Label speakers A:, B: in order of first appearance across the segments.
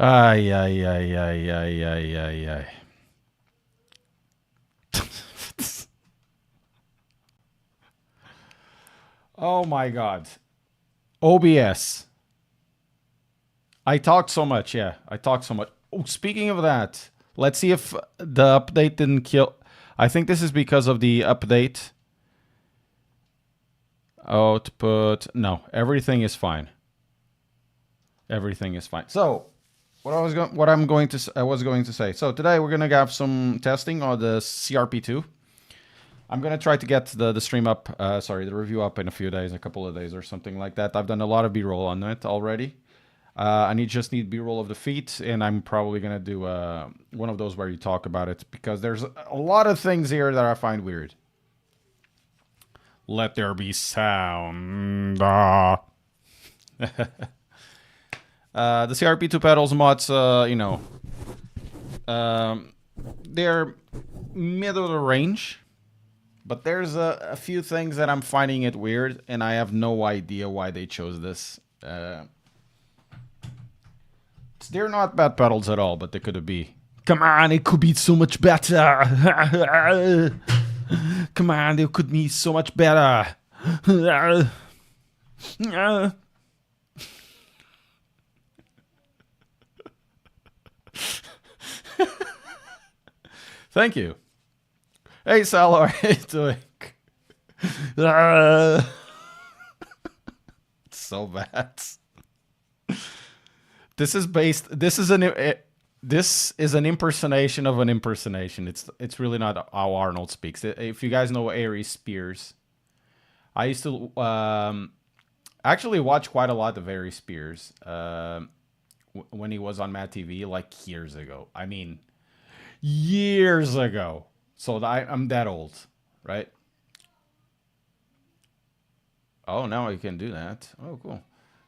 A: Ay, ay, ay, ay, ay, ay, ay, ay. Oh my God. OBS. I talked so much. Yeah, I talked so much. Oh, speaking of that, let's see if the update didn't kill. I think this is because of the update. Output. No, everything is fine. Everything is fine. So, I was going to say. So today we're gonna have some testing on the CRP2. I'm gonna try to get the stream up. The review up in a few days, a couple of days or something like that. I've done a lot of B-roll on it already. I just need B-roll of the feet, and I'm probably gonna do one of those where you talk about it because there's a lot of things here that I find weird. Let there be sound. The CRP2 pedals mods, they're middle of the range, but there's a few things that I'm finding it weird, and I have no idea why they chose this. They're not bad pedals at all, but they could be. Come on, it could be so much better. Come on, it could be so much better. Thank you. Hey, Sal, how are you doing? It's so bad. This is an impersonation of an impersonation. It's really not how Arnold speaks. If you guys know Aries Spears, I used to actually watch quite a lot of Aries Spears when he was on Mad TV like years ago. I mean, years ago. So I'm that old, right? Oh, now I can do that. Oh, cool.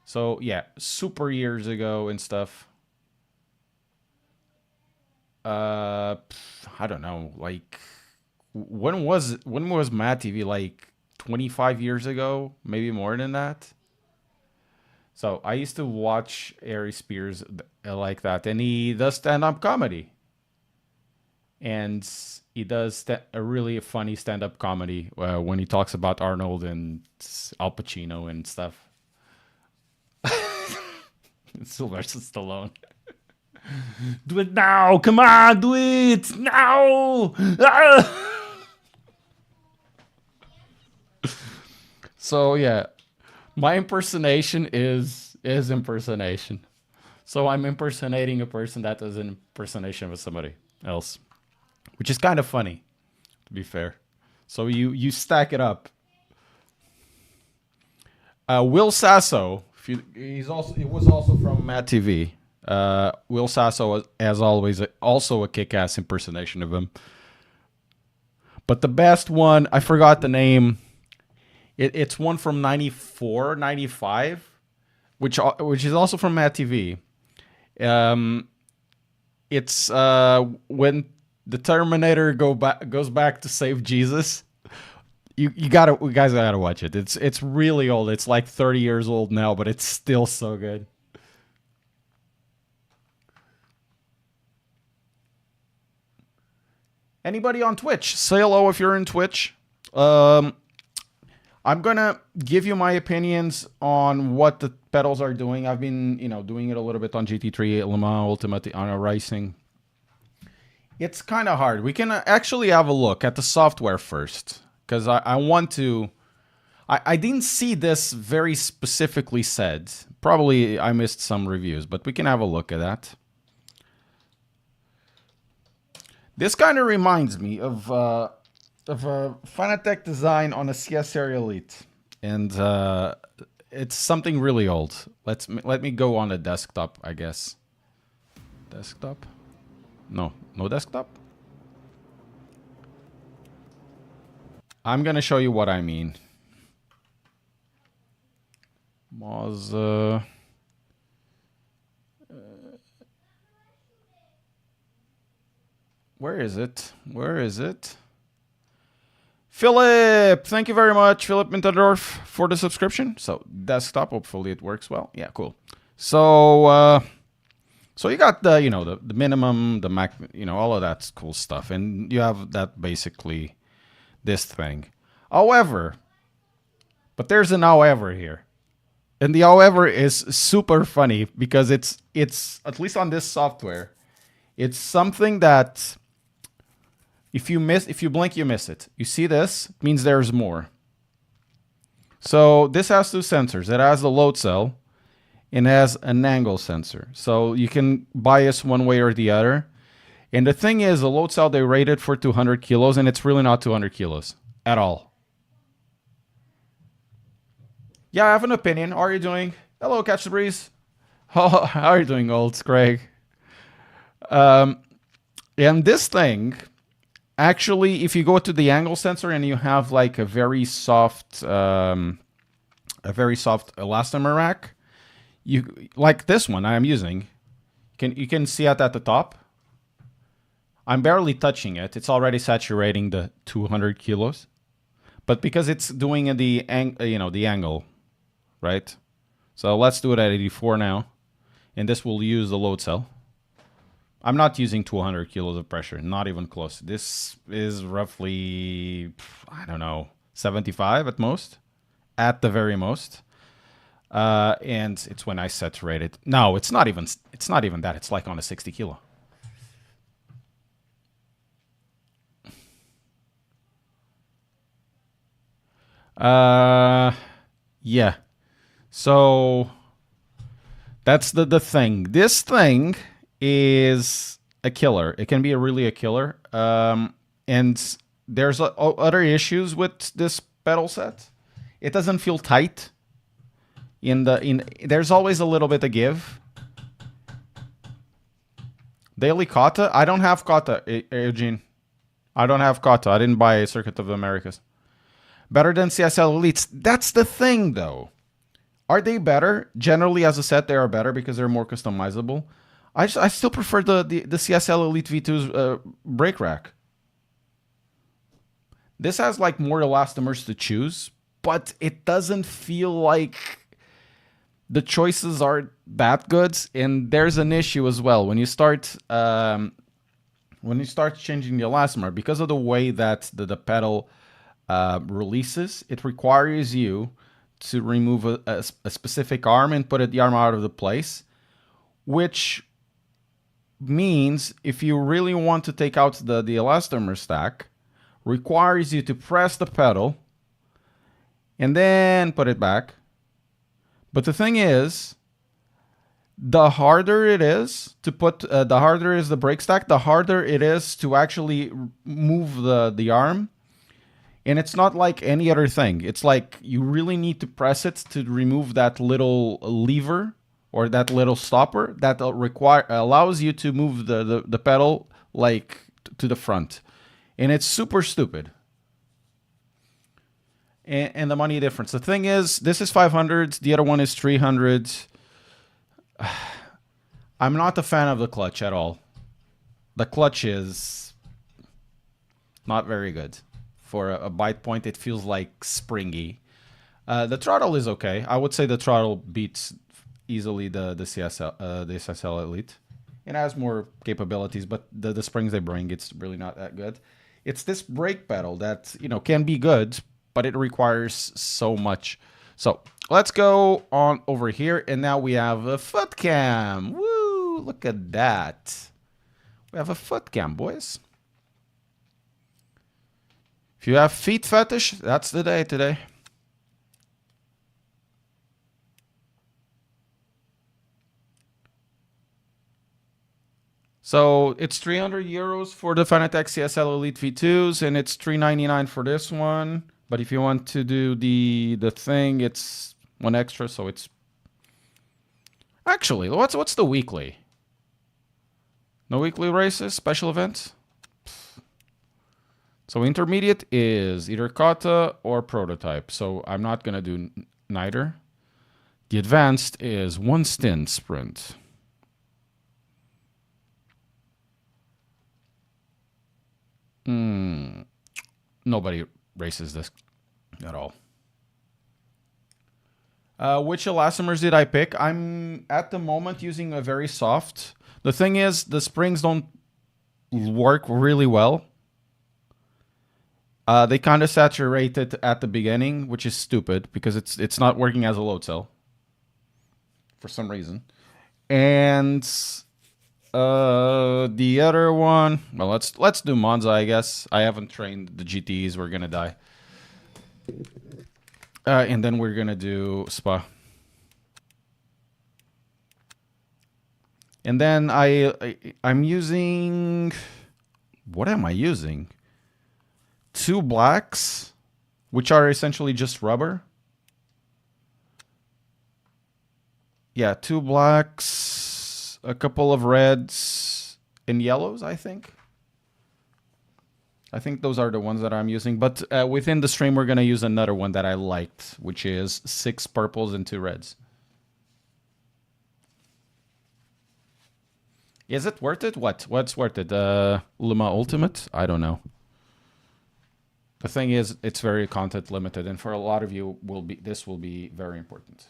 A: So yeah, super years ago and stuff. I don't know. Like, when was Mad TV? Like 25 years ago, maybe more than that. So I used to watch Ari Spears like that, and he does stand-up comedy, and he does a really funny stand-up comedy when he talks about Arnold and Al Pacino and stuff. Sylvester Stallone. Do it now! Come on, do it now! Ah! So yeah, my impersonation is impersonation. So I'm impersonating a person that is an impersonation of somebody else, which is kind of funny, to be fair. So you stack it up. Will Sasso, he was also from Mad TV. Will Sasso, as always, also a kick-ass impersonation of him. But the best one, I forgot the name. It's one from 94, 95, which is also from Mad TV. It's when the Terminator goes back to save Jesus. You guys gotta watch it. It's really old. It's like 30 years old now, but it's still so good. Anybody on Twitch? Say hello if you're in Twitch. I'm gonna give you my opinions on what the pedals are doing. I've been, doing it a little bit on GT3, Le Mans Ultimate on a racing. It's kind of hard. We can actually have a look at the software first, because I want to. I didn't see this very specifically said. Probably I missed some reviews, but we can have a look at that. This kind of reminds me of a Fanatec design on a CS Series Elite, and it's something really old. Let me go on a desktop, I guess. Desktop? No desktop. I'm gonna show you what I mean. Moza. Where is it? Where is it? Philip! Thank you very much, Philip Minterdorf, for the subscription. So, desktop, hopefully it works well. Yeah, cool. So So you got the, the minimum, the max, all of that cool stuff. And you have that basically this thing. However, but there's an however here. And the however is super funny because it's at least on this software, it's something that if you blink, you miss it. You see this? It means there's more. So this has two sensors. It has the load cell and it has an angle sensor. So you can bias one way or the other. And the thing is, the load cell, they rated for 200 kilos, and it's really not 200 kilos at all. Yeah, I have an opinion. How are you doing? Hello, Catch the Breeze. How are you doing, old Craig? And this thing, actually, if you go to the angle sensor and you have like a very soft elastomer rack, you like this one I am using. You can see it at the top. I'm barely touching it. It's already saturating the 200 kilos, but because it's doing the angle, right? So let's do it at 84 now, and this will use the load cell. I'm not using 200 kilos of pressure, not even close. This is roughly, I don't know, 75 at most, at the very most. And it's when I saturate it. No, it's not even that. It's like on a 60 kilo. Yeah. So that's the thing. This thing is a killer. It can be really a killer. And there's other issues with this pedal set. It doesn't feel tight. There's always a little bit of give. Daily kata. I don't have kata, Eugene. I don't have kata. I didn't buy a Circuit of the Americas. Better than CSL Elites. That's the thing, though. Are they better? Generally, as a set, they are better because they're more customizable. I still prefer the CSL Elite V2's brake rack. This has like more elastomers to choose, but it doesn't feel like the choices are that good. And there's an issue as well when you start changing the elastomer, because of the way that the pedal releases. It requires you to remove a specific arm and put the arm out of the place, which means if you really want to take out the elastomer stack, requires you to press the pedal and then put it back. But the thing is, the harder it is to put, the harder is the brake stack, the harder it is to actually move the arm. And it's not like any other thing. It's like you really need to press it to remove that little lever or that little stopper that allows you to move the pedal like to the front. And it's super stupid. And the money difference. The thing is, this is 500. The other one is 300. I'm not a fan of the clutch at all. The clutch is not very good. For a bite point, it feels like springy. The throttle is okay. I would say the throttle beats easily the SSL Elite. It has more capabilities, but the springs they bring, it's really not that good. It's this brake pedal that can be good, but it requires so much. So let's go on over here, and now we have a foot cam. Woo! Look at that. We have a foot cam, boys. If you have feet fetish, that's the day today. So it's 300 euros for the Fanatec CSL Elite V2s, and it's 399 for this one. But if you want to do the thing, it's one extra. So it's actually what's the weekly? No weekly races, special events. So intermediate is either kata or prototype. So I'm not going to do neither. The advanced is one stint sprint. Nobody races this at all. Which elastomers did I pick? I'm at the moment using a very soft. The thing is, the springs don't work really well. They kind of saturate it at the beginning, which is stupid because it's not working as a load cell for some reason. And the other one, well, let's do Monza, I guess. I haven't trained the GTs. We're gonna die. And then we're gonna do Spa. And then I'm using, what am I using? 2 blacks, which are essentially just rubber. Yeah, 2 blacks, a couple of reds and yellows, I think. I think those are the ones that I'm using. But within the stream, we're going to use another one that I liked, which is 6 purples and 2 reds. Is it worth it? What's worth it? Luma Ultimate? I don't know. The thing is, it's very content limited, and for a lot of you, this will be very important.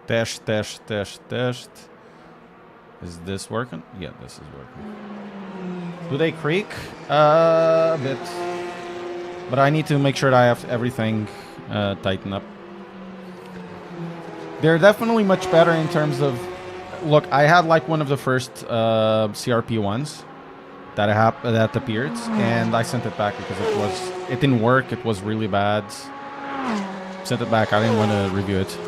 A: Test. Is this working? Yeah, this is working. Do they creak? A bit. But I need to make sure that I have everything tightened up. They're definitely much better in terms of... Look, I had like one of the first CRP ones that appeared, and I sent it back because it didn't work. It was really bad. Sent it back. I didn't want to review it.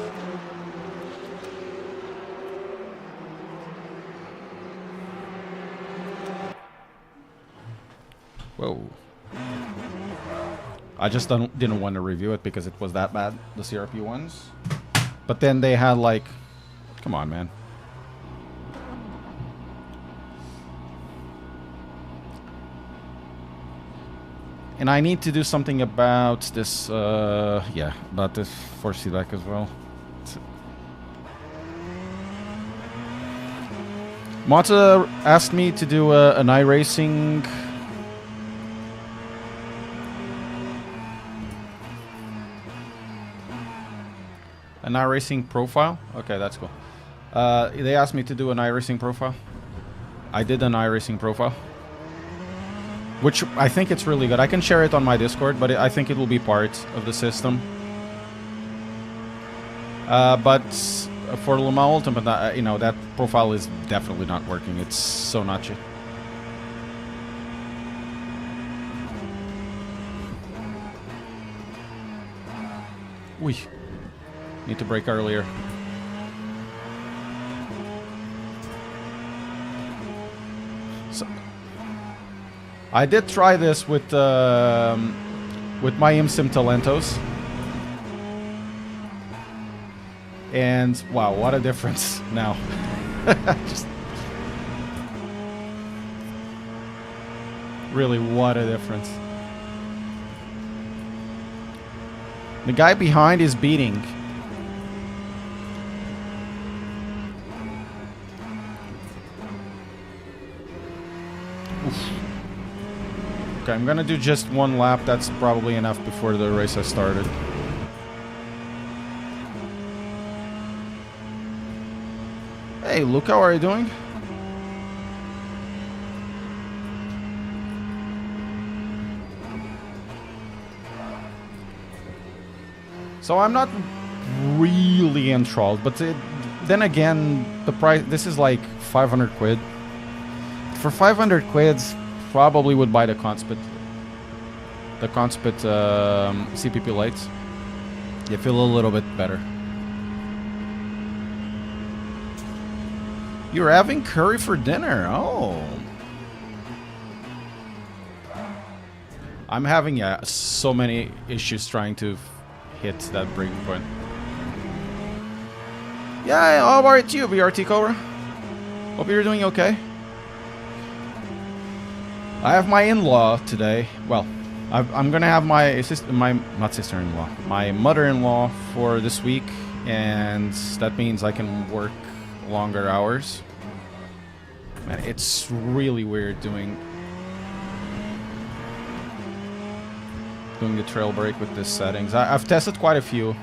A: Whoa. I just didn't want to review it because it was that bad, the CRP ones. But then they had like... Come on, man. And I need to do something about this, about this force feedback as well. Moza asked me to do an iRacing... An iRacing profile? Okay, that's cool. They asked me to do an iRacing profile. I did an iRacing profile. Which I think it's really good. I can share it on my Discord, but I think it will be part of the system. But for Luma Ultimate, that profile is definitely not working. It's so notchy. Ui. Need to brake earlier. So, I did try this with my IMSIM Talentos. And wow, what a difference now. Just really, what a difference. The guy behind is beating. Okay, I'm gonna do just 1 lap. That's probably enough before the race has started. Hey, Luke, how are you doing? So I'm not really enthralled, but then again, the price, this is like 500 quid. For 500 quids, probably would buy the Conspit. The Conspit CPP lights. You feel a little bit better. You're having curry for dinner. Oh. I'm having so many issues trying to hit that breaking point. Yeah, how about you, BRT Cobra? Hope you're doing okay. I have my in-law today. Well, I'm gonna have my sister-in-law, my mother-in-law for this week, and that means I can work longer hours. Man, it's really weird doing. doing the trail brake with these settings. I've tested quite a few.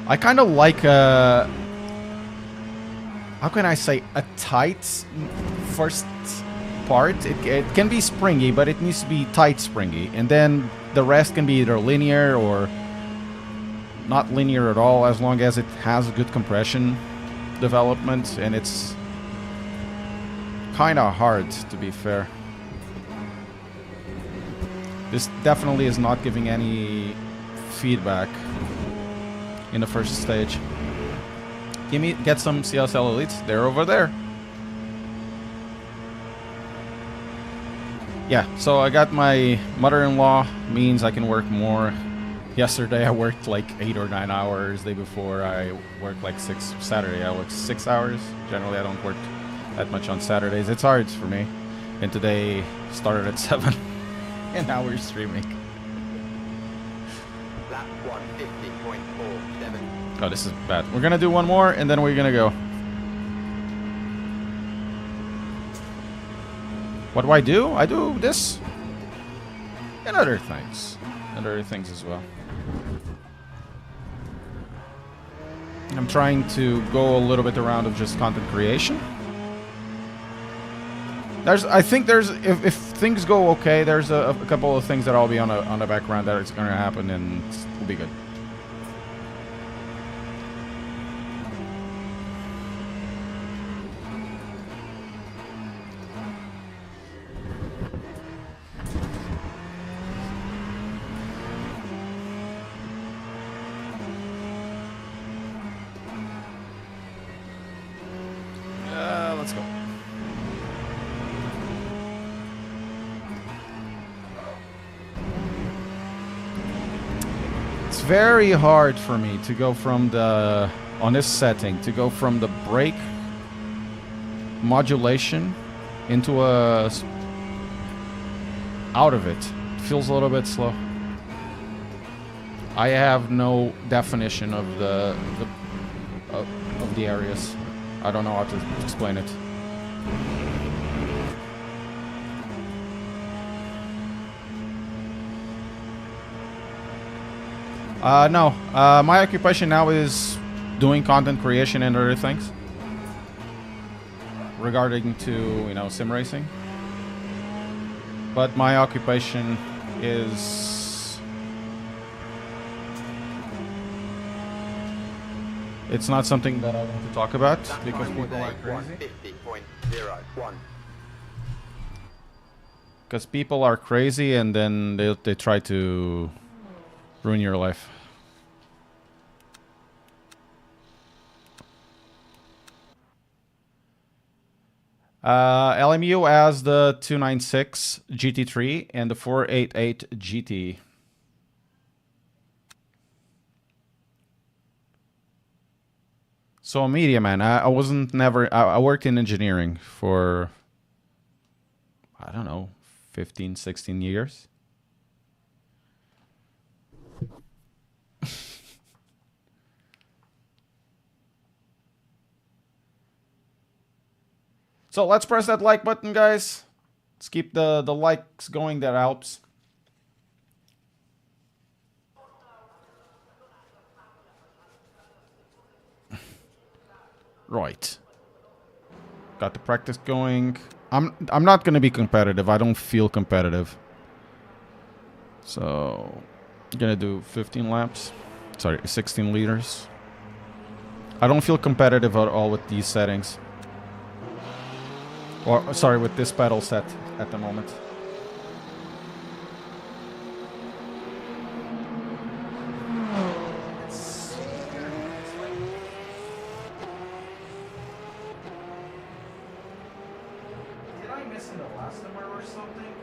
A: I kind of like how can I say, a tight first part. It can be springy, but it needs to be tight springy, and then the rest can be either linear or not linear at all, as long as it has a good compression development. And it's kind of hard, to be fair. This definitely is not giving any feedback in the first stage. Get some CSL Elites. They're over there. Yeah, so I got my mother-in-law, means I can work more. Yesterday I worked like 8 or 9 hours. Day before I worked like 6. Saturday I worked 6 hours. Generally I don't work that much on Saturdays. It's hard for me. And today started at 7. And now we're streaming.
B: Lap 150.47.
A: Oh, this is bad. We're gonna do one more and then we're gonna go. What do? I do this and other things. And other things as well. I'm trying to go a little bit around of just content creation. I think if things go okay, there's a couple of things that I'll be on the background that it's gonna happen, and it'll be good. Let's go. It's very hard for me to go from on this setting, to go from the brake modulation into out of it. It feels a little bit slow. I have no definition of the areas. I don't know how to explain it. No. My occupation now is doing content creation and other things regarding to, sim racing. But my occupation is... It's not something that I want to talk about because people are crazy. Because people are crazy and then they try to ruin your life. LMU has the 296 GT3 and the 488 GT. So media man, I worked in engineering for, I don't know, 15, 16 years. So let's press that like button, guys. Let's keep the likes going, that helps. Right. Got the practice going. I'm not gonna be competitive. I don't feel competitive. So I'm gonna do 15 laps. Sorry, 16 liters. I don't feel competitive at all with these settings. Or sorry, with this pedal set at the moment. Did I miss an Elastomer or something?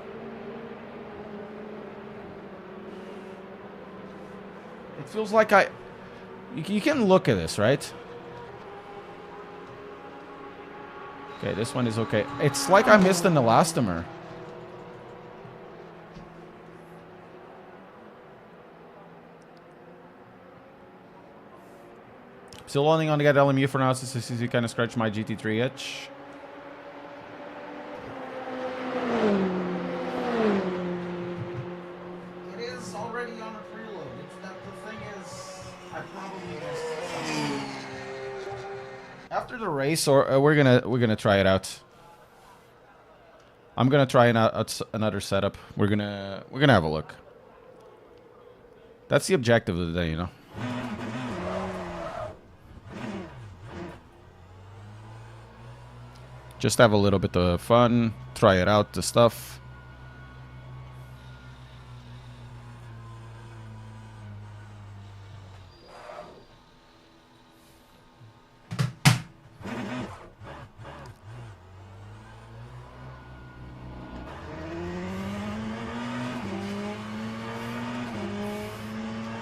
A: It feels like you can look at this, right? Okay, this one is okay. It's like I missed an Elastomer. Still holding on to get LMU for now, since this is kind of scratch my GT3 itch. After the race, or we're gonna try it out. I'm gonna try another setup. We're gonna have a look. That's the objective of the day, you know. Just have a little bit of fun, try it out, the stuff.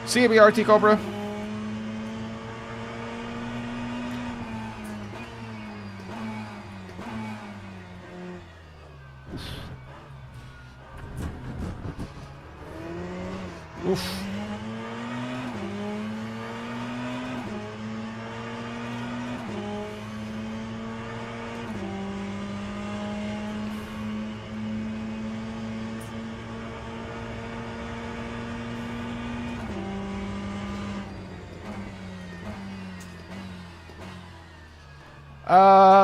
A: CBRT Cobra. Oof.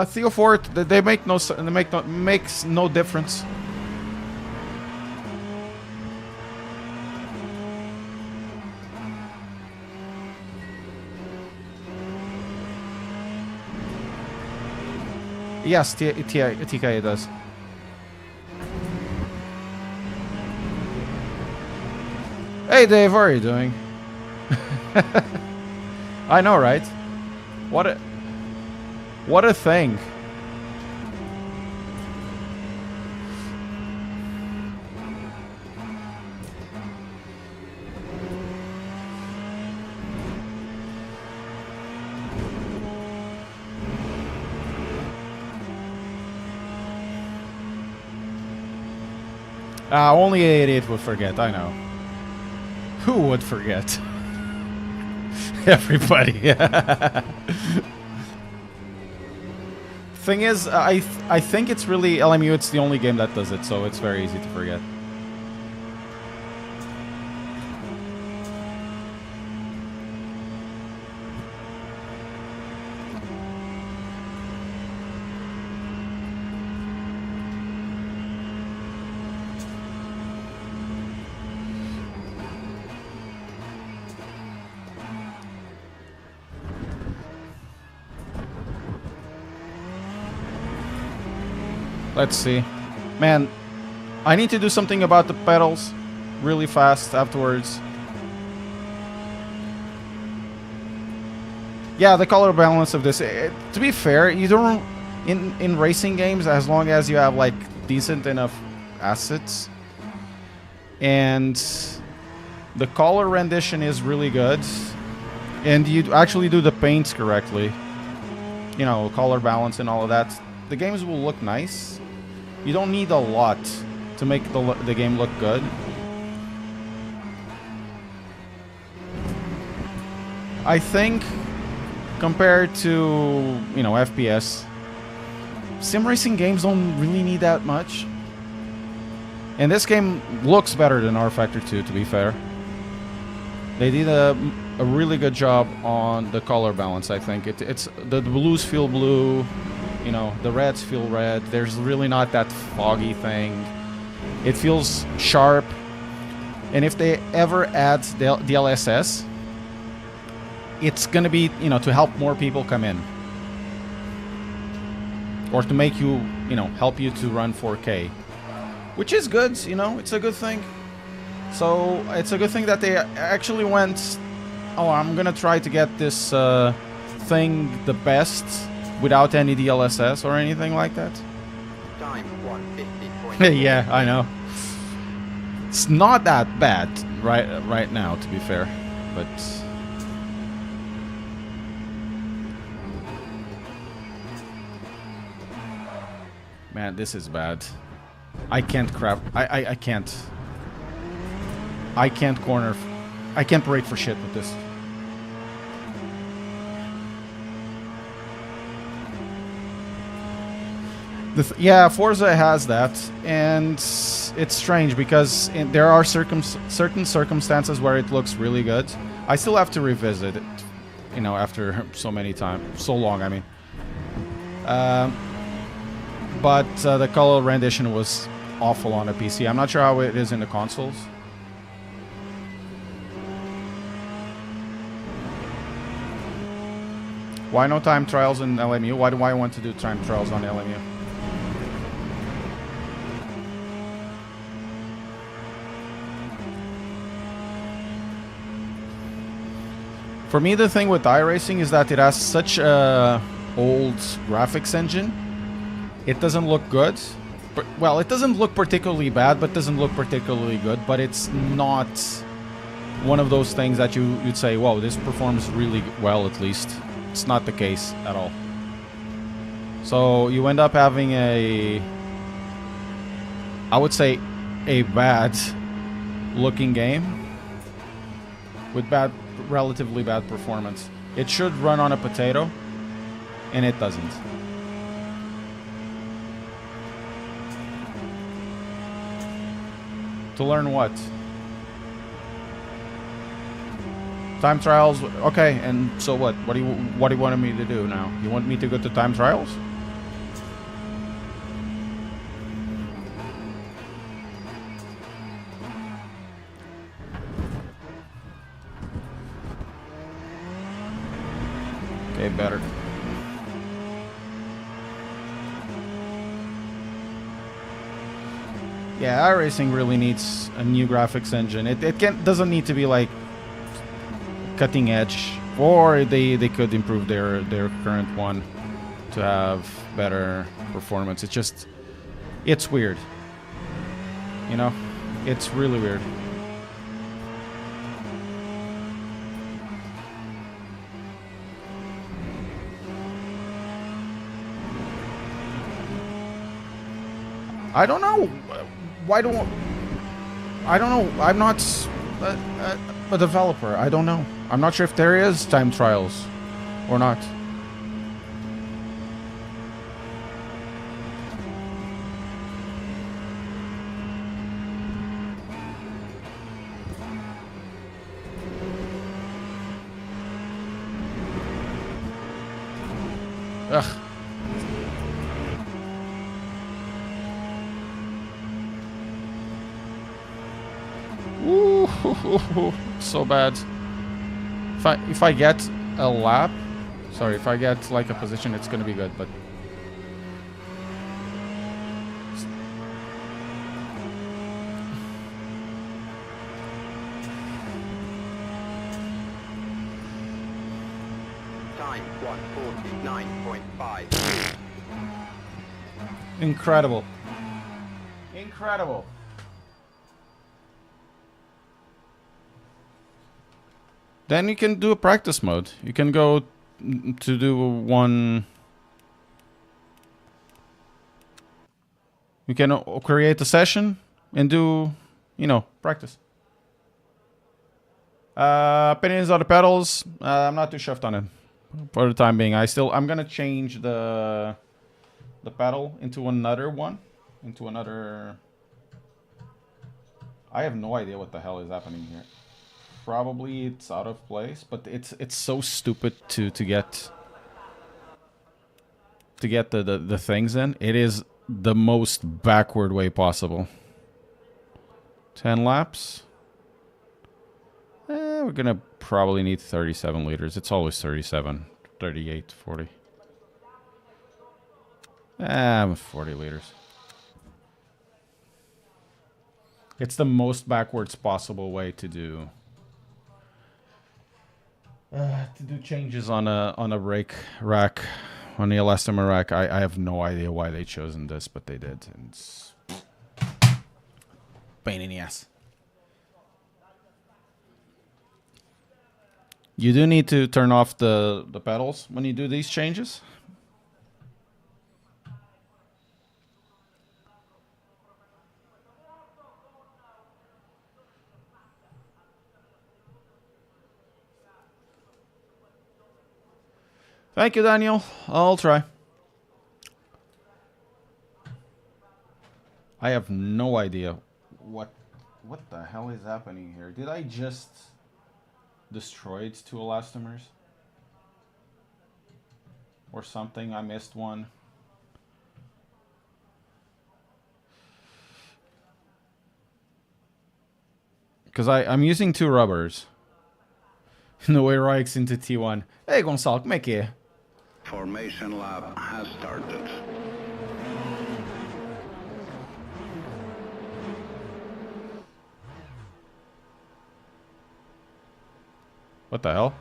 A: Theo Fort, they make no, makes no difference. Yes, TK does. Hey Dave, how are you doing? I know, right? What a thing. Only an idiot would forget, I know. Who would forget? Everybody. Thing is, I think it's really LMU. It's the only game that does it, so it's very easy to forget. Let's see. Man, I need to do something about the pedals really fast afterwards. Yeah, the color balance of this. To be fair, you don't... In racing games, as long as you have, like, decent enough assets. And the color rendition is really good. And you actually do the paints correctly. You know, color balance and all of that. The games will look nice. You don't need a lot to make the game look good. I think compared to, you know, FPS, sim racing games don't really need that much. And this game looks better than R Factor 2, to be fair. They did a really good job on the color balance, I think. It's the blues feel blue. You know, the reds feel red. There's really not that foggy thing. It feels sharp. And if they ever add DLSS, it's gonna be, you know, to help more people come in. Or to make you, you know, help you to run 4K. Which is good, you know, it's a good thing. So, it's a good thing that they actually went, oh, I'm gonna try to get this thing the best without any DLSS or anything like that.
B: Time 150.4.
A: Yeah, I know. It's not that bad right now, to be fair, but man, this is bad. I can't crap. I can't. I can't corner. I can't brake for shit with this. Yeah, Forza has that, and it's strange because there are certain circumstances where it looks really good. I still have to revisit it, you know, after so long, I mean. But the color rendition was awful on the PC. I'm not sure how it is in the consoles. Why no time trials in LMU? Why do I want to do time trials on LMU? For me, the thing with iRacing is that it has such a old graphics engine. It doesn't look good. Well, it doesn't look particularly bad, but doesn't look particularly good. But it's not one of those things that you'd say, whoa, this performs really well, at least. It's not the case at all. So you end up having I would say, a bad looking game with relatively bad performance. It should run on a potato, and it doesn't. To learn what? Time trials. Okay, and so what? What do you want me to do now? You want me to go to time trials? Okay, better. Yeah, iRacing really needs a new graphics engine. It doesn't need to be like cutting edge, or they could improve their current one to have better performance. It's weird. You know, it's really weird. I don't know. I don't know. I'm not a developer. I don't know. I'm not sure if there is time trials or not. Ugh. Ooh, so bad. If I get a lap, sorry, if I get like a position, it's gonna be good. But
B: Time 1:49.5.
A: incredible, incredible. Then you can do a practice mode. You can go to do one. You can create a session and do, you know, practice. Opinions on the pedals. I'm not too chuffed on it for the time being. I'm gonna change the pedal into another one, into another. I have no idea what the hell is happening here. Probably it's out of place, but it's so stupid to get the things in. It is the most backward way possible. 10 laps. We're gonna probably need 37 liters. It's always 37, 38, 40. 40 liters. It's the most backwards possible way to do changes on a rake rack, on the elastomer rack. I have no idea why they chosen this, but they did. And it's pain in the ass. You do need to turn off the pedals when you do these changes. Thank you, Daniel. I'll try. I have no idea what the hell is happening here. Did I just... destroyed 2 elastomers. Or something. I missed one. Because I'm using 2 rubbers. No way Roix into T1. Hey, Gonçalo, como é que é?
C: Formation lab has started.
A: What the hell?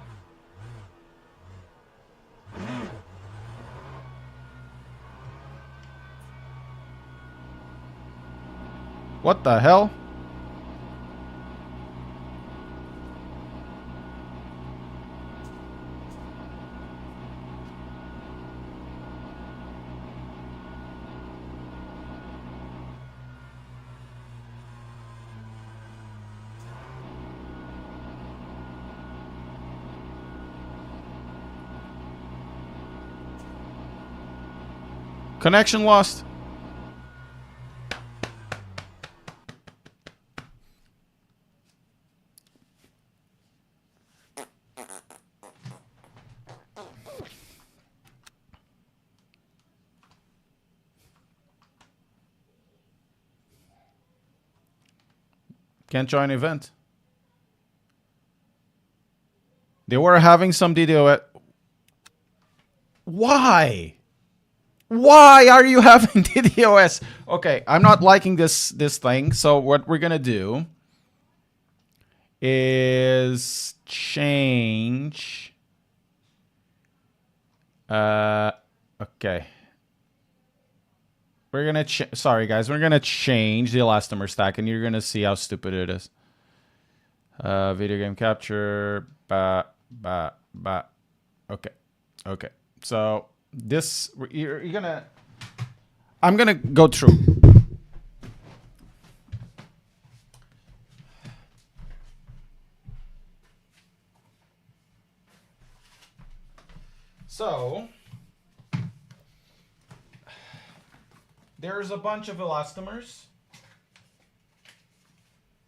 A: What the hell? Connection lost. Can't join event. They were having some DDoS. Why? Why are you having DDoS? Okay, I'm not liking this thing. So what we're gonna do is change. Okay. We're gonna sorry guys, we're gonna change the elastomer stack, and you're gonna see how stupid it is. Video game capture. Okay. Okay. So this you're gonna. I'm gonna go through. So there's a bunch of elastomers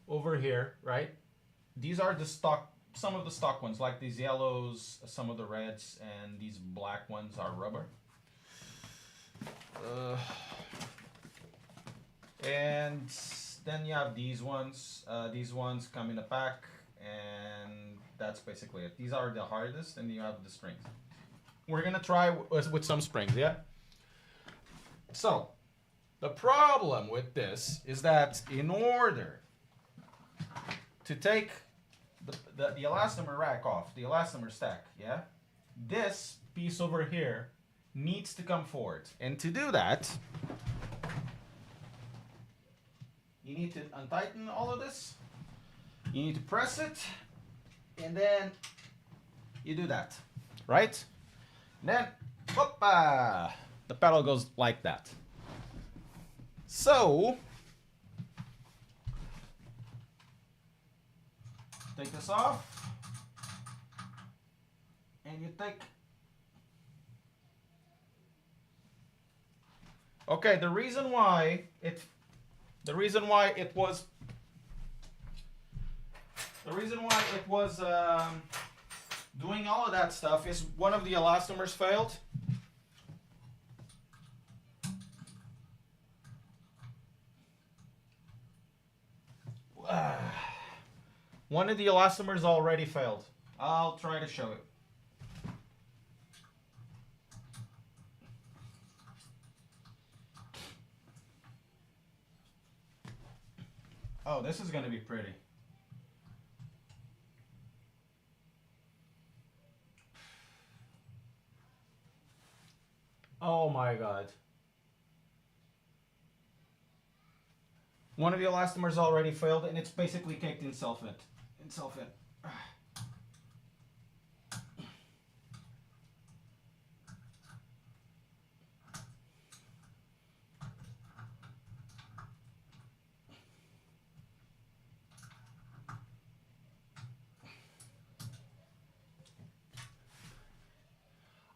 A: over here, right? These are the stock, some of the stock ones, like these yellows, some of the reds, and these black ones are rubber. And then you have these ones. These ones come in a pack, and that's basically it. These are the hardest, and you have the springs. We're gonna try with some springs, yeah? So, the problem with this is that in order to take the elastomer rack off, the elastomer stack, yeah? This piece over here needs to come forward. And to do that, you need to untighten all of this. You need to press it, and then you do that, right? And then, hoppa, the pedal goes like that. So, take this off, and you take. Okay, the reason why it was doing all of that stuff is one of the elastomers failed. One of the elastomers already failed. I'll try to show it. Oh, this is going to be pretty. Oh my god. One of the elastomers already failed, and it's basically caked in self-in.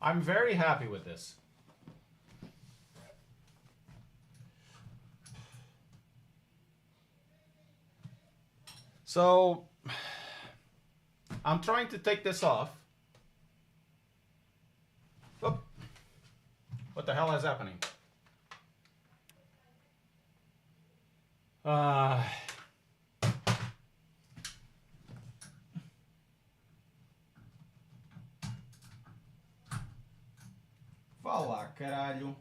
A: I'm very happy with this. So, I'm trying to take this off. Oh. What the hell is happening? Fala, caralho.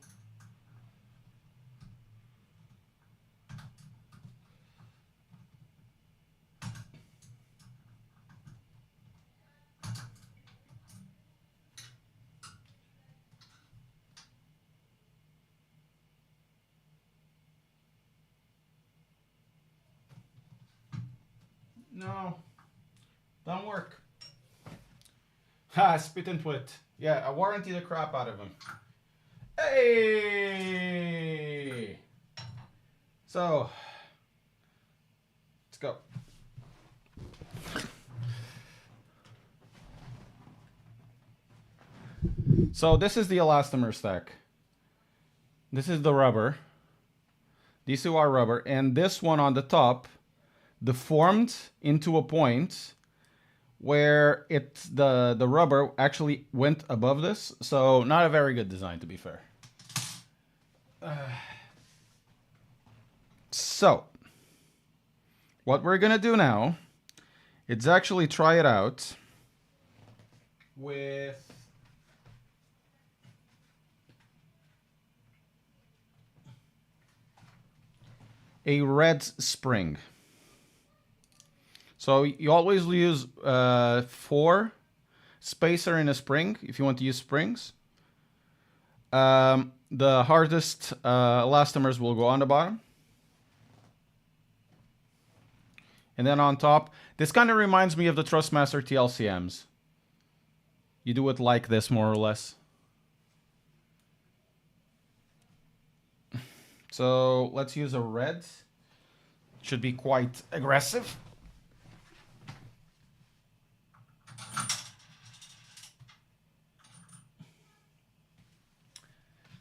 A: No, don't work. Ha, spit into it. Yeah, I warranty the crap out of him. Hey! So, let's go. So this is the elastomer stack. This is the rubber. These two are rubber. And this one on the top deformed into a point where the rubber actually went above this. So not a very good design, to be fair. So what we're gonna do now is actually try it out with a red spring. So you always use 4 spacer in a spring if you want to use springs. The hardest elastomers will go on the bottom. And then on top, this kind of reminds me of the Trustmaster TLCMs. You do it like this, more or less. So let's use a red. Should be quite aggressive.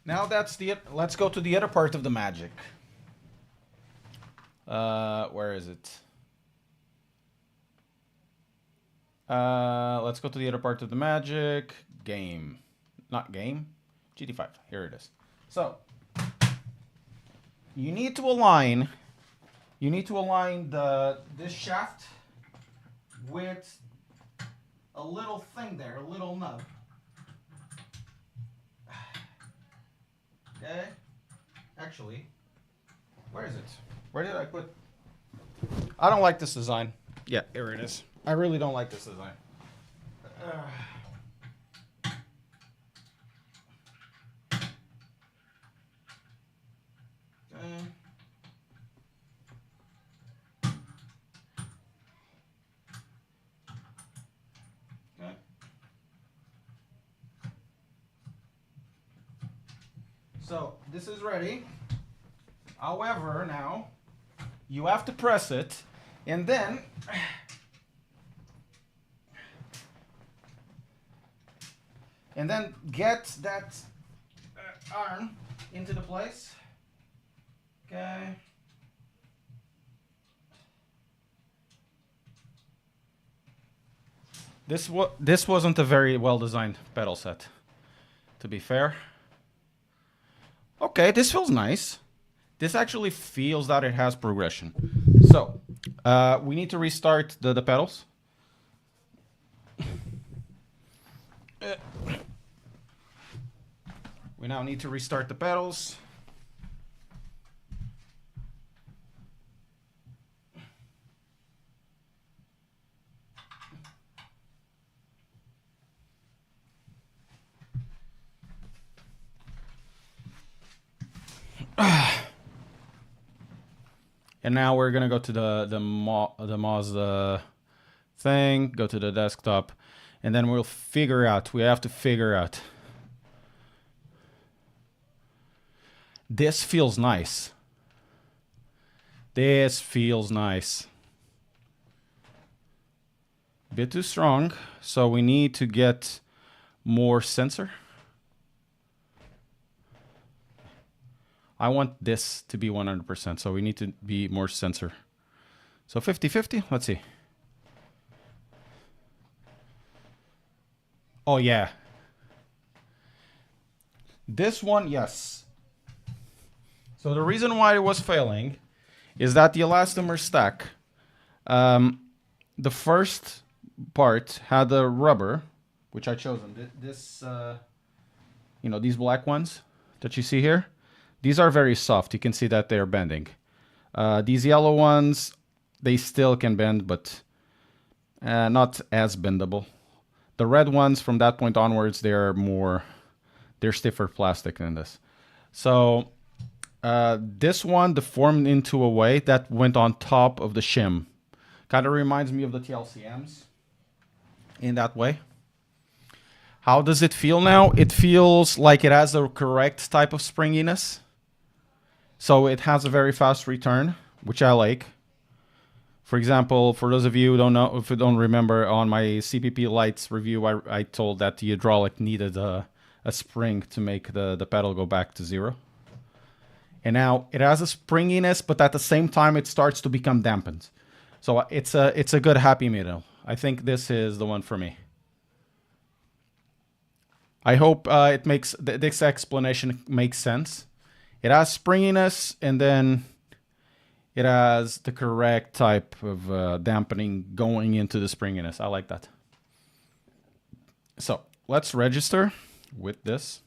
A: Now that's the, let's go to the other part of the magic. Where is it? Let's go to the other part of the magic. Game. Not game. GT5. Here it is. So, you need to align this shaft with a little thing there, a little nub. Okay. Actually, where is it? Where did I put? I don't like this design. Yeah, here it is. I really don't like this design. Okay. Okay. So this is ready. However, now you have to press it, and then get that arm into the place. Okay. This wasn't a very well designed pedal set, to be fair. Okay, this feels nice. This actually feels that it has progression. So, we need to restart the pedals. We now need to restart the pedals. And now we're gonna go to the Moza thing, go to the desktop, and then we'll figure out. We have to figure out. This feels nice. This feels nice. A bit too strong, so we need to get more sensor. I want this to be 100%, so we need to be more sensor. So 50-50, let's see. Oh, yeah. This one, yes. So the reason why it was failing is that the elastomer stack, the first part had a rubber, which I chosen. This, you know, these black ones that you see here, these are very soft. You can see that they're bending. These yellow ones, they still can bend, but not as bendable. The red ones, from that point onwards, they're stiffer plastic than this. So this one deformed into a way that went on top of the shim. Kind of reminds me of the TLCMs in that way. How does it feel now? It feels like it has the correct type of springiness. So it has a very fast return, which I like. For example, for those of you who don't know, if you don't remember, on my CPP lights review, I told that the hydraulic needed a spring to make the pedal go back to 0. And now it has a springiness, but at the same time it starts to become dampened. So it's a good happy middle. I think this is the one for me. I hope this explanation makes sense. It has springiness, and then it has the correct type of dampening going into the springiness. I like that. So let's register with this.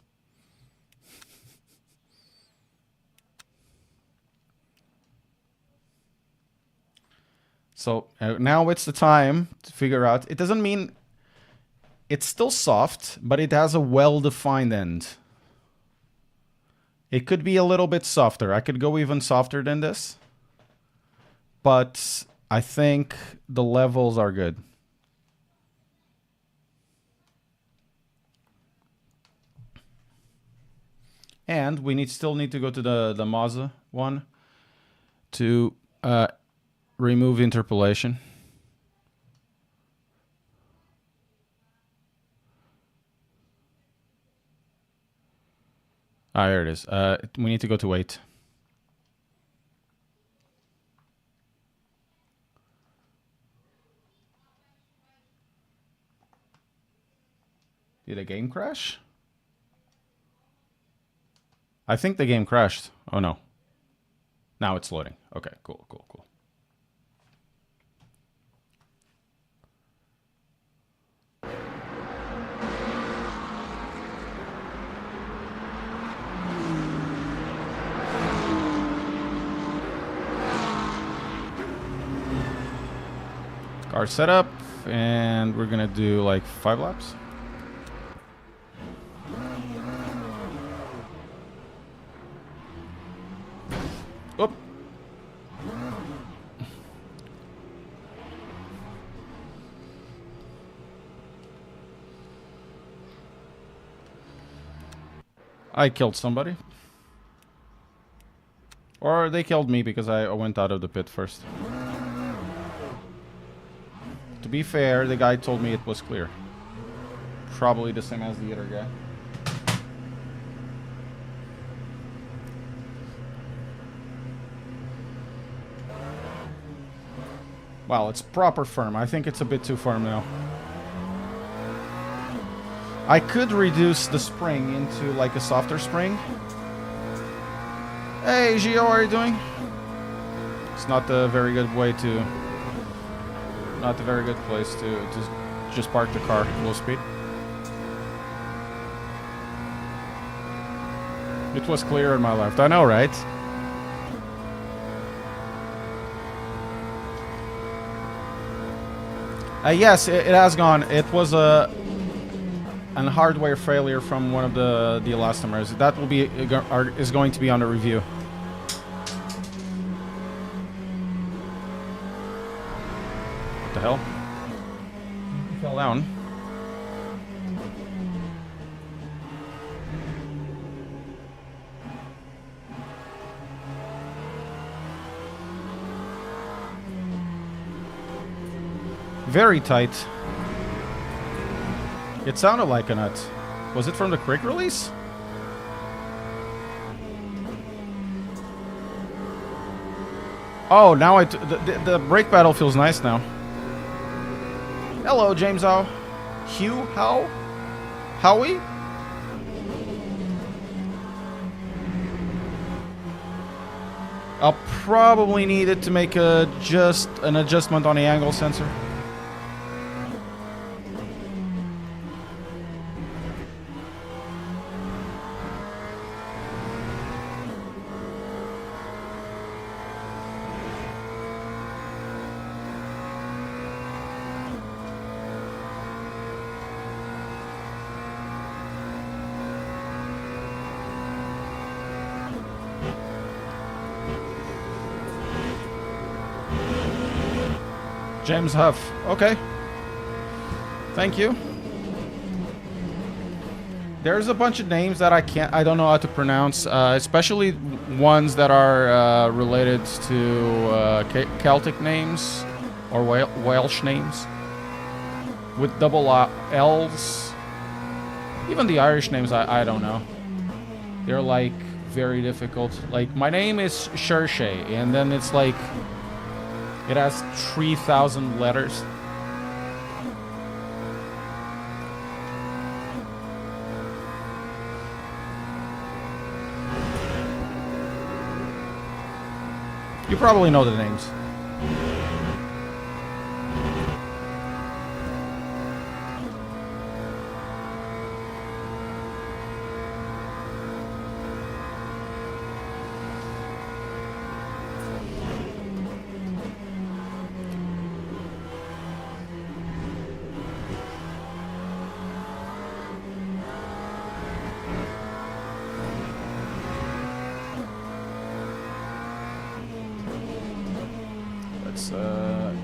A: So now it's the time to figure out. It doesn't mean it's still soft, but it has a well-defined end. It could be a little bit softer. I could go even softer than this. But I think the levels are good. And we still need to go to the Moza one to remove interpolation. Ah, here it is. We need to go to 8. Did the game crash? I think the game crashed. Oh no. Now it's loading. Okay, cool. Car setup, and we're gonna do like 5 laps. Oop. I killed somebody. Or they killed me because I went out of the pit first. To be fair, the guy told me it was clear. Probably the same as the other guy. Wow, it's proper firm. I think it's a bit too firm now. I could reduce the spring into like a softer spring. Hey, Gio, how are you doing? It's not a very good way to... Not a very good place to just park the car at low speed. It was clear on my left. I know, right? Yes, it has gone. It was an hardware failure from one of the elastomers. That will be is going to be on the review. What the hell? He fell down. Very tight. It sounded like a nut. Was it from the quick release? Oh, now the brake pedal feels nice now. Hello, James. Hugh, how? Howie? I'll probably need it to make an adjustment on the angle sensor. James Huff. Okay. Thank you. There's a bunch of names that I don't know how to pronounce, especially ones that are related to Celtic names or Welsh names with double L's. Even the Irish names, I don't know. They're like very difficult. Like my name is Shershay, and then it's like it has 3,000 letters. You probably know the names.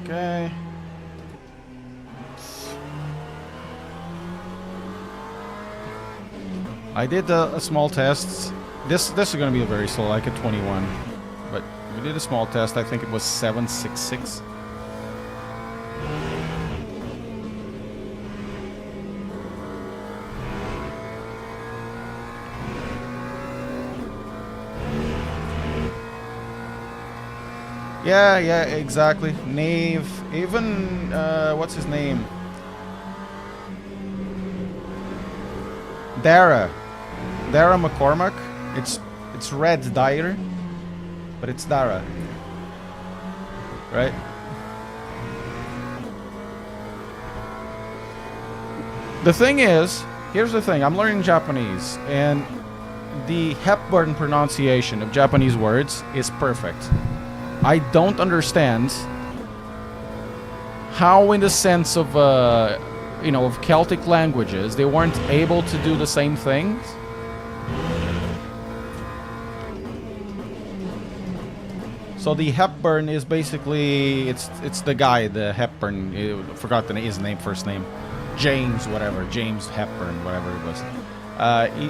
A: Okay. I did a small test. This is going to be a very slow, like a 21. But we did a small test. I think it was 766. Yeah, exactly. Knave. Even, what's his name? Dara McCormack. It's Red Dyer, but it's Dara. Right? The thing is, here's the thing. I'm learning Japanese, and the Hepburn pronunciation of Japanese words is perfect. I don't understand how, in the sense of, of Celtic languages, they weren't able to do the same things. So the Hepburn is basically, it's the guy, the Hepburn, I forgot his name, first name. James Hepburn, whatever it was.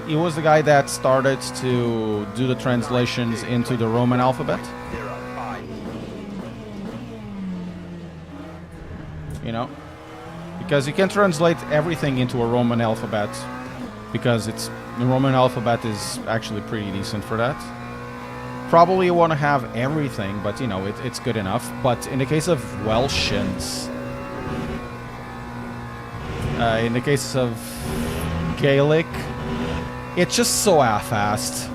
A: He was the guy that started to do the translations into the Roman alphabet. You know, because you can translate everything into a Roman alphabet, because the Roman alphabet is actually pretty decent for that. Probably you want to have everything, but you know, it's good enough. But in the case of Welshans, in the case of Gaelic, it's just so half-assed.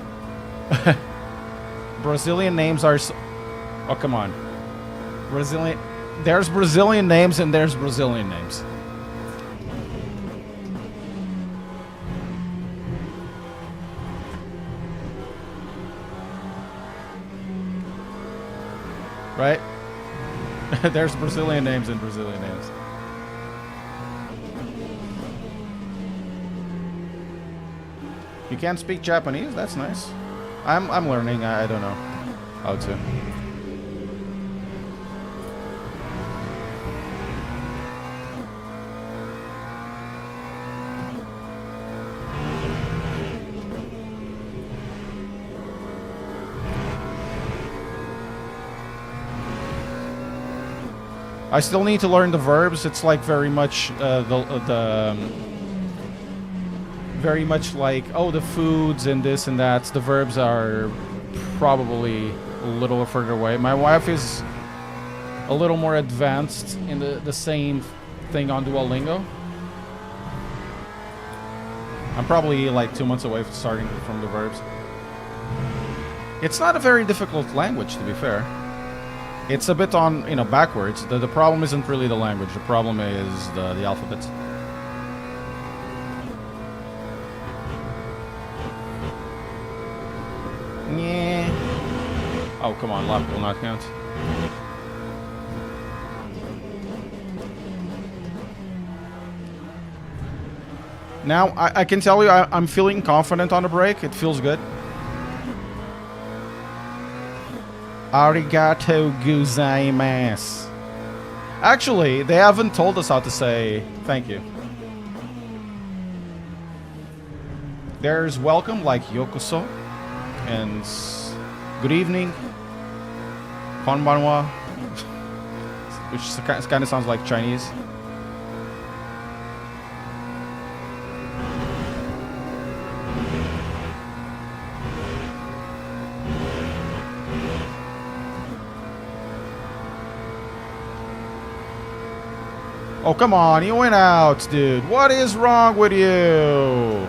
A: Brazilian names are oh, come on. There's Brazilian names and there's Brazilian names. Right? There's Brazilian names and Brazilian names. You can't speak Japanese? That's nice. I'm learning. I don't know how to. I still need to learn the verbs. It's like very much very much like, oh, the foods and this and that. The verbs are probably a little further away. My wife is a little more advanced in the same thing on Duolingo. I'm probably like 2 months away from starting from the verbs. It's not a very difficult language, to be fair. It's a bit on, backwards. The problem isn't really the language. The problem is the alphabet. Yeah. Oh, come on. Lap will not count. Now, I can tell you I'm feeling confident on the brake. It feels good. Arigato gozaimasu. Actually, they haven't told us how to say thank you. There's welcome, like yokoso, and good evening, konbanwa, which kind of sounds like Chinese. Oh, come on, you went out, dude. What is wrong with you?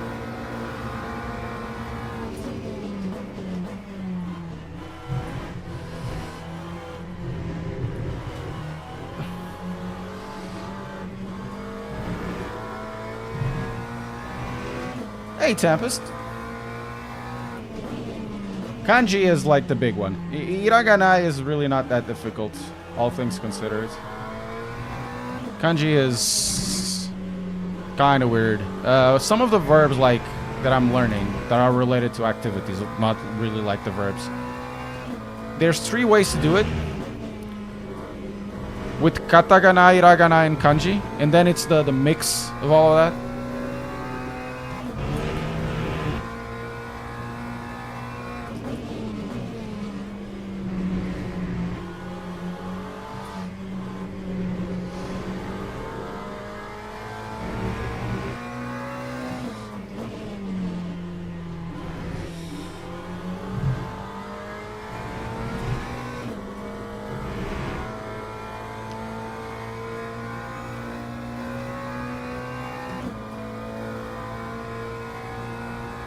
A: Hey, Tempest. Kanji is like the big one. Hiragana is really not that difficult, all things considered. Kanji is kind of weird. Some of the verbs like that I'm learning that are related to activities, not really like the verbs. There's 3 ways to do it. With katakana, hiragana, and kanji. And then it's the mix of all of that.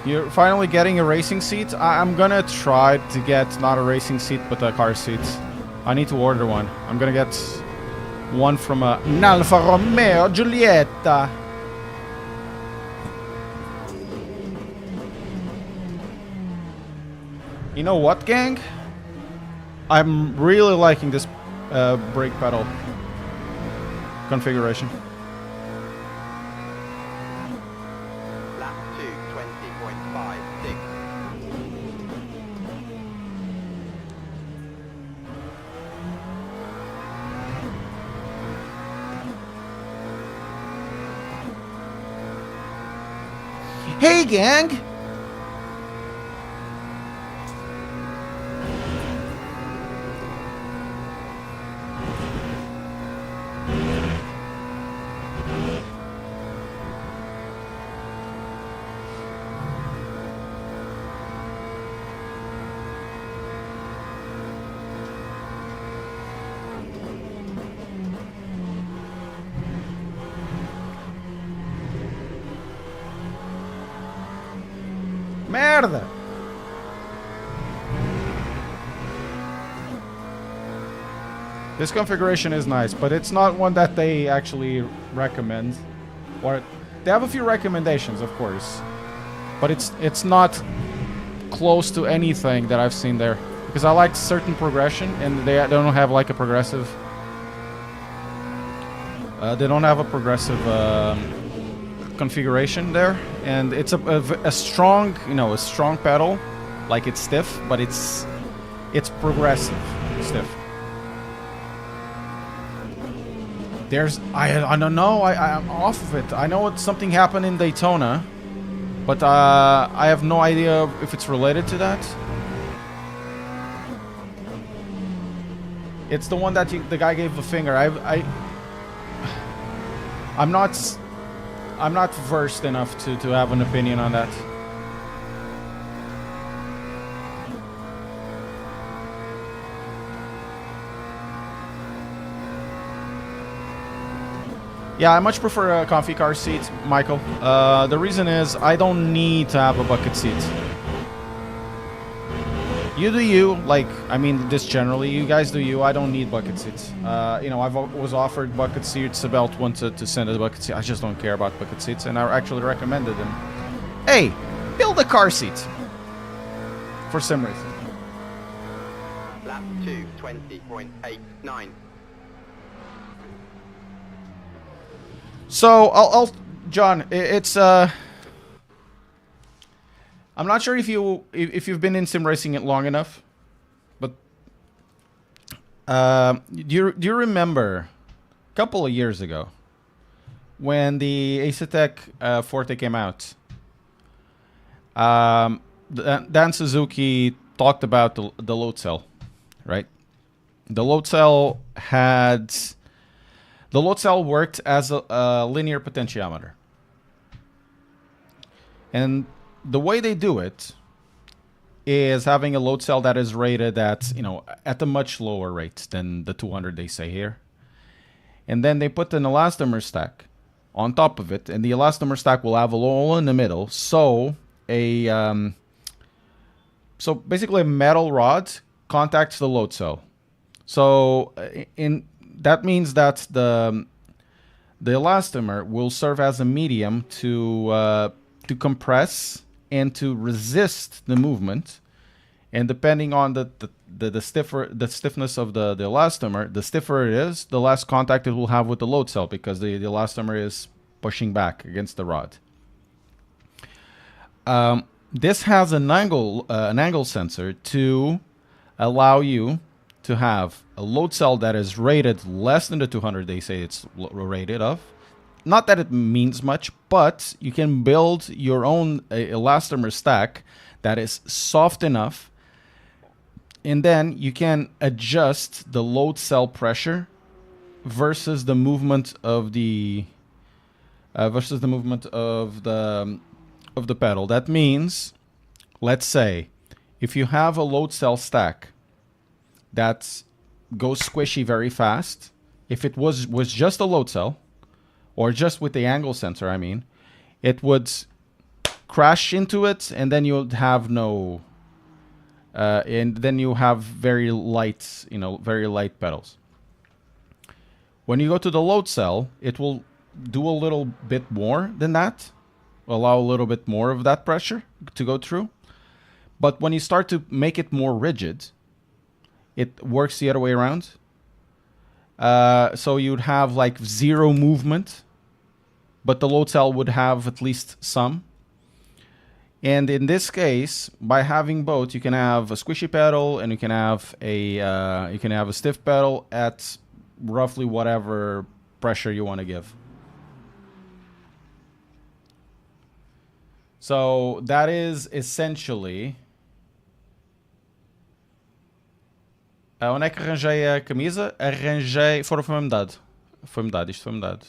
A: You're finally getting a racing seat? I'm gonna try to get not a racing seat, but a car seat. I need to order one. I'm gonna get one from an Alfa Romeo Giulietta. You know what, gang? I'm really liking this brake pedal configuration.
B: Lap 2, 20.56.
A: Hey, gang! Merda! This configuration is nice, but it's not one that they actually recommend. Or they have a few recommendations, of course, but it's not close to anything that I've seen there. Because I like certain progression, and they don't have like a progressive. They don't have a progressive configuration there, and it's a strong, a strong pedal, like it's stiff, but it's progressive stiff. I don't know, I'm off of it. I know something happened in Daytona, but I have no idea if it's related to that. It's the one that the guy gave the finger. I'm not versed enough to have an opinion on that. Yeah, I much prefer a comfy car seat, Michael. The reason is I don't need to have a bucket seat. You do you, like, I mean, this generally, you guys do you, I don't need bucket seats. You know, was offered bucket seats, Belt wanted to send a bucket seat, I just don't care about bucket seats, and I actually recommended them. Hey, build a car seat for sim racing.
B: Lap 2, 20.89.
A: So, I'll John, it's, I'm not sure if you've been in sim racing it long enough, but do you remember a couple of years ago when the Fanatec Forte came out? Dan Suzuki talked about the load cell, right? The load cell worked as a linear potentiometer, and the way they do it is having a load cell that is rated at, you know, at a much lower rate than the 200 they say here. And then they put an elastomer stack on top of it, and the elastomer stack will have a hole in the middle. So so basically a metal rod contacts the load cell. So that means that the elastomer will serve as a medium to compress and to resist the movement, and depending on the stiffness of the elastomer, the stiffer it is, the less contact it will have with the load cell, because the elastomer is pushing back against the rod. This has an angle sensor to allow you to have a load cell that is rated less than the 200 they say it's rated of. Not that it means much, but you can build your own elastomer stack that is soft enough, and then you can adjust the load cell pressure versus the movement of the pedal. That means, let's say, if you have a load cell stack that goes squishy very fast, if it was just a load cell, or just with the angle sensor, I mean, it would crash into it, and then you'd have no, and then you have very light pedals. When you go to the load cell, it will do a little bit more than that, allow a little bit more of that pressure to go through. But when you start to make it more rigid, it works the other way around. So you'd have like zero movement, but the load cell would have at least some. And in this case, by having both, you can have a squishy pedal and you can have a stiff pedal at roughly whatever pressure you want to give. So that is essentially. Onde é que arranjei a camisa? Arranjei. Foi-me dado. Isto foi-me dado.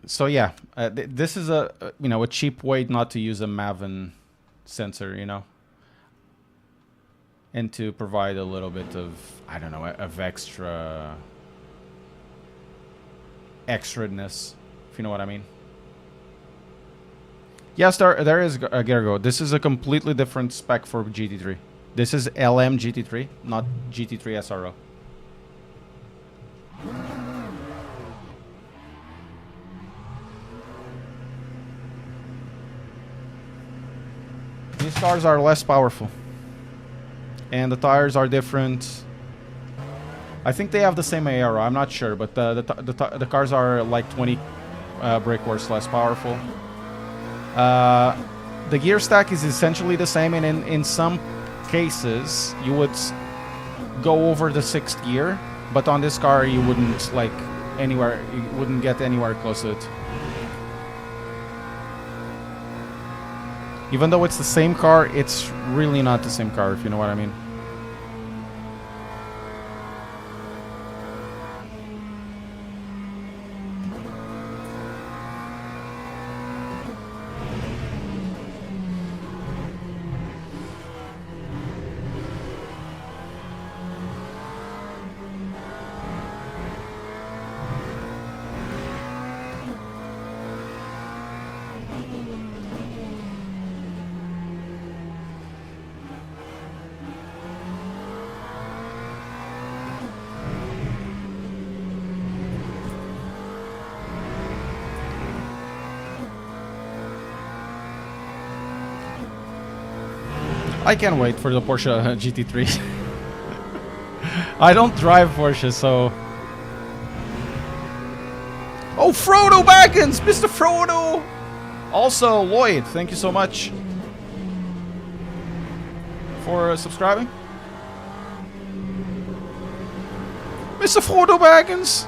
A: So yeah, this is a cheap way not to use a Maven sensor, and to provide a little bit of, I don't know, of extraness, if you know what I mean. Yes, there is Gergo. This is a completely different spec for GT3. This is LM GT3, not GT3 SRO. These cars are less powerful, and the tires are different. I think they have the same aero. I'm not sure, but the cars are like 20 brake horse less powerful. The gear stack is essentially the same, and in some cases you would go over the 6th gear, but on this car you wouldn't get anywhere close to it. Even though it's the same car, it's really not the same car, if you know what I mean. I can't wait for the Porsche GT3. I don't drive Porsche, so... Oh, Frodo Baggins! Mr. Frodo! Also, Lloyd, thank you so much for subscribing. Mr. Frodo Baggins!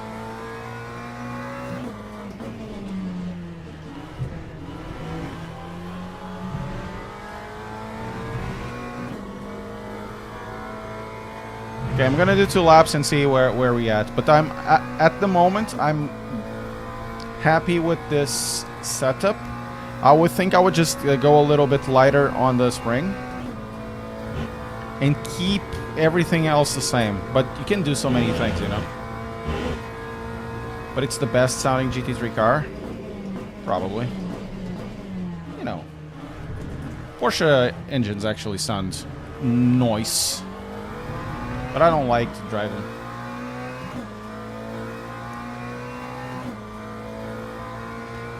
A: Okay, I'm gonna do 2 laps and see where we at. But I'm at the moment I'm happy with this setup. I would think I would just go a little bit lighter on the spring and keep everything else the same. But you can do so many things, you know. But it's the best sounding GT3 car, probably. You know, Porsche engines actually sound nice. But I don't like to drive them.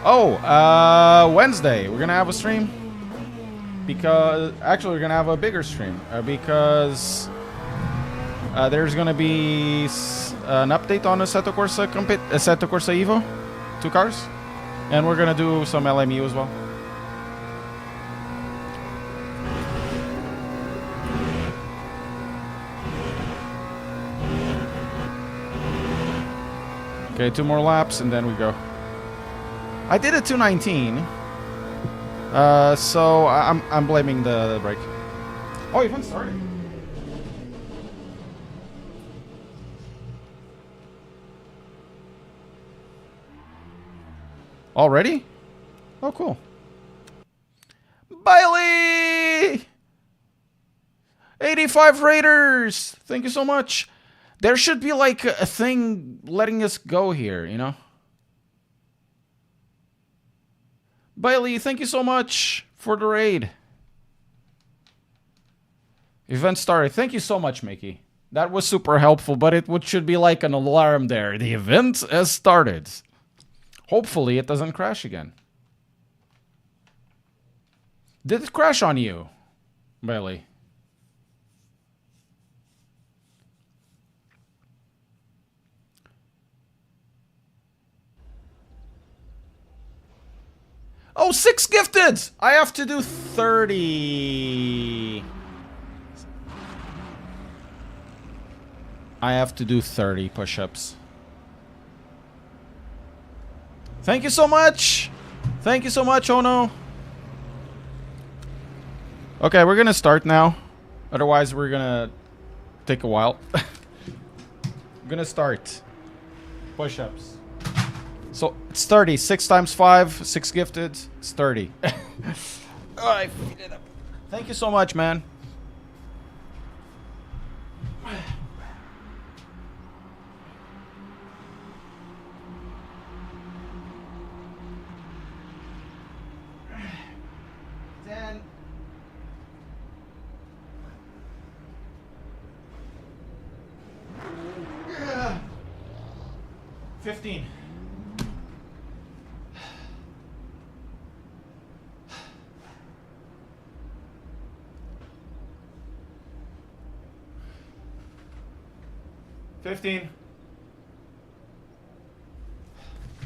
A: Oh, Wednesday we're gonna have a stream. Because actually we're gonna have a bigger stream because there's gonna be an update on the Assetto Corsa Assetto Corsa Evo, 2 cars, and we're gonna do some LMU as well. Okay, 2 more laps and then we go. I did a 219, so I'm blaming the brake. Oh, you haven't started. Already? Oh, cool. Bailey! 85 Raiders! Thank you so much. There should be like a thing letting us go here, you know? Bailey, thank you so much for the raid. Event started. Thank you so much, Mickey. That was super helpful, but it should be like an alarm there. The event has started. Hopefully it doesn't crash again. Did it crash on you, Bailey? Oh, 6 gifted! I have to do 30. I have to do 30 push-ups. Thank you so much! Thank you so much, Ono. Okay, we're gonna start now. Otherwise, we're gonna take a while. I'm gonna start. Push-ups. So, it's 30. 6 times 5, 6 gifted. It's 30. Oh, I feed it up. Thank you so much, man. Then 15.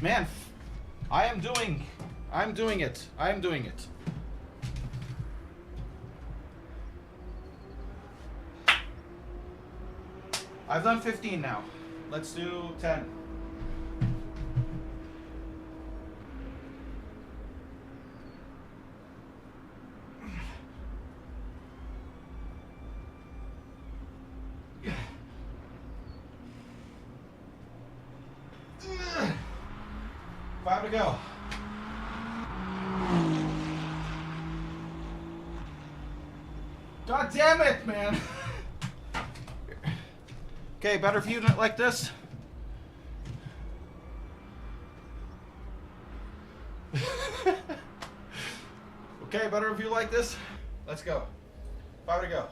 A: Man, I'm doing it. I'm doing it. I've done 15 now. Let's do 10. Five to go. God damn it, man. Okay, better view like this. Okay, better view like this. Let's go. 5 to go.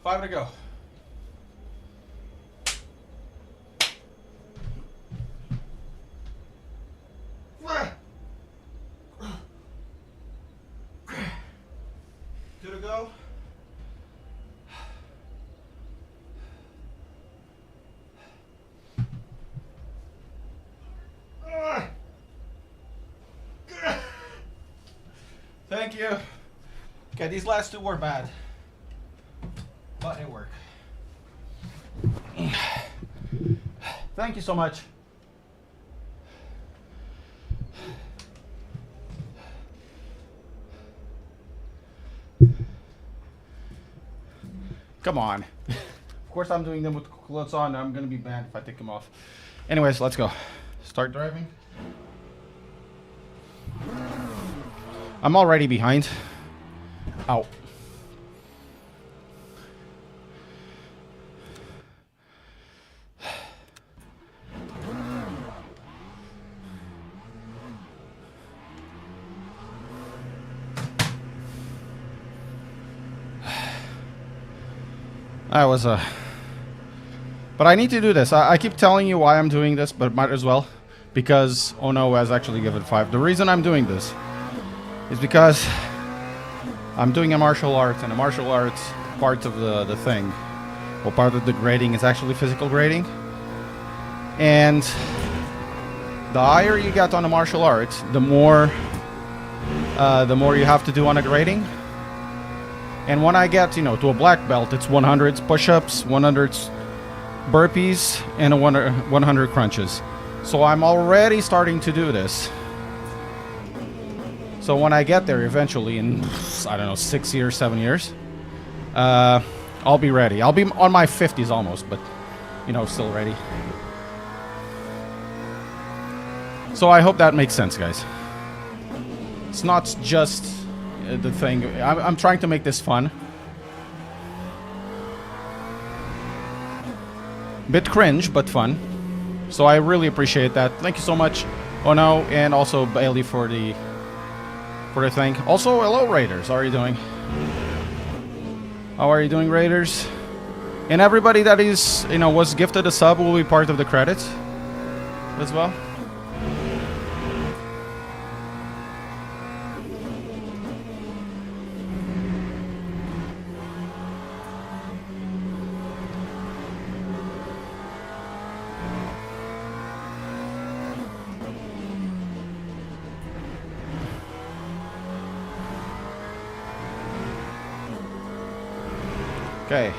A: 5 to go. Thank you. Okay, these last two were bad, but it worked. Thank you so much. Come on. Of course I'm doing them with clothes on. I'm gonna be banned if I take them off. Anyways, let's go. Start driving. I'm already behind. Ow. That was a... But I need to do this. I keep telling you why I'm doing this, but might as well. Because Ono has actually given 5. The reason I'm doing this is because I'm doing a martial arts, and a martial arts part of the thing, or part of the grading, is actually physical grading. And the higher you get on a martial arts, the more you have to do on a grading. And when I get, to a black belt, it's 100 push-ups, 100 burpees, and 100 crunches. So I'm already starting to do this. So when I get there eventually in, I don't know, 6 years, 7 years, I'll be ready. I'll be on my 50s almost, but, still ready. So I hope that makes sense, guys. It's not just the thing. I'm trying to make this fun. Bit cringe, but fun. So I really appreciate that. Thank you so much, Ono, and also Bailey for the thing. Also, hello, Raiders. How are you doing? How are you doing, Raiders? And everybody that is, was gifted a sub will be part of the credits as well. Okay,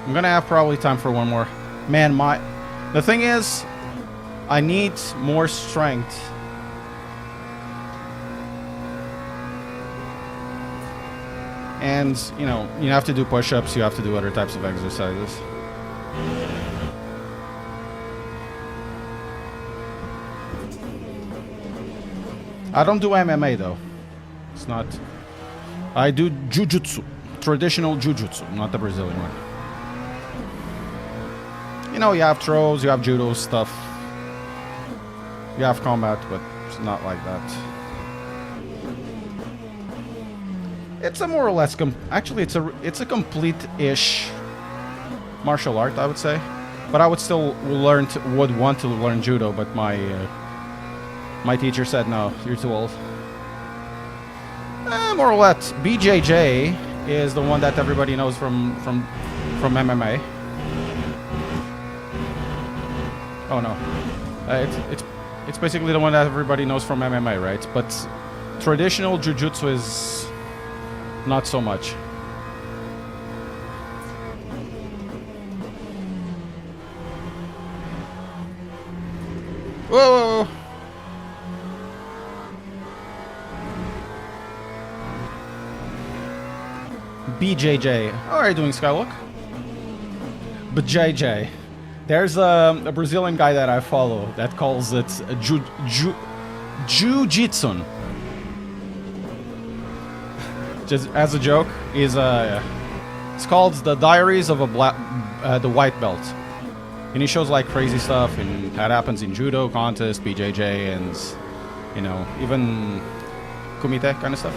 A: I'm gonna have probably time for one more. Man, the thing is, I need more strength. And, you have to do push-ups, you have to do other types of exercises. I don't do MMA though. It's not... I do jujutsu. Traditional jujutsu, not the Brazilian one. You have throws, you have judo stuff. You have combat, but it's not like that. It's a more or less actually it's a complete-ish martial art, I would say. But I would still would want to learn judo, but my teacher said no, you're too old. More or less, BJJ is the one that everybody knows from MMA. Oh no, it's basically the one that everybody knows from MMA, right? But traditional jujutsu is not so much. Whoa! BJJ. How are you doing, Skylook? BJJ. There's a Brazilian guy that I follow that calls it Jiu-Jitsu. Just as a joke, it's called The Diaries of the White Belt. And he shows like crazy stuff, and that happens in judo, contest, BJJ, and even kumite kind of stuff.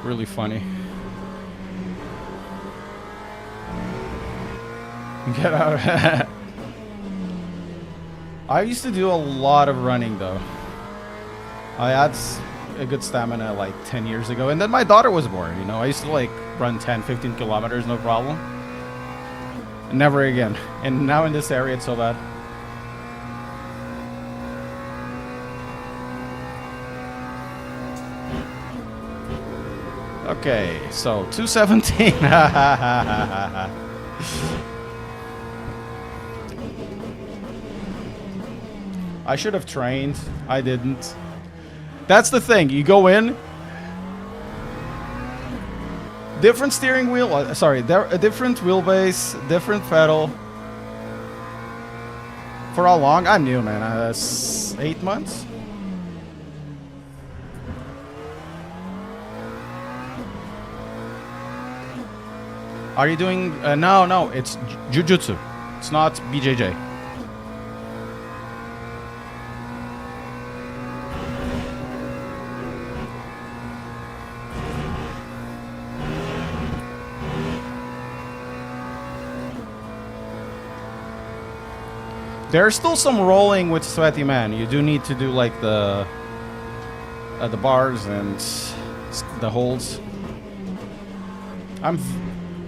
A: Really funny. Get out. I used to do a lot of running though. I had a good stamina like 10 years ago, and then my daughter was born. I used to like run 10-15 kilometers, no problem. Never again. And now in this area, it's so bad. Okay, so 217. I should have trained. I didn't. That's the thing. You go in. Different steering wheel. Sorry, a different wheelbase, different pedal. For how long? I'm new, man. 8 months. Are you doing? No. It's jujutsu. It's not BJJ. There's still some rolling with Sweaty Man. You do need to do like the bars and the holds.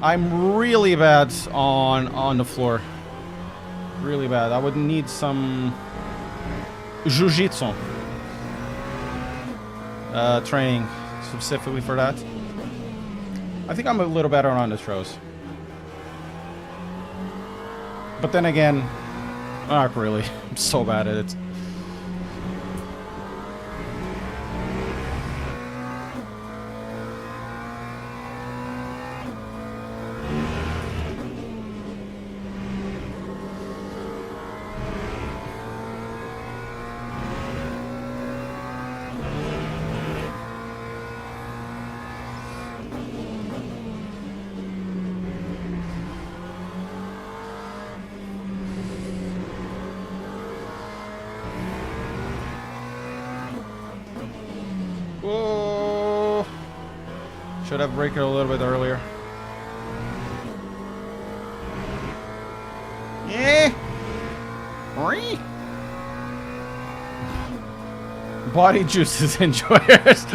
A: I'm really bad on the floor. Really bad. I would need some jiu-jitsu training specifically for that. I think I'm a little better on the throws. But then again, not really. I'm so bad at it. Whoa! Should have braked it a little bit earlier. Yeah. Body juices enjoyers.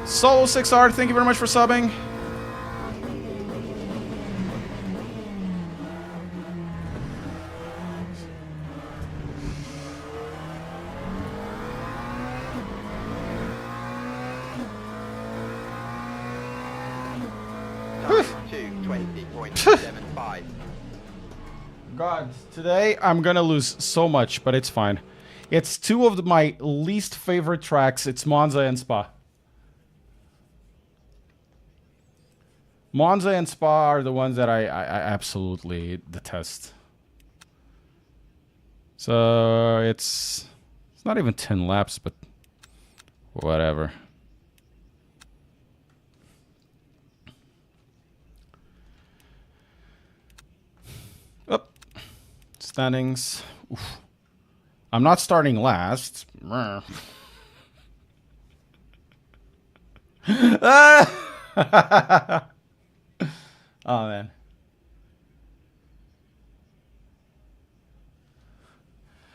A: Solo 6R, thank you very much for subbing. God, today I'm gonna lose so much, but it's fine. It's two of my least favorite tracks. It's Monza and Spa. Monza and Spa are the ones that I absolutely detest. So it's not even 10 laps, but whatever. Up. Standings. Oof. I'm not starting last. Oh, man.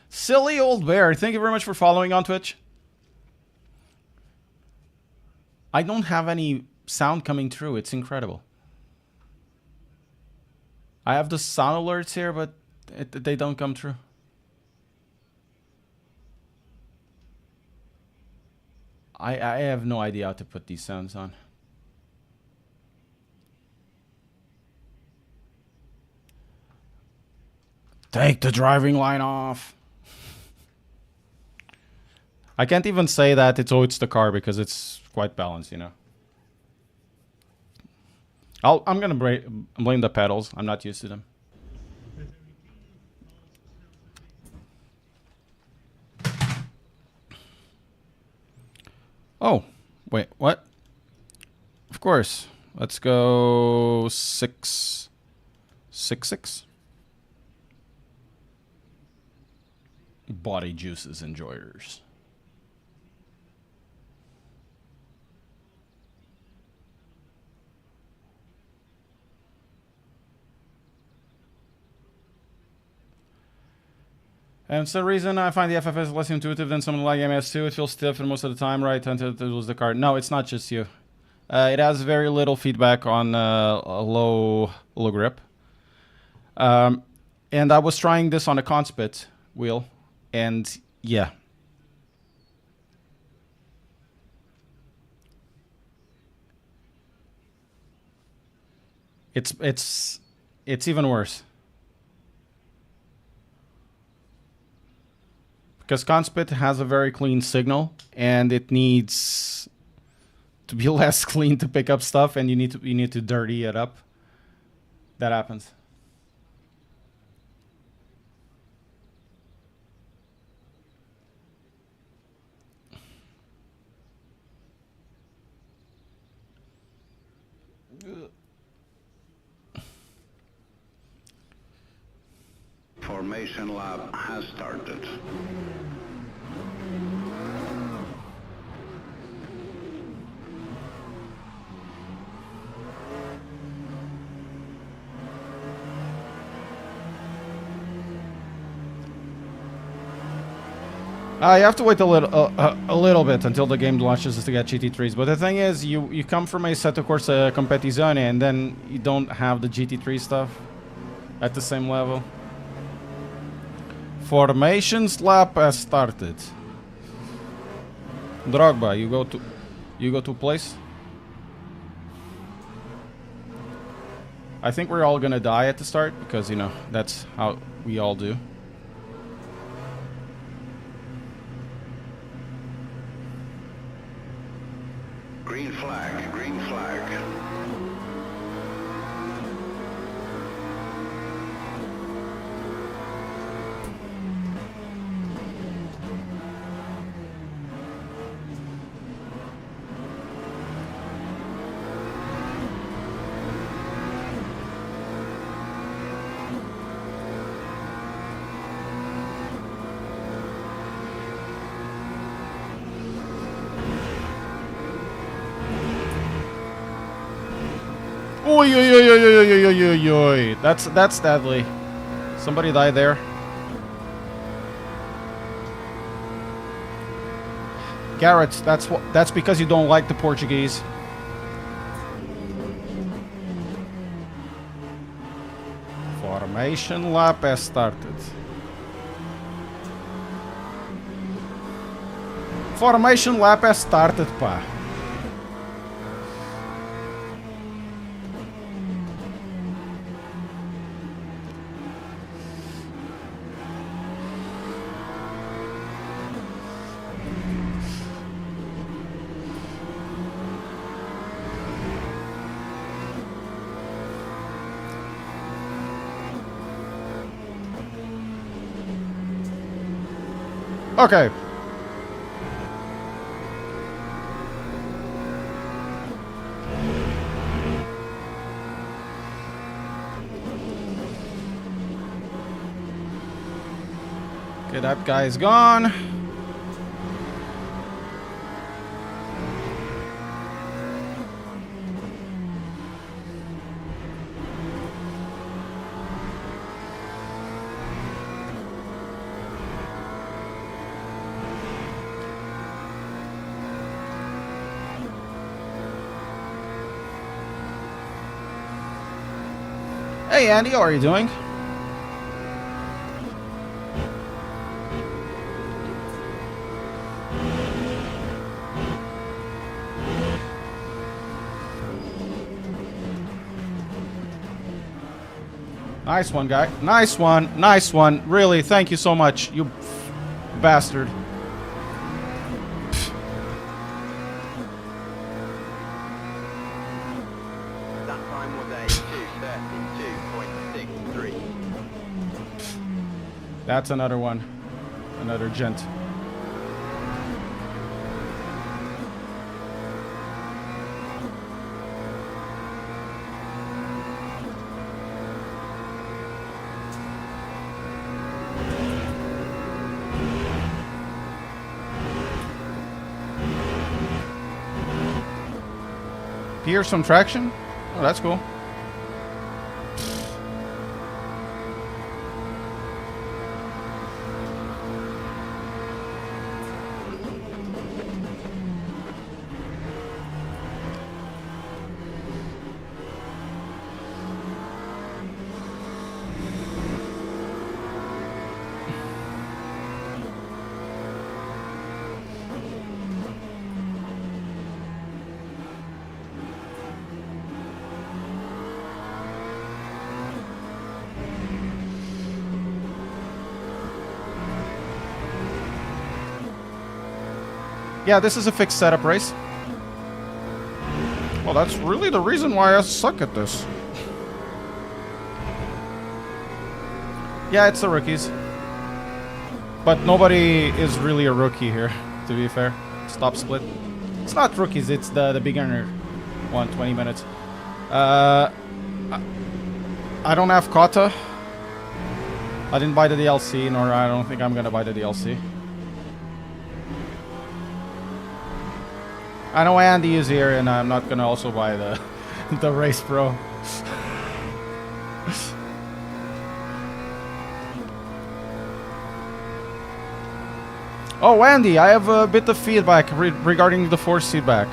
A: Silly old bear, thank you very much for following on Twitch. I don't have any sound coming through. It's incredible. I have the sound alerts here, but they don't come through. I have no idea how to put these sounds on. Take the driving line off. I can't even say that it's the car because it's quite balanced, you know. I'm gonna blame the pedals. I'm not used to them. Oh, wait, what? Of course. Let's go 6, 6, 6. Body juices enjoyers. And for some reason, I find the FFS less intuitive than something like MS2. It feels stiff and most of the time, right? Until to lose the card. No, it's not just you. It has very little feedback on a low grip. And I was trying this on a Conspit wheel, and yeah. It's even worse. Because Conspit has a very clean signal, and it needs to be less clean to pick up stuff, and you need to dirty it up. That happens.
C: Formation lap has started.
A: You have to wait a little bit until the game launches to get GT3s. But the thing is, you come from a Assetto Corsa Competizione, and then you don't have the GT3 stuff at the same level. Formations lap has started. Drogba, you go to place. I think we're all gonna die at the start because you know that's how we all do.
C: Green flag, green flag.
A: Oi, oi, oi, oi, oi, oi, oi, oi, oi. That's deadly. Somebody died there. Garrett, that's because you don't like the Portuguese. Formation lap has started. Formation lap has started, pá. Okay. Okay, that guy is gone. Hey Andy, how are you doing? Nice one, guy. Nice one. Nice one. Really, thank you so much, you bastard.
B: That time was a 2:32.63.
A: That's another one. Another gent. Here's some traction. Oh, that's cool. Yeah, this is a fixed setup race. Well, that's really the reason why I suck at this. Yeah, it's the rookies. But nobody is really a rookie here, to be fair. Stop split. It's not rookies, it's the beginner one, 20 minutes. I don't have Kata. I didn't buy the DLC, nor I don't think I'm gonna buy the DLC. I know Andy is here, and I'm not gonna also buy the the Race Pro. Oh, Andy, I have a bit of feedback regarding the force feedback.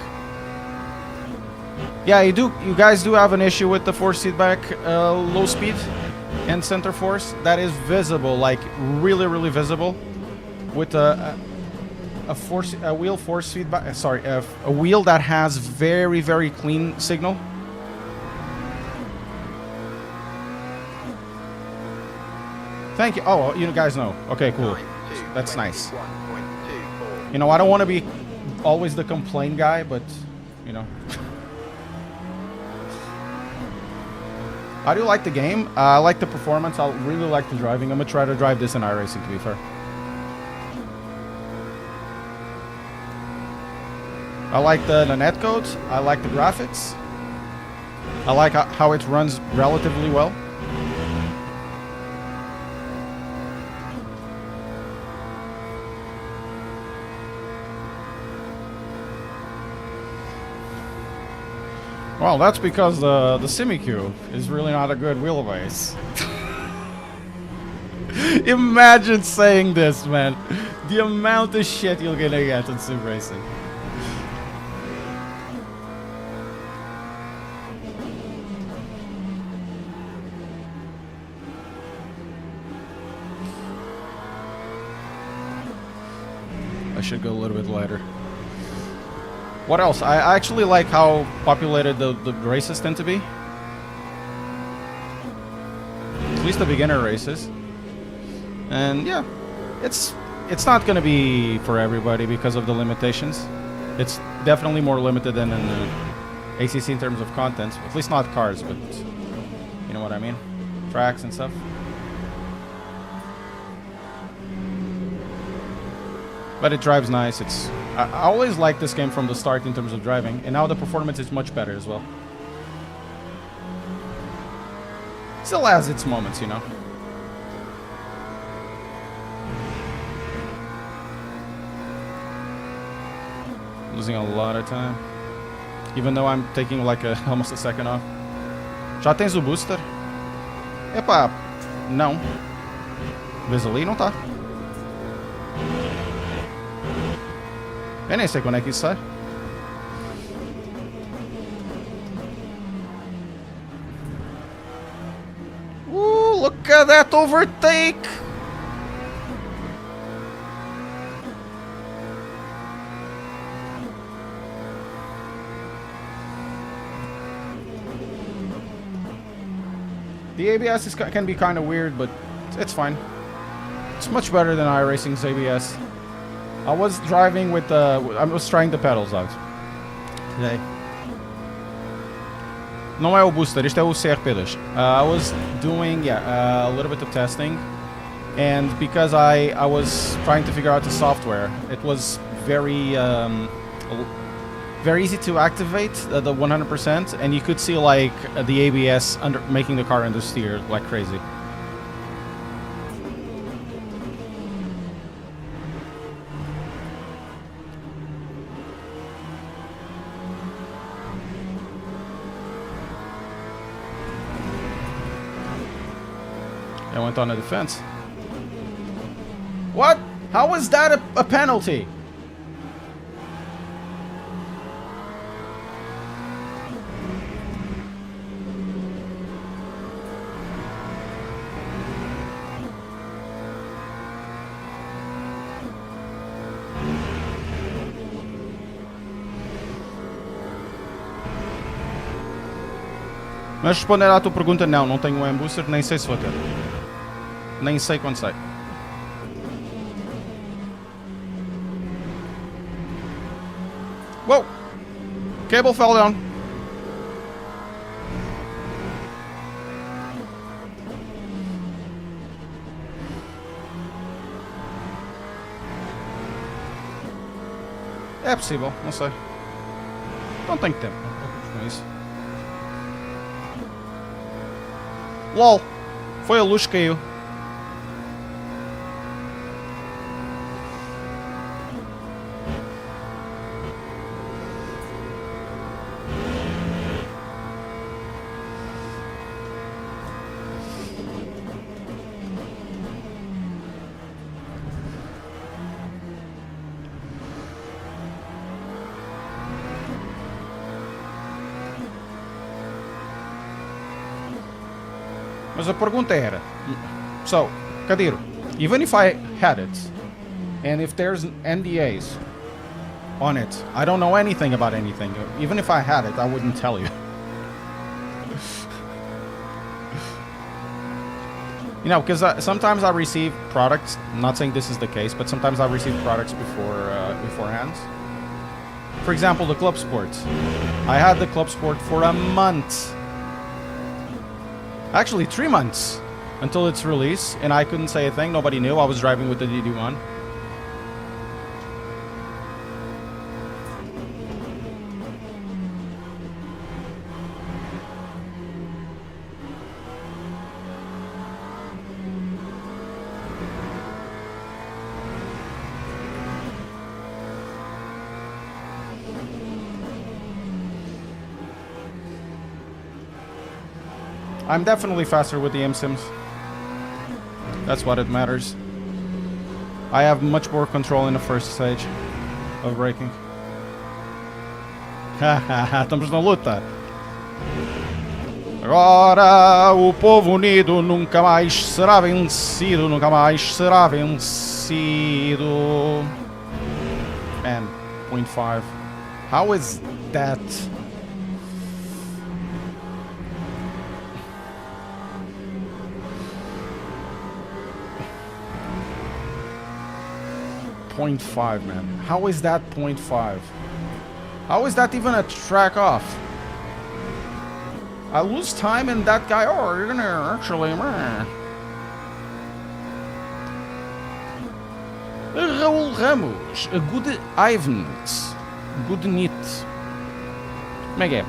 A: Yeah, you guys do have an issue with the force feedback, low speed and center force. That is visible, like really, really visible, with a wheel force feedback. Sorry, a wheel that has very, very clean signal. Thank you. Oh, you guys know. Okay, cool. That's nice. You know, I don't want to be always the complaint guy, but you know. I do like the game. I like the performance. I really like the driving. I'm gonna try to drive this in iRacing, to be fair. I like the netcode. I like the graphics. I like how it runs relatively well. Well, that's because the Simicube is really not a good wheelbase. Imagine saying this, man. The amount of shit you're gonna get in sim racing. I should go a little bit lighter. What else? I actually like how populated the races tend to be. At least the beginner races. And yeah, it's not gonna be for everybody because of the limitations. It's definitely more limited than in the ACC in terms of content. At least not cars, but you know what I mean? Tracks and stuff. But it drives nice. I always liked this game from the start in terms of driving, and now the performance is much better as well. Still has its moments, you know. Losing a lot of time. Even though I'm taking like almost a second off. Já tens o booster? Epá, não. Vês ali? Não tá. Eu nem sei quando é que isso sai. Look at that overtake! The ABS can be kind of weird, but it's fine. It's much better than iRacing's ABS. I was driving with I was trying the pedals out today. Não é o booster, isto é o CRP2. I was doing a little bit of testing, and because I was trying to figure out the software, it was very easy to activate the 100%, and you could see like the ABS making the car understeer like crazy. I went on a defense. What? How was that a penalty? Mas responder à tua pergunta, não, não tenho um M-Booster, nem sei se vou ter. Nem sei quando sai. Whoa! Cable fell down. É possível, não sei. Não tenho tempo, não preocupes com isso. LOL! Foi a luz que caiu. Mas a pergunta era, so, Kadiro, even if I had it, and if there's NDAs on it, I don't know anything about anything. Even if I had it, I wouldn't tell you. You know, because sometimes I receive products. I'm not saying this is the case, but sometimes I receive products beforehand. For example, the Club Sport. I had the Club Sport for a month. Actually, 3 months until its release, and I couldn't say a thing. Nobody knew. I was driving with the DD1. I'm definitely faster with the M-Sims. That's what it matters. I have much more control in the first stage of braking. Hahaha, estamos na luta. Agora o povo unido nunca mais será vencido, nunca mais será vencido. Man, 0.5. How is that? .5, man. How is that 0.5? How is that even a track off? I lose time and that guy, oh, you're gonna actually... Raul Ramos, a good Ivans, good knit. Mega.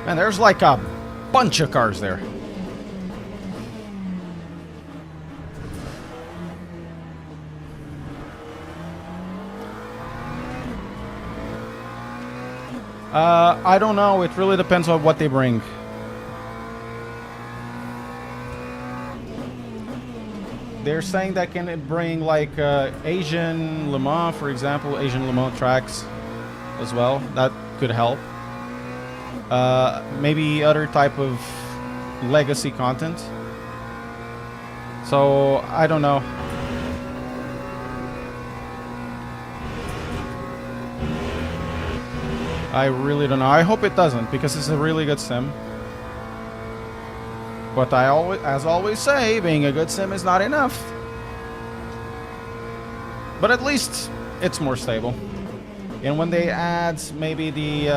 A: Man, there's like a bunch of cars there. I don't know. It really depends on what they bring. They're saying that can it bring like Asian Le Mans, for example, Asian Le Mans tracks as well. That could help. Maybe other type of legacy content. So I don't know. I really don't know. I hope it doesn't, because it's a really good sim. But I always, as always say, being a good sim is not enough. But at least it's more stable. And when they add maybe the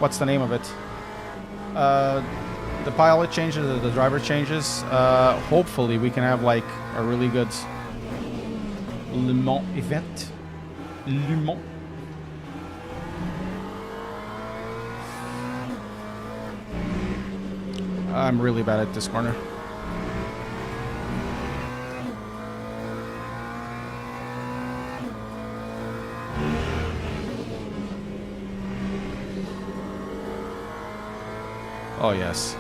A: what's the name of it? The pilot changes, the driver changes. Hopefully we can have like a really good Le Mans event. Le Mans. I'm really bad at this corner. Oh, yes.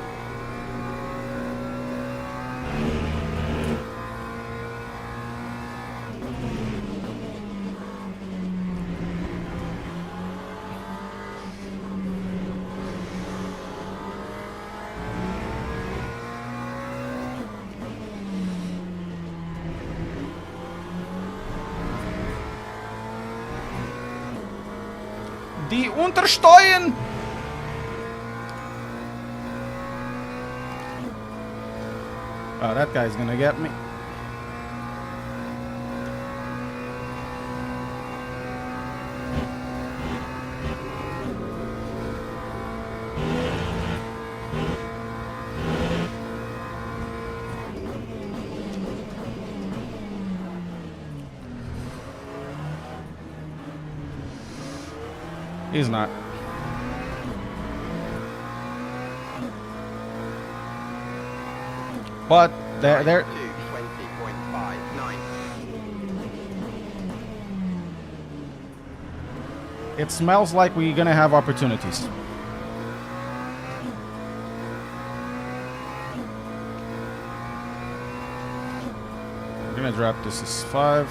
A: Die Untersteuern! Oh, that guy's gonna get me. He's not. But there,
B: To 20.59.
A: it smells like we're gonna have opportunities. We're gonna drop this as 5.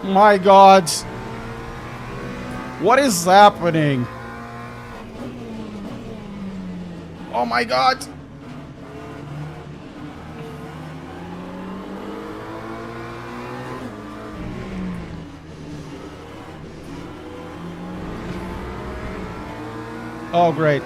A: My God. What is happening? Oh my God. Oh, great.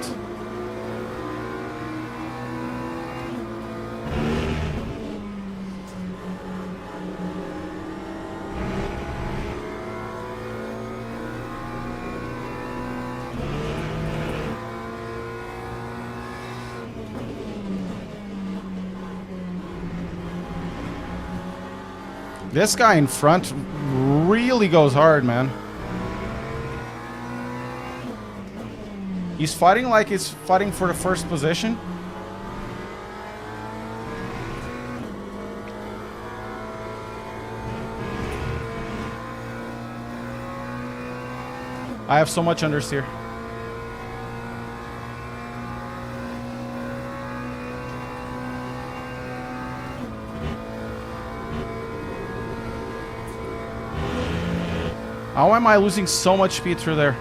A: This guy in front really goes hard, man. He's fighting like he's fighting for the first position. I have so much understeer. How am I losing so much speed through there?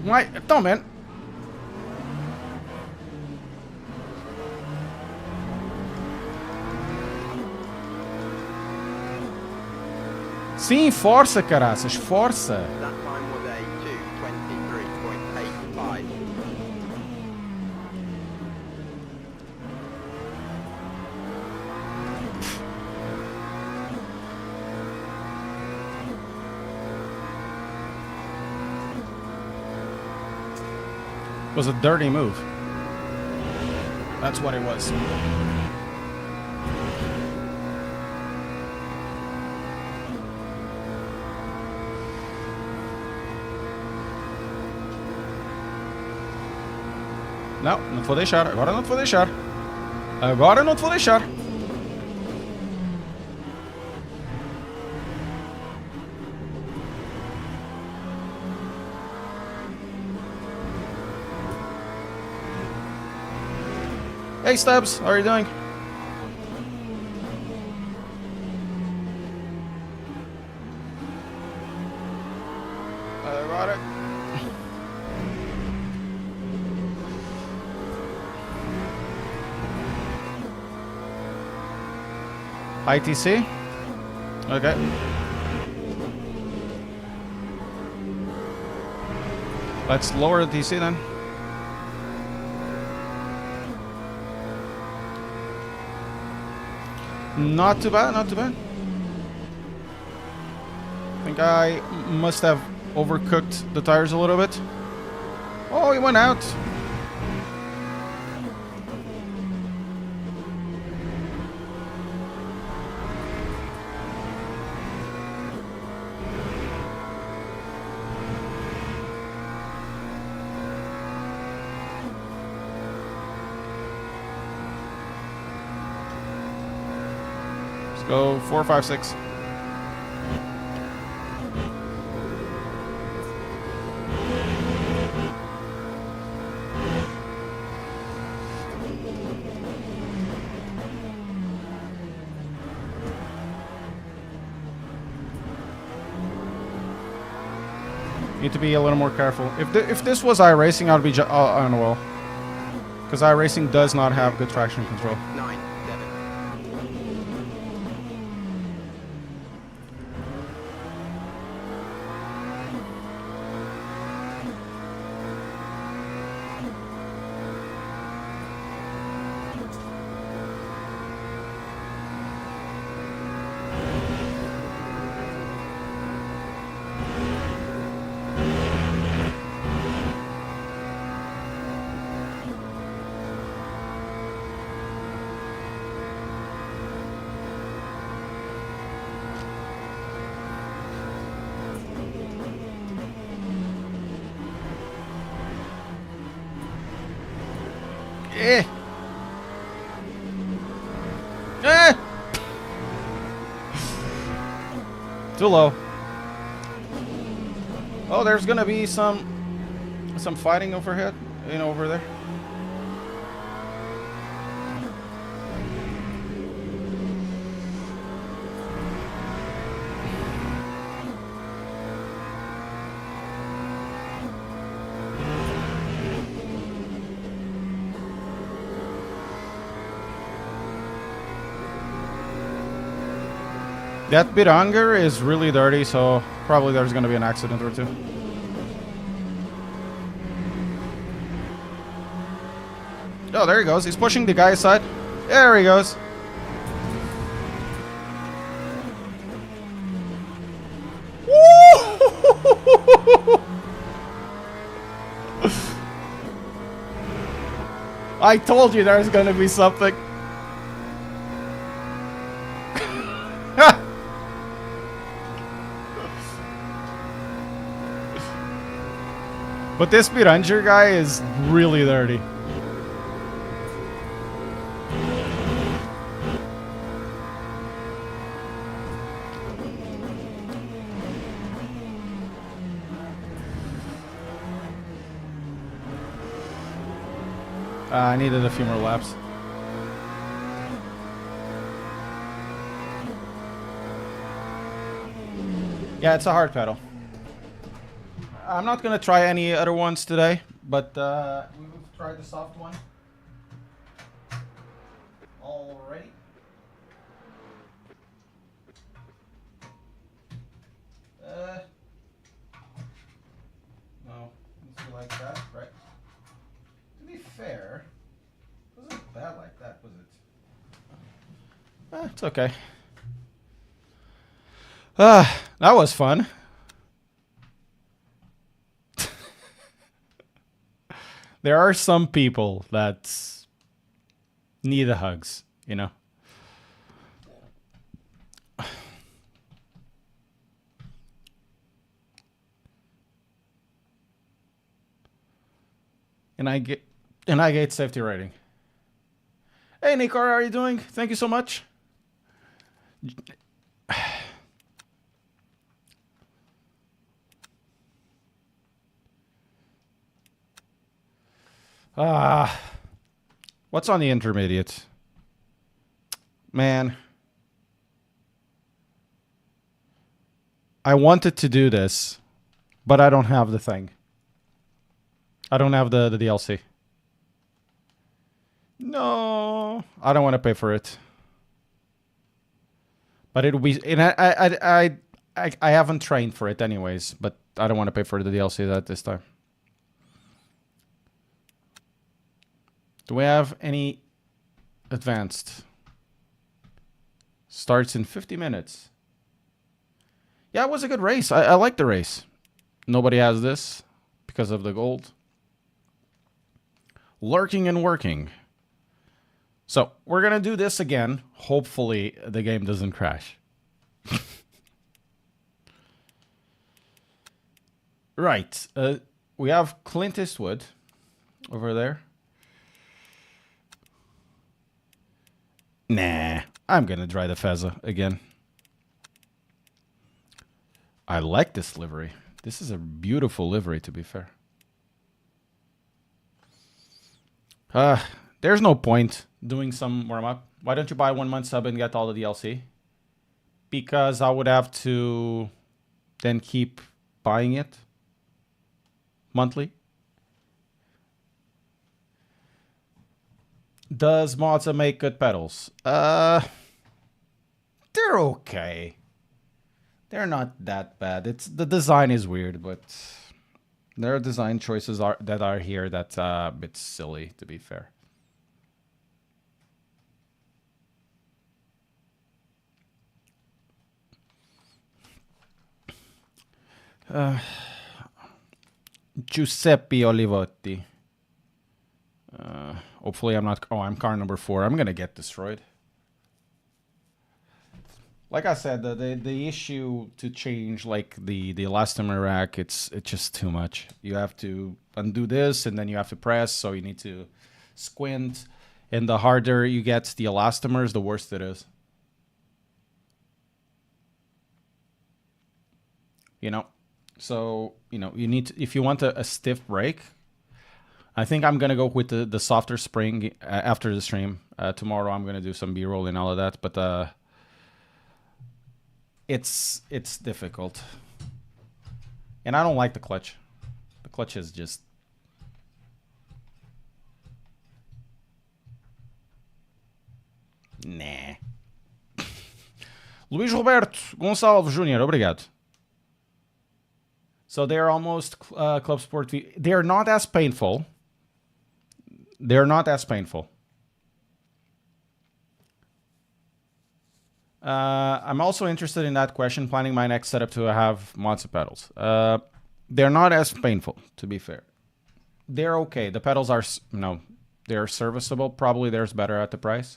A: Why? Não, man. Sim, força, caraças, força.
B: That time was a 2:23.85.
A: Was a dirty move. That's what it was. Não, não vou deixar. Agora não vou deixar. Agora não vou deixar. Hey Stubbs, how are you doing? Got it. ITC? Okay. Let's lower the TC then. Not too bad, not too bad. I think I must have overcooked the tires a little bit. Oh, he went out. Go 4, 5, 6. Need to be a little more careful. If this was iRacing, I'd be on well. Because iRacing does not have good traction control.
B: 9, 7.
A: Eh! Eh! Too low. Oh, there's gonna be some fighting overhead, you know, over there. That Biranger is really dirty, so probably there's gonna be an accident or two. Oh, there he goes. He's pushing the guy aside. There he goes. Woo! I told you there's gonna be something. But this Biranger guy is really dirty. I needed a few more laps. Yeah, it's a hard pedal. I'm not gonna try any other ones today, but we've tried the soft one already. No, let's do like that, right? To be fair, it wasn't bad like that, was it? It's okay. That was fun. There are some people that need the hugs, you know. And I get safety rating. Hey Nico, how are you doing? Thank you so much. What's on the intermediate? Man. I wanted to do this, but I don't have the thing. I don't have the DLC. No, I don't want to pay for it. But it'll be, and I haven't trained for it anyways, but I don't want to pay for the DLC that this time. Do we have any advanced? Starts in 50 minutes. Yeah, it was a good race. I like the race. Nobody has this because of the gold. Lurking and working. So we're going to do this again. Hopefully the game doesn't crash. Right. We have Clint Eastwood over there. Nah, I'm going to drive the Fezza again. I like this livery. This is a beautiful livery, to be fair. There's no point doing some warm-up. Why don't you buy 1 month sub and get all the DLC? Because I would have to then keep buying it. monthly. Does Moza make good pedals? They're okay. They're not that bad. It's the design is weird, but there are design choices that are here that's a bit silly, to be fair. Giuseppe Olivotti. Hopefully I'm not... Oh, I'm car number 4. I'm going to get destroyed. Like I said, the issue to change like the elastomer rack, it's just too much. You have to undo this and then you have to press, so you need to squint. And the harder you get the elastomers, the worse it is. You know? So, you know, you need to, if you want a stiff brake, I think I'm going to go with the softer spring after the stream. Tomorrow I'm going to do some B-roll and all of that, but it's difficult. And I don't like the clutch. The clutch is just... Nah. Luís Roberto Gonçalves Jr., obrigado. So they're almost Club Sport V. They're not as painful. They're not as painful. I'm also interested in that question, planning my next setup to have Moza pedals. They're not as painful, to be fair. They're okay. The pedals are, no, they're serviceable. Probably there's better at the price.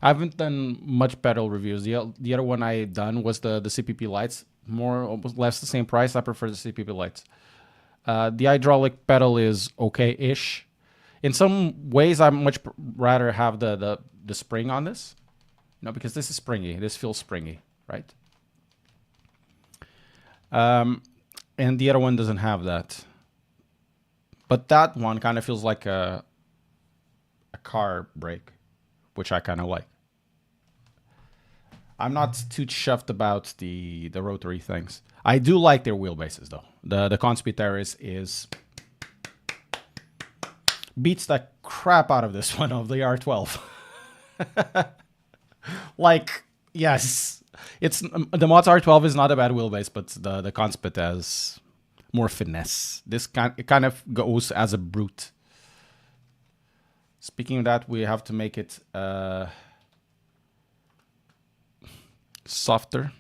A: I haven't done much pedal reviews. The other one I done was the CPP lights. More or less the same price. I prefer the CPP lights. The hydraulic pedal is okay-ish. In some ways, I much rather have the spring on this. No, because this is springy. This feels springy, right? And the other one doesn't have that. But that one kind of feels like a car brake, which I kind of like. I'm not too chuffed about the rotary things. I do like their wheelbases, though. The Conspeed there is beats the crap out of this one, of the R12. Like, yes, it's the Moza R12 is not a bad wheelbase, but the Conspeed has more finesse. This kind of goes as a brute. Speaking of that, we have to make it softer.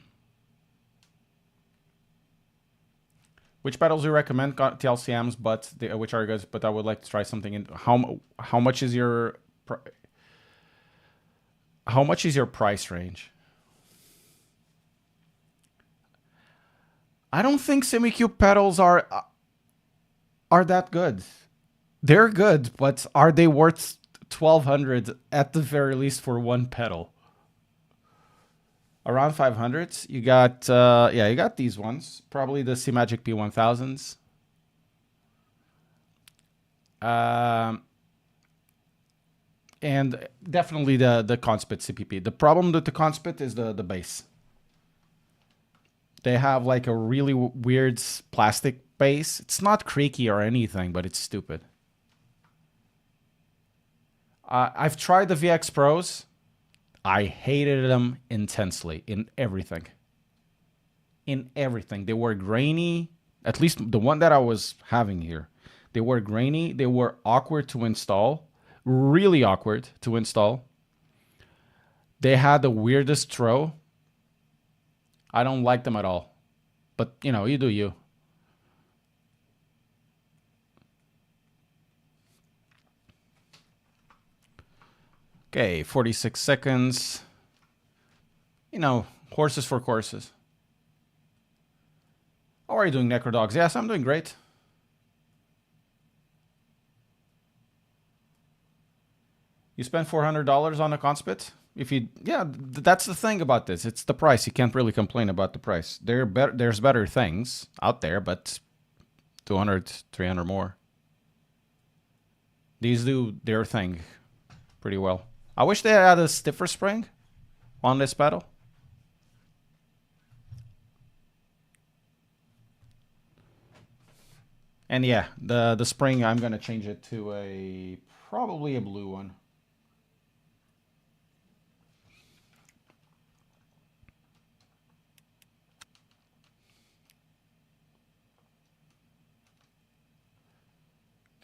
A: Which pedals do you recommend? TLCMs, but which are good. But I would like to try something. In how much is your price range? I don't think semi-cube pedals are that good. They're good, but are they worth 1,200 at the very least for one pedal? Around 500. You got yeah, you got these ones. Probably the C-Magic P1000s. And definitely the Conspeed CPP. The problem with the Conspeed is the base. They have like a really weird plastic base. It's not creaky or anything, but it's stupid. I've tried the VX Pros. I hated them intensely in everything. In everything. They were grainy. At least the one that I was having here. They were grainy. They were awkward to install. Really awkward to install. They had the weirdest throw. I don't like them at all. But, you know, you do you. Okay, 46 seconds. You know, horses for courses. How are you doing, Necrodogs? Yes, I'm doing great. You spent $400 on a Conspeed? If you, yeah, that's the thing about this. It's the price. You can't really complain about the price. There's better things out there, but 200, 300 more. These do their thing pretty well. I wish they had a stiffer spring on this pedal. And yeah, the spring, I'm gonna change it to probably a blue one.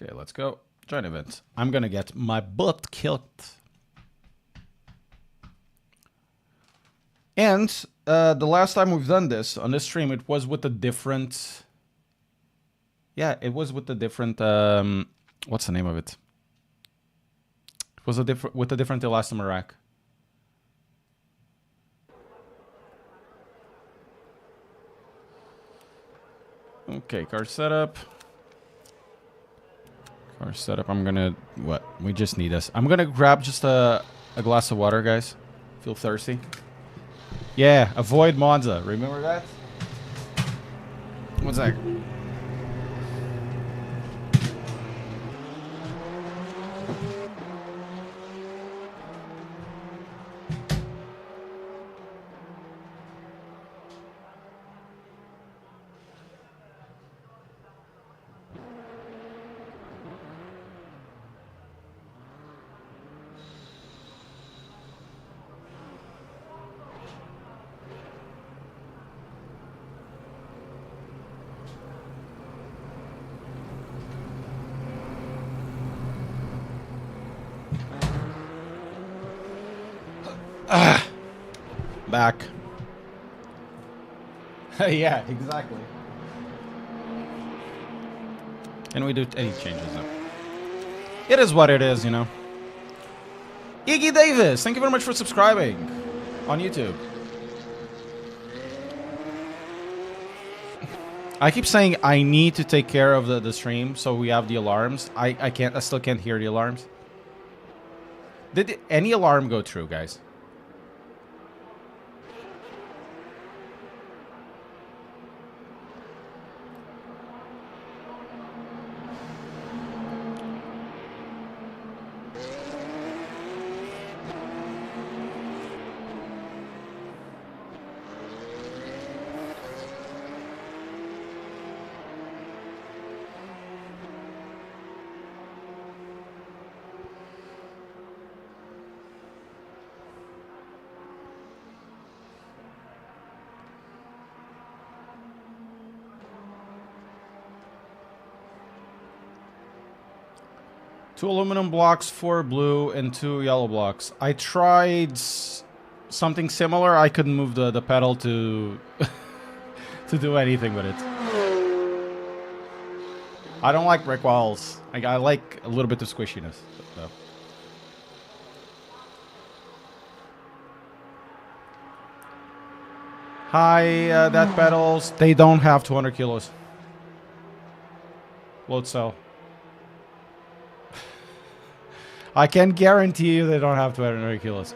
A: Okay, let's go. Join event. I'm gonna get my butt kicked. And the last time we've done this on this stream, it was with a different... Yeah, it was with a different... what's the name of it? It was with a different elastomer rack. Okay, car setup. Car setup, I'm gonna... What? We just need this. I'm gonna grab just a glass of water, guys. Feel thirsty? Yeah, avoid Moza. Remember that? One sec. Back. Yeah, exactly. Can we do any changes now? It is what it is, you know. Iggy Davis, thank you very much for subscribing on YouTube. I keep saying I need to take care of the stream so we have the alarms. I still can't hear the alarms. Did any alarm go through, guys? Two aluminum blocks, 4 blue, and 2 yellow blocks. I tried something similar. I couldn't move the pedal to to do anything with it. I don't like brick walls. I like a little bit of squishiness, though. Hi, that pedals. They don't have 200 kilos. Load cell. I can guarantee you they don't have 200 kilos.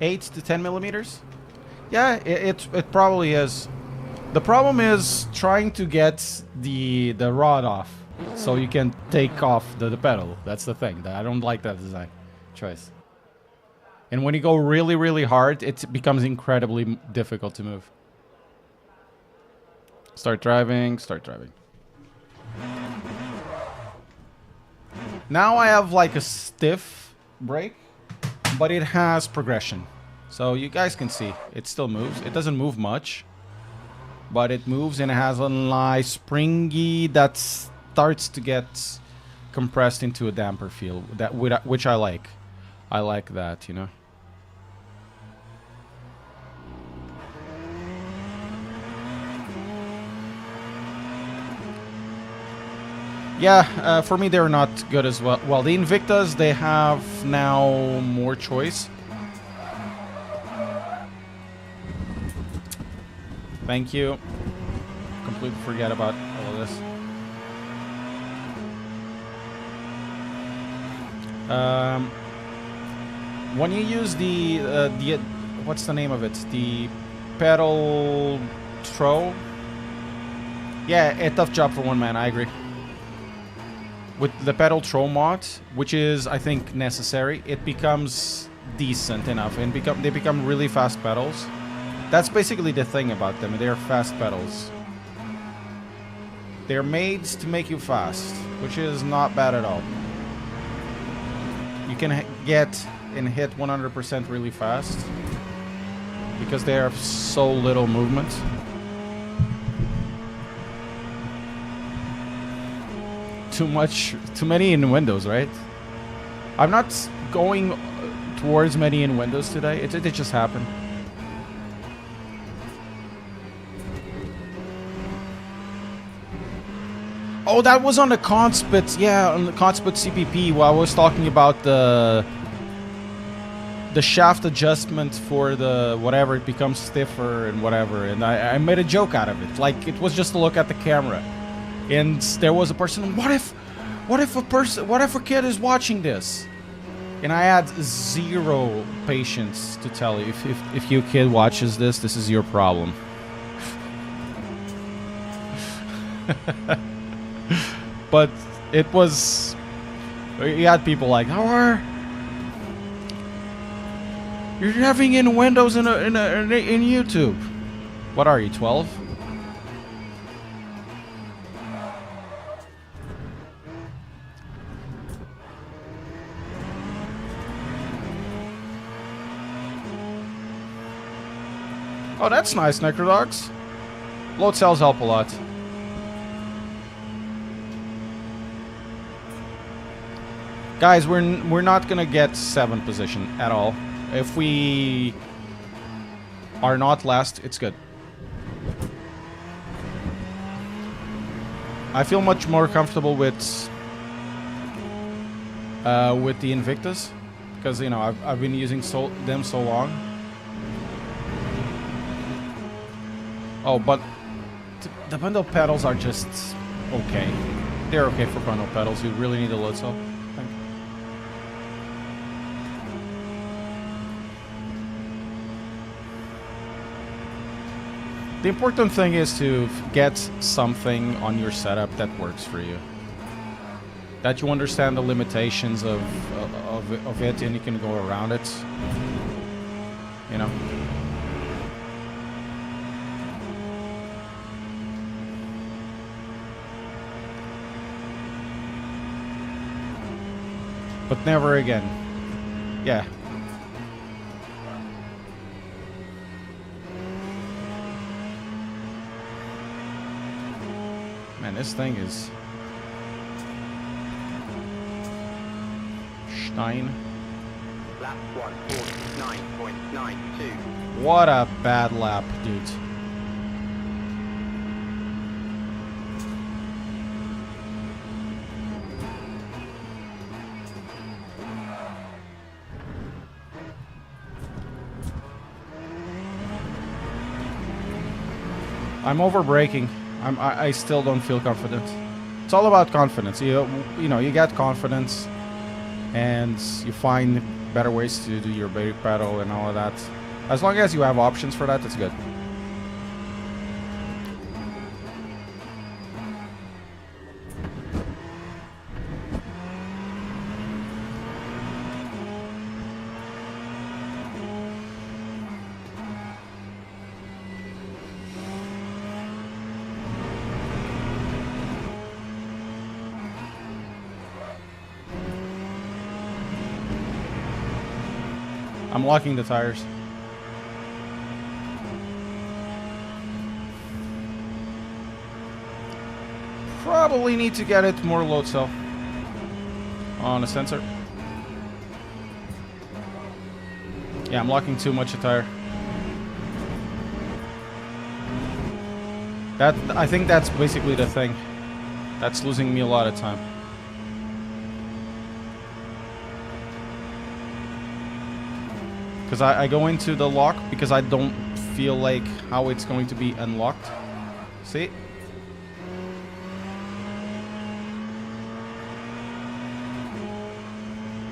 A: Eight to 10 millimeters? Yeah, it probably is. The problem is trying to get the rod off so you can take off the pedal. That's the thing. I don't like that design choice. And when you go really, really hard, it becomes incredibly difficult to move. Start driving, start driving. Now I have like a stiff brake, but it has progression. So you guys can see, it still moves. It doesn't move much, but it moves and it has a nice springy that starts to get compressed into a damper feel, which I like. I like that, you know. Yeah, for me they're not good as well. Well, the Invictas, they have now more choice. Thank you. Completely forget about all of this. When you use the what's the name of it? The pedal throw. Yeah, a tough job for one man. I agree. with the pedal throw mod, which is, I think, necessary, it becomes decent enough and they become really fast pedals. That's basically the thing about them. They're fast pedals. They're made to make you fast, which is not bad at all. You can get and hit 100% really fast because they have so little movement. Too many innuendos, right? I'm not going towards many innuendos today. It just happened. Oh, that was on the Conspit. Yeah, on the Conspit CPP. While I was talking about the shaft adjustment for the whatever, it becomes stiffer and whatever. And I made a joke out of it. Like, it was just to look at the camera. And there was a person, what if a kid is watching this? And I had zero patience to tell you, if your kid watches this, this is your problem. But it was, you had people like, you're having innuendos in YouTube. What are you, 12? Oh, that's nice, Necrodogs. Load cells help a lot. Guys, we're not gonna get 7th position at all. If we are not last, it's good. I feel much more comfortable with the Invictus because, you know, I've been using them so long. Oh, but the bundle pedals are just okay. They're okay for bundle pedals. You really need a load cell. The important thing is to get something on your setup that works for you. That you understand the limitations of it and you can go around it. You know? But never again. Yeah. Man, this thing is... Stein.
B: Lap 149.92.
A: What a bad lap, dude. I'm over braking. I still don't feel confident. It's all about confidence. You know, you get confidence, and you find better ways to do your brake pedal and all of that. As long as you have options for that, it's good. I'm locking the tires. Probably need to get it more load cell on a sensor. Yeah, I'm locking too much a tire. I think that's basically the thing. That's losing me a lot of time. Because I go into the lock because I don't feel like how it's going to be unlocked. See?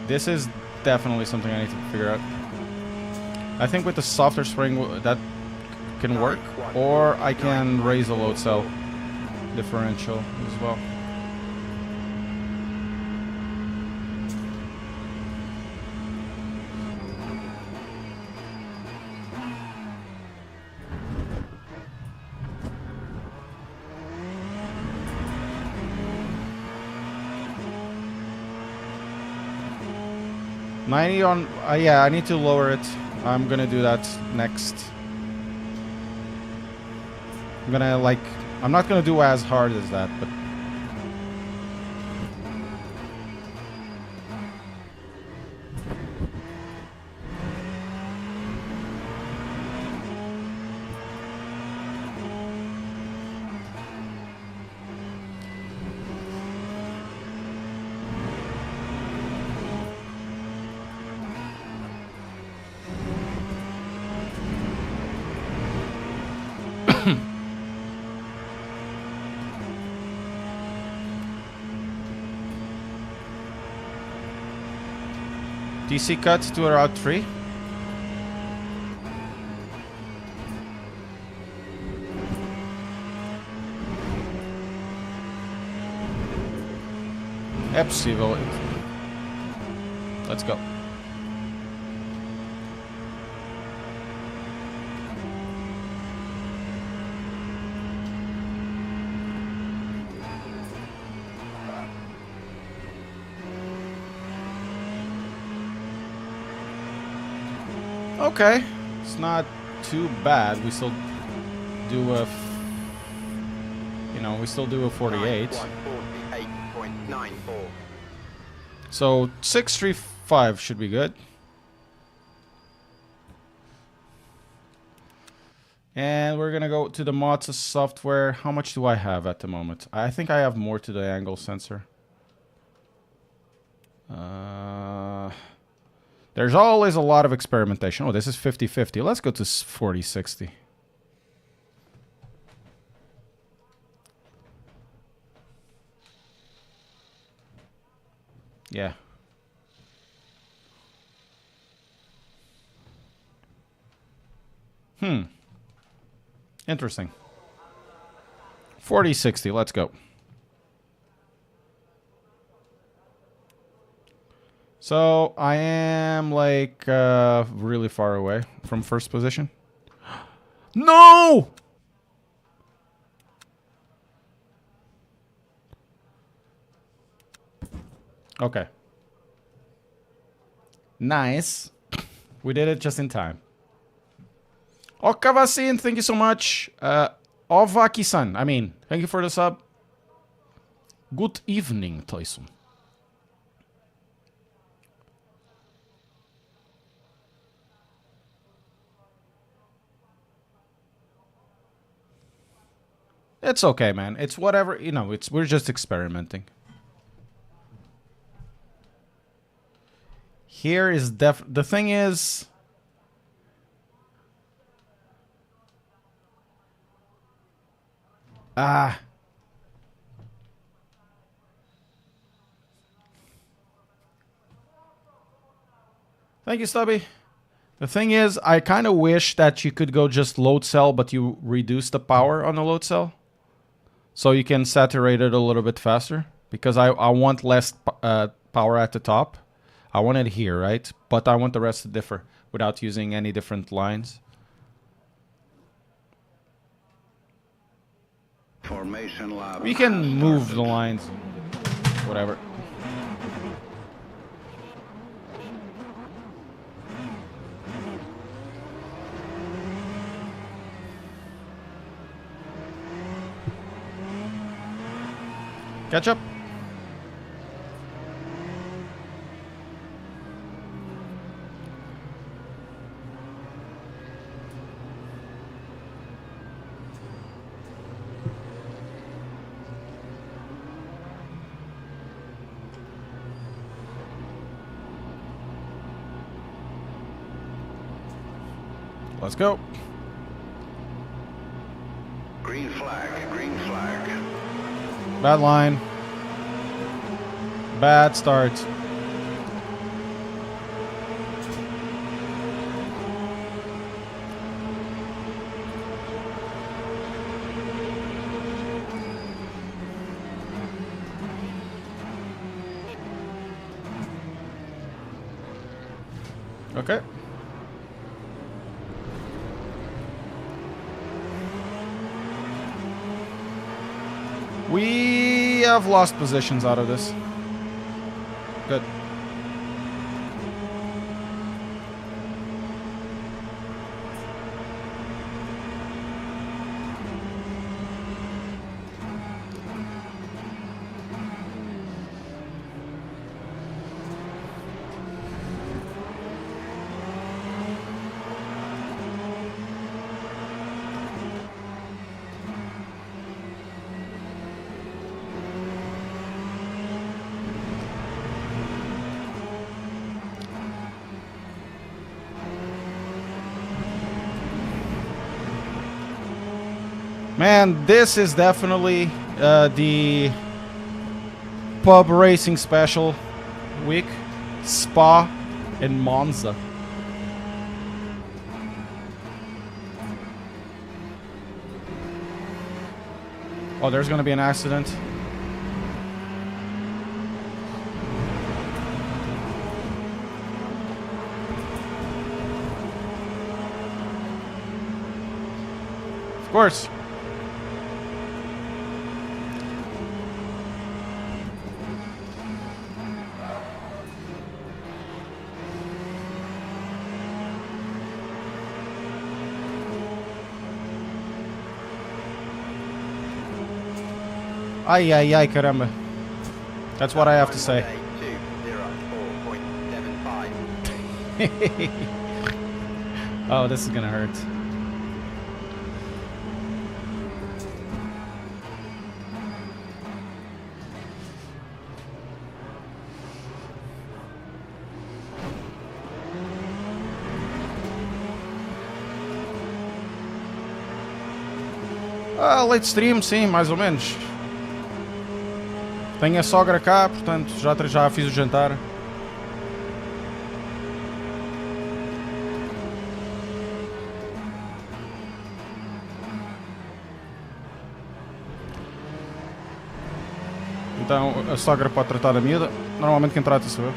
A: This is definitely something I need to figure out. I think with the softer spring that can work, or I can raise the load cell differential as well. 90 on... yeah, I need to lower it. I'm gonna do that next. I'm gonna, like... I'm not gonna do as hard as that, but... DC cuts to Route 3. Epsivo. Let's go. Okay, it's not too bad. We still do a, we still do a 48.
B: 148.94.
A: So 635 should be good. And we're gonna go to the Moza software. How much do I have at the moment? I think I have more to the angle sensor. There's always a lot of experimentation. Oh, this is 50-50. Let's go to 40-60. Yeah. Interesting. 40-60. Let's go. So I am like really far away from first position. No! Okay. Nice. We did it just in time. Okavasin, thank you so much. Ovaki-san, thank you for the sub. Good evening, Tyson. It's okay, man. It's whatever, we're just experimenting. Here is the thing is... Thank you, Stubby. The thing is, I kind of wish that you could go just load cell, but you reduce the power on the load cell. So you can saturate it a little bit faster. Because I want less power at the top. I want it here, right? But I want the rest to differ without using any different lines.
C: Formation lab.
A: We can move the lines. Whatever. Catch up. Let's go.
C: Green flag, green flag.
A: Bad line. Bad start. Okay. We have lost positions out of this. Good. Man, this is definitely the pub racing special week. Spa and Monza. Oh, there's gonna be an accident. Of course. Ay, ay, ay, caramba. That's what I have to say.
B: 204.75.
A: Oh, this is gonna hurt. Ah, late stream, sim, mais ou menos. Tenho a sogra cá, portanto já fiz o jantar. Então a sogra pode tratar da miúda. Normalmente quem trata sou eu.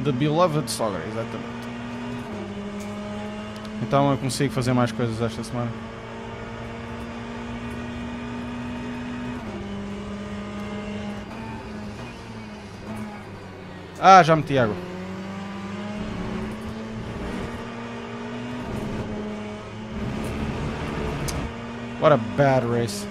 A: The beloved sogra, exatamente. Então eu consigo fazer mais coisas esta semana. Ah, já meti água. What a bad race.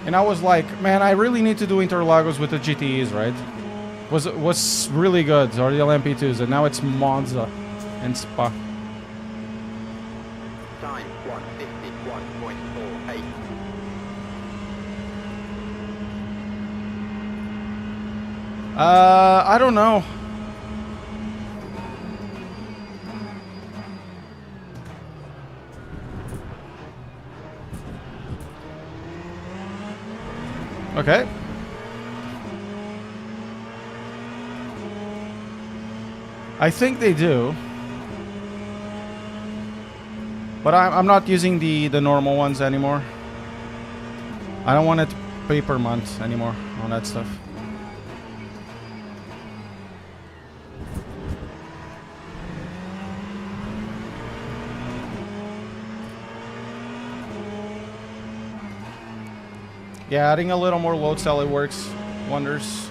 A: And I was like, man, I really need to do Interlagos with the GTEs, right? Was really good, or the LMP2s, and now it's Monza and Spa.
B: Time 151.48.
A: I don't know. Okay. I think they do. But I'm not using the normal ones anymore. I don't want it to pay per month anymore on that stuff. Yeah, adding a little more load cell, it works wonders.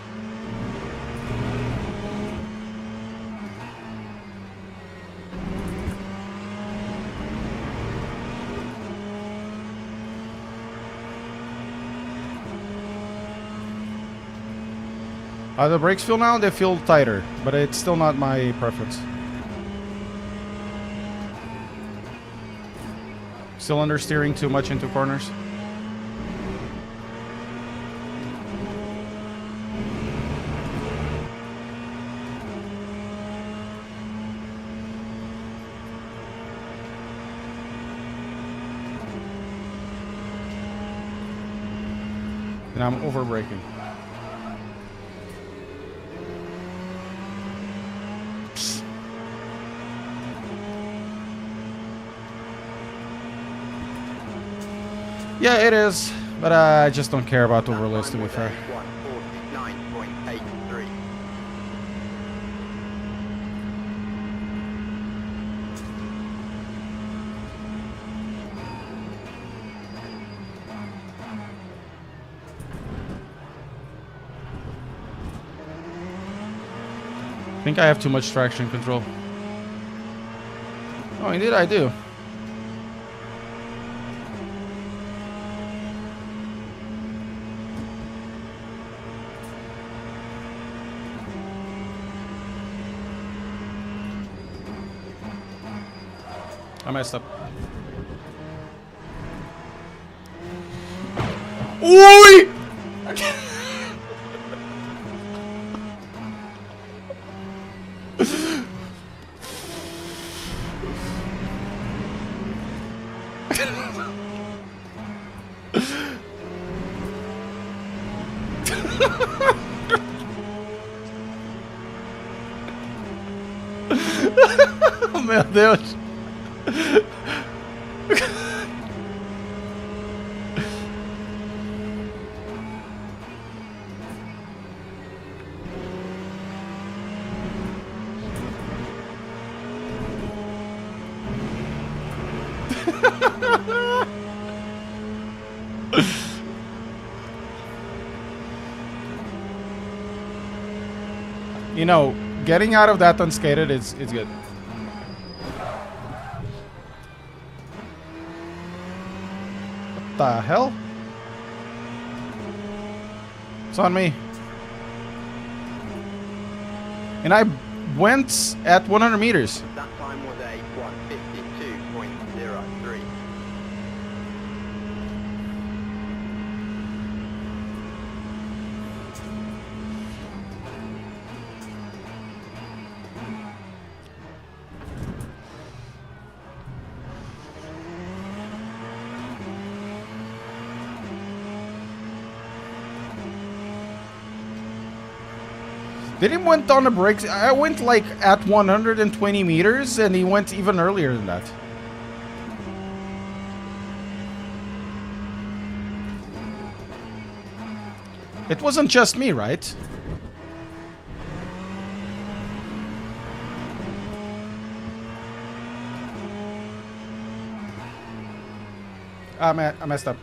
A: How the brakes feel now? They feel tighter, but it's still not my preference. Still understeering too much into corners. And I'm over braking. Yeah, it is, but I just don't care about overlays, to be fair.
B: 149.83.
A: I think I have too much traction control. Oh, indeed I do. I messed up. Oi! Meu Deus. You know, getting out of that unscathed is good. What the hell? It's on me. And I went at 100 meters.
B: That time was a 1:52.03.
A: Did he went on the brakes? I went like at 120 meters and he went even earlier than that. It wasn't just me, right? I messed up.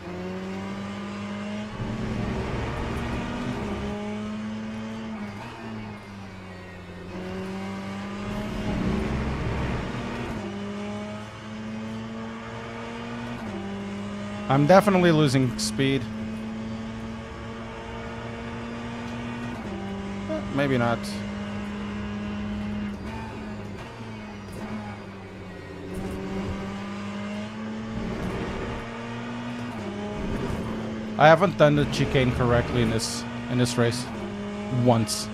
A: I'm definitely losing speed. Maybe not. I haven't done the chicane correctly in this race once.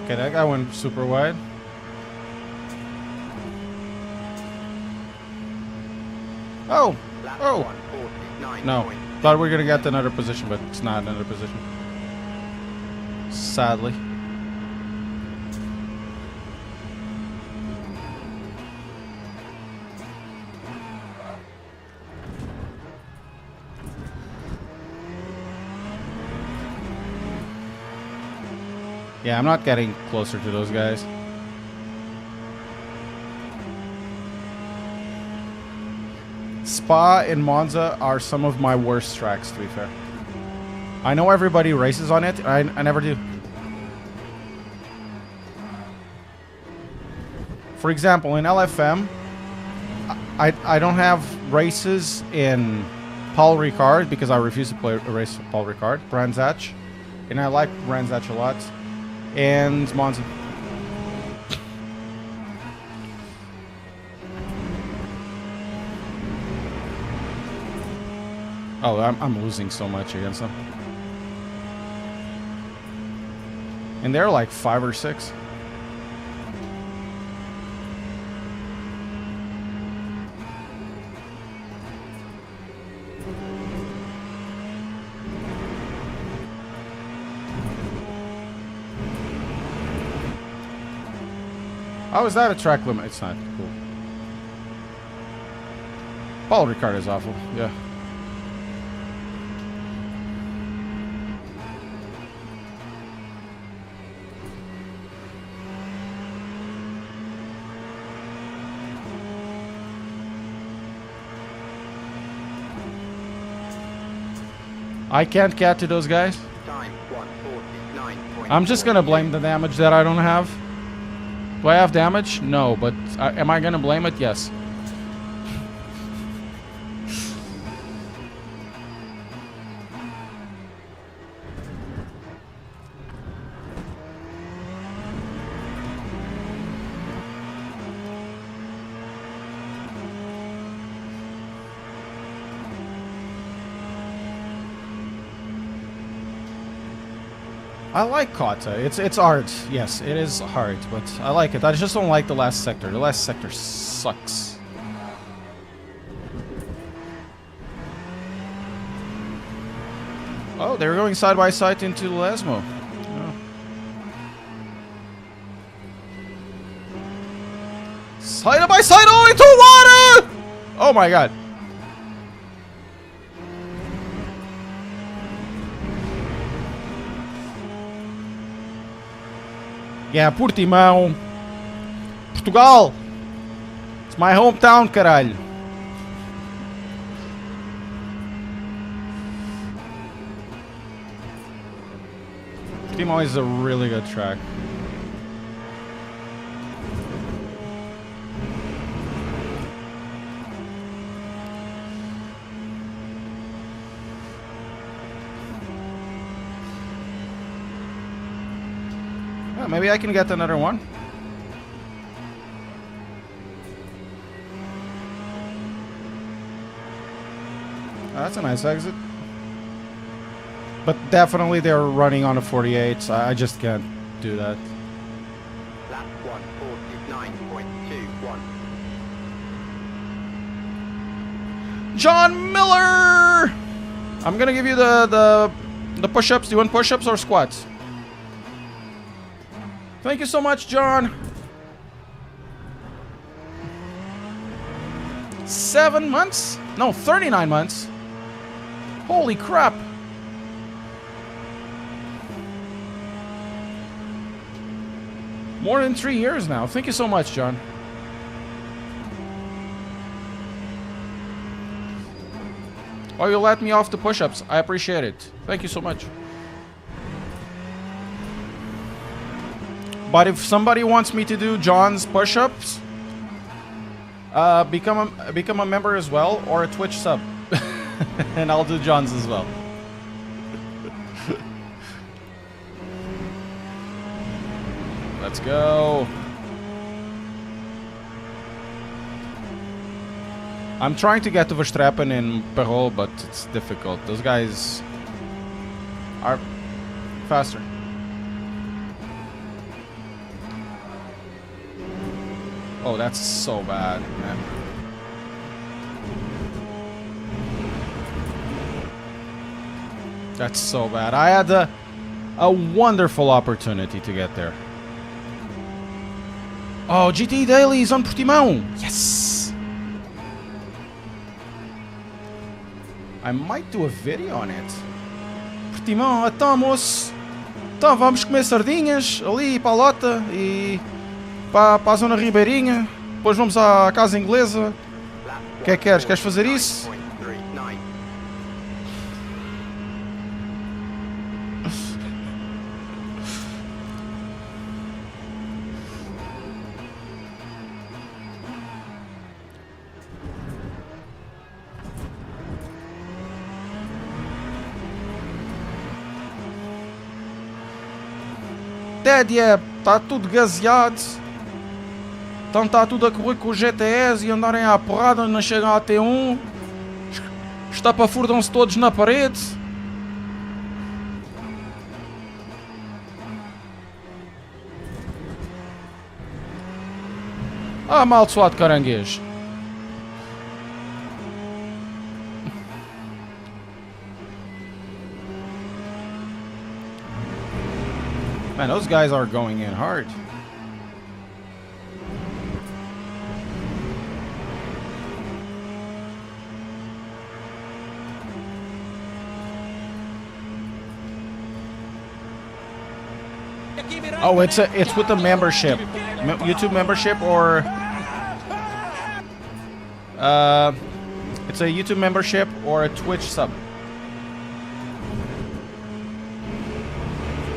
A: Okay, that guy went super wide. Oh! Oh! No. Thought we were gonna get to another position, but it's not another position. Sadly. Yeah, I'm not getting closer to those guys. Spa and Monza are some of my worst tracks, to be fair. I know everybody races on it. I never do. For example, in LFM, I don't have races in Paul Ricard because I refuse to play a race with Paul Ricard, Brands Hatch. And I like Brands Hatch a lot. And Monza. Oh, I'm losing so much against them. And they're like 5 or 6. How is that a track limit? It's not. Cool. Paul Ricard is awful. Yeah. I can't get to those guys.
B: Time 1:49.
A: I'm just gonna blame the damage that I don't have. Do I have damage? No, but am I gonna blame it? Yes. I like Kata. It's art. Yes, it is hard, but I like it. I just don't like the last sector. The last sector sucks. Oh, they're going side by side into Lasmo. Oh. Side by side, oh, into water! Oh my god. Yeah, Portimão. Portugal! It's my hometown, caralho. Portimão is a really good track. Yeah, maybe I can get another one. Oh, that's a nice exit. But definitely they're running on a 48. I just can't do that.
B: Lap 149.21.
A: John Miller! I'm gonna give you the push-ups. Do you want push-ups or squats? Thank you so much, John. 7 months? No, 39 months. Holy crap. More than 3 years now. Thank you so much, John. Oh, you let me off the push-ups. I appreciate it. Thank you so much. But if somebody wants me to do John's push-ups, become a member as well, or a Twitch sub. And I'll do John's as well. Let's go. I'm trying to get to Verstappen in Perrault, but it's difficult. Those guys are faster. Oh, that's so bad, man. That's so bad. I had a wonderful opportunity to get there. Oh, GT Daily is on Portimão. Yes. I might do a video on it. Portimão, então, moço. Então, vamos comer sardinhas ali para a lota e para a zona ribeirinha. Depois vamos à casa inglesa. O que é que queres? Queres fazer isso? Tédia, está tudo gaseado. Então está tudo a correr com o GTS e andarem à porrada, não chegam a T1. Estapafurdam-se todos na parede. Ah, amaldiçoado caranguejo. Man, those guys are going in hard. Oh, it's with the membership, YouTube membership, or it's a YouTube membership or a Twitch sub.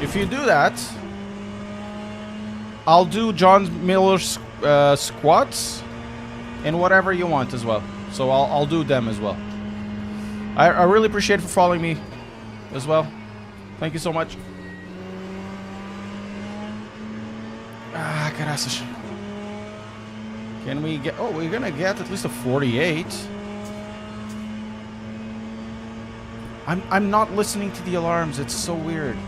A: If you do that, I'll do John Miller's squats and whatever you want as well. So I'll do them as well. I really appreciate for following me as well. Thank you so much. Ah, caraças. Can we get... Oh, we're gonna get at least a 48. I'm not listening to the alarms. It's so weird.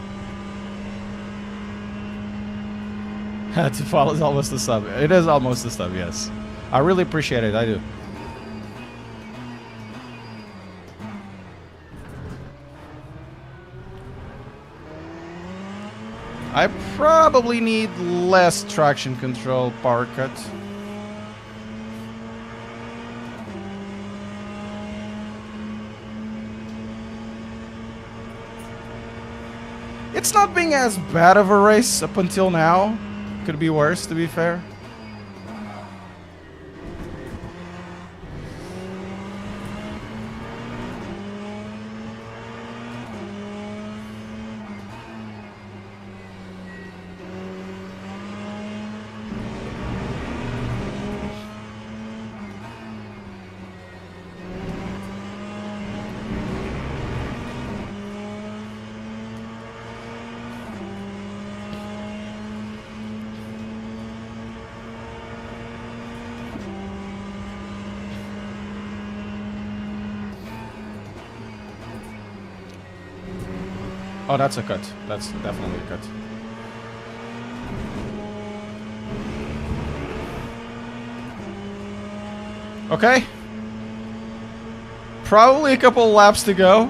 A: To follow is almost a sub. It is almost a sub, yes. I really appreciate it. I do. I probably need less traction control power cut. It's not being as bad of a race up until now. Could be worse, to be fair. Oh, that's a cut. That's definitely a cut. Okay. Probably a couple laps to go.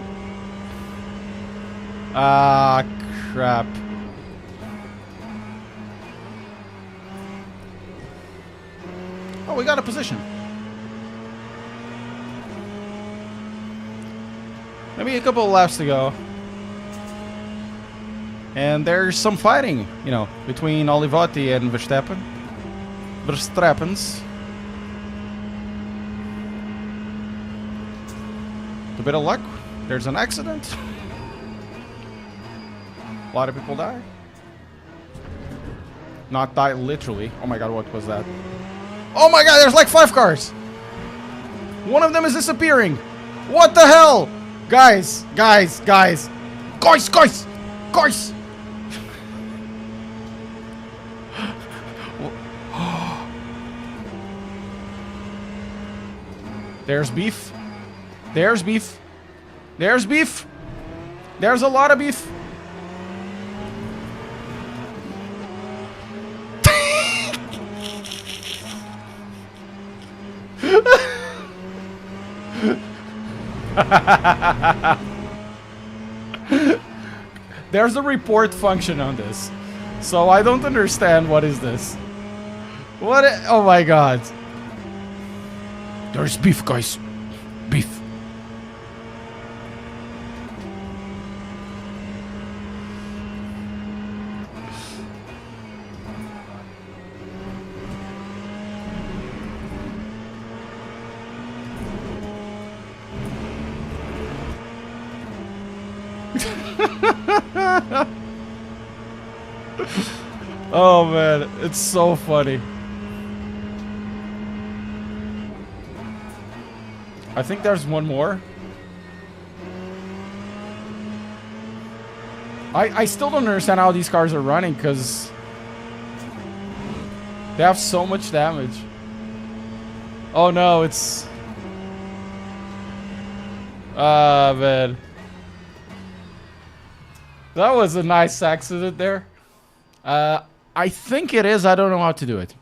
A: Ah, crap. Oh, we got a position. Maybe a couple laps to go. And there's some fighting, you know, between Olivetti and Verstappen. Verstappens. A bit of luck. There's an accident. A lot of people die. Not die literally. Oh my god, what was that? Oh my god, there's like 5 cars. One of them is disappearing. What the hell? Guys. Guys. There's beef. There's beef. There's beef. There's a lot of beef. There's a report function on this. So I don't understand what is this. Oh my god. There's beef, guys. Beef. Oh man, it's so funny. I think there's one more. I still don't understand how these cars are running because they have so much damage. Oh no, it's... Ah, man. That was a nice accident there. I think it is. I don't know how to do it.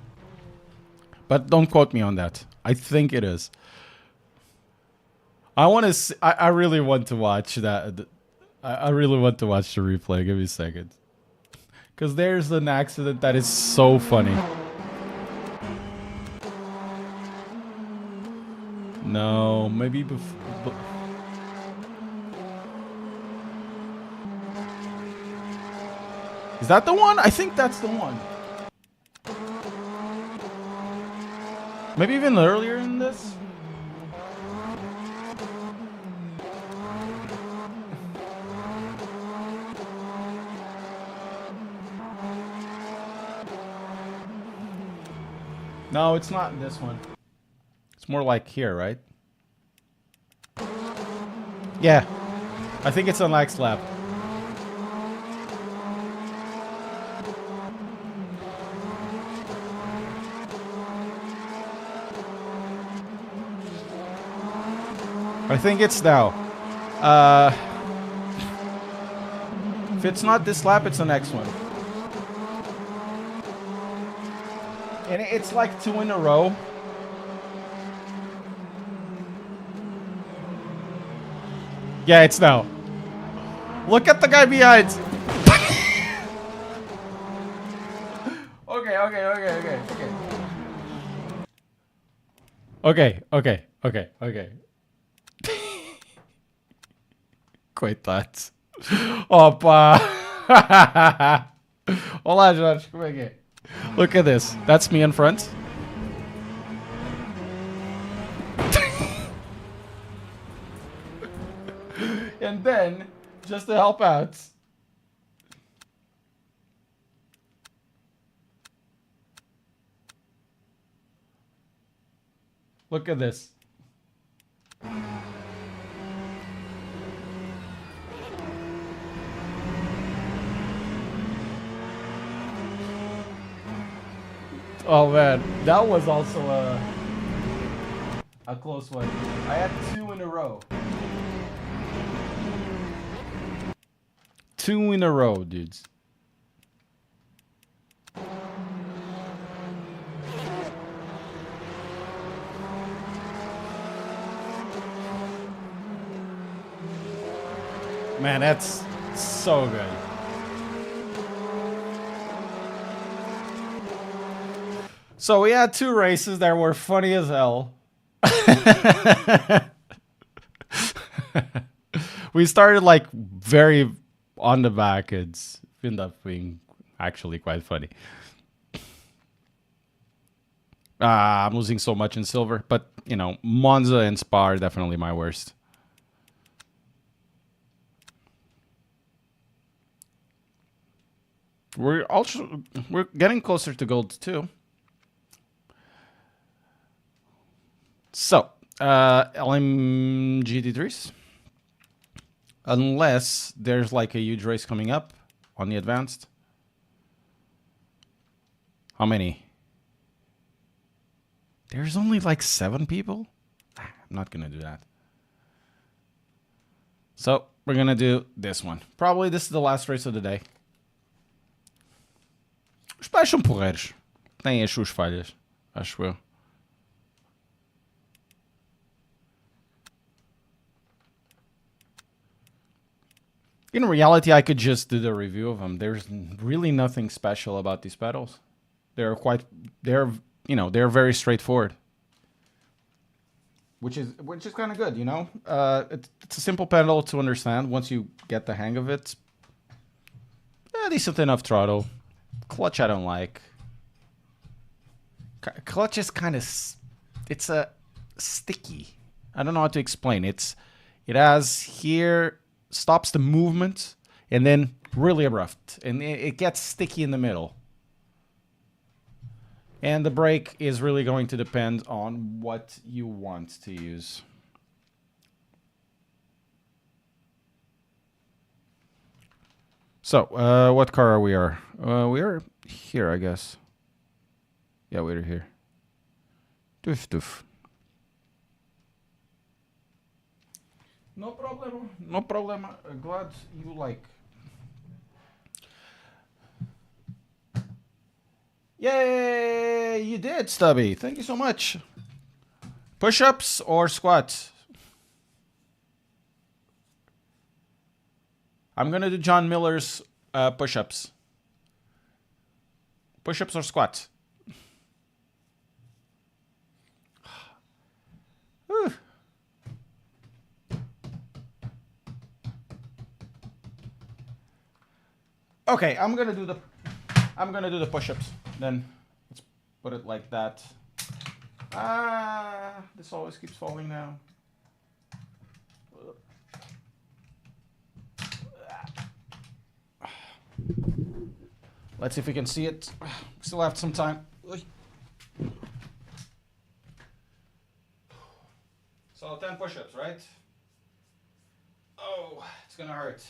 A: But don't quote me on that. I think it is. I really want to watch that. I really want to watch the replay. Give me a second. Because there's an accident that is so funny. No, maybe before... Is that the one? I think that's the one. Maybe even earlier in this? No, it's not this one. It's more like here, right? Yeah. I think it's on next lap. I think it's now. If it's not this lap, it's the next one. And it's like 2 in a row. Yeah, it's now. Look at the guy behind. Okay. Coitados. Opa! Olá, Jorge, como é que é? Look at this. That's me in front. And then, just to help out, look at this. Oh man, that was also a close one. I had 2 in a row. 2 in a row, dudes. Man, that's so good. So we had 2 races that were funny as hell. We started like very on the back. It's ended up being actually quite funny. I'm losing so much in silver, but you know, Monza and Spa are definitely my worst. We're getting closer to gold too. So, LM GT3s. Unless there's like a huge race coming up on the advanced. How many? There's only like 7 people? I'm not going to do that. So, we're going to do this one. Probably this is the last race of the day. Os pais são porreiros. Têm as suas falhas, acho eu. In reality, I could just do the review of them. There's really nothing special about these pedals. They're very straightforward. Which is kind of good, you know? It's a simple pedal to understand once you get the hang of it. Decent enough throttle. Clutch I don't like. Clutch is kind of... It's a sticky. I don't know how to explain. It has here... stops the movement, and then really abrupt. And it gets sticky in the middle. And the brake is really going to depend on what you want to use. So, what car are we? We are here, I guess. Yeah, we're here. Doof doof. No problem. No problem. Glad you like. Yay! You did, Stubby. Thank you so much. Push-ups or squats? I'm gonna do John Miller's push-ups. Push-ups or squats? Okay, I'm gonna do the push-ups. Then let's put it like that. This always keeps falling down. Let's see if we can see it. Still have some time. So 10 push-ups, right? Oh, it's gonna hurt.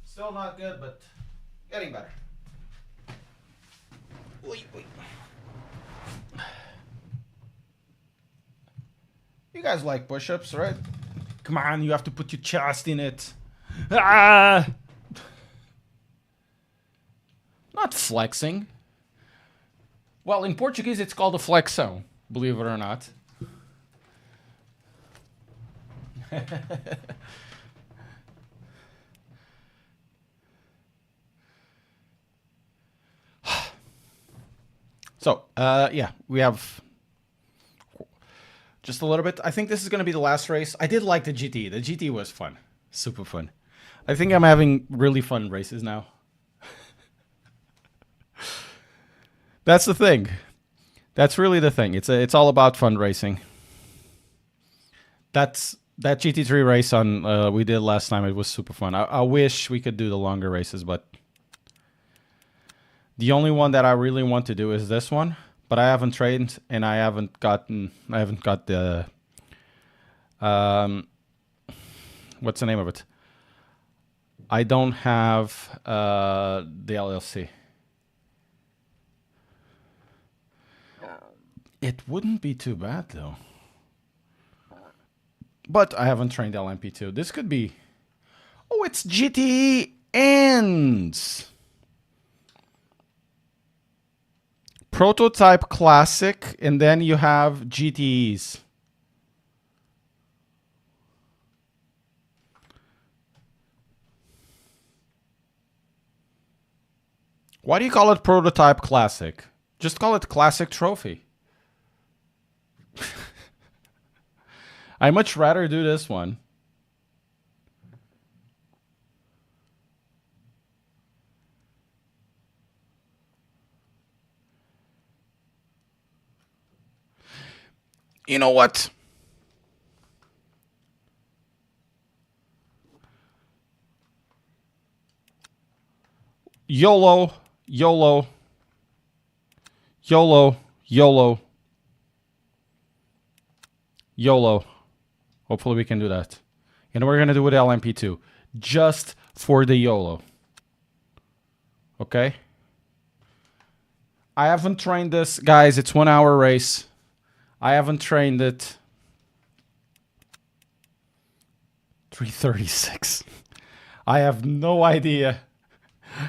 A: Still not good, but getting better. Wait. You guys like push-ups, right? Come on, you have to put your chest in it. Ah! Not flexing. Well, in Portuguese, it's called a flexão, believe it or not. So, yeah, we have just a little bit. I think this is going to be the last race. I did like the GT. The GT was fun. Super fun. I think I'm having really fun races now. That's the thing. That's really the thing. It's all about fun racing. That GT3 race on we did last time. It was super fun. I wish we could do the longer races, but the only one that I really want to do is this one. But I haven't trained and I haven't got the what's the name of it? I don't have the LLC. It wouldn't be too bad though. But I haven't trained LMP2. This could be... Oh, it's GT ends. Prototype Classic, and then you have GTEs. Why do you call it Prototype Classic? Just call it Classic Trophy. I much rather do this one. You know what? YOLO, YOLO, YOLO, YOLO, YOLO. Hopefully we can do that. And we're going to do with LMP2. Just for the YOLO. Okay? I haven't trained this. Guys, it's 1 hour race. I haven't trained it. 3:36. I have no idea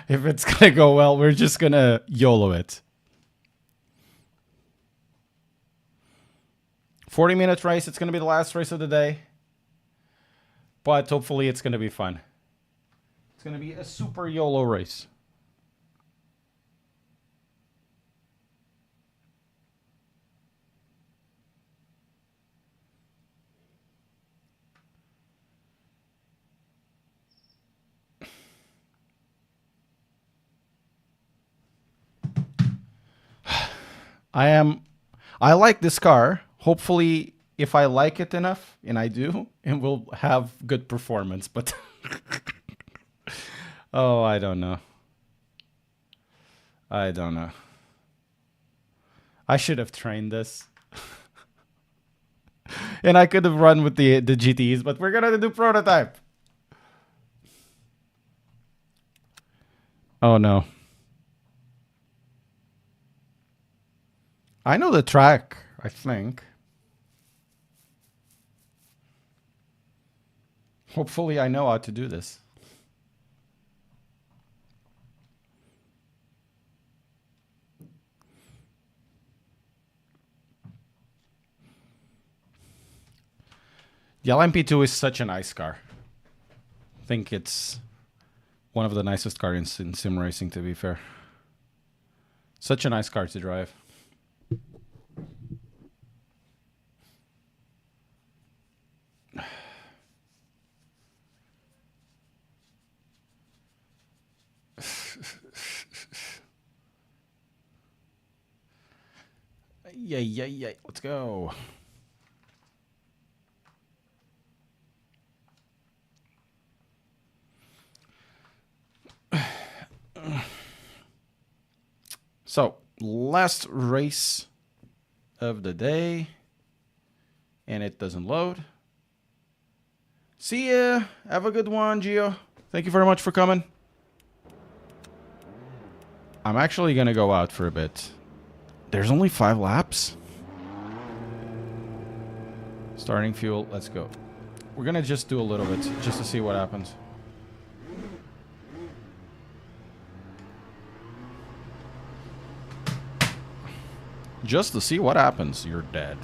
A: if it's going to go well. We're just going to YOLO it. 40-minute race. It's going to be the last race of the day. But hopefully it's going to be fun. It's going to be a super YOLO race. I like this car. Hopefully, if I like it enough, and I do, it will have good performance. But oh, I don't know. I don't know. I should have trained this. And I could have run with the GTs, but we're gonna do prototype. Oh no. I know the track, I think. Hopefully I know how to do this. The LMP2 is such a nice car. I think it's one of the nicest cars in sim racing, to be fair. Such a nice car to drive. Yay. Let's go. So, last race of the day. And it doesn't load. See ya. Have a good one, Gio. Thank you very much for coming. I'm actually going to go out for a bit. There's only 5 laps. Starting fuel. Let's go. We're going to just do a little bit just to see what happens. Just to see what happens. You're dead.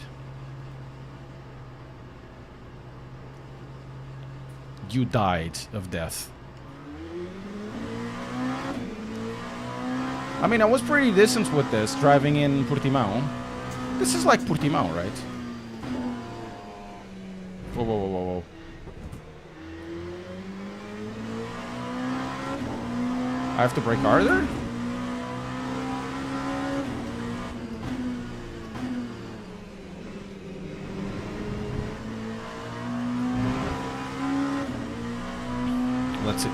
A: You died of death. I mean, I was pretty decent with this, driving in Portimao. This is like Portimao, right? Whoa, whoa, whoa, whoa, whoa. I have to brake harder? Let's see.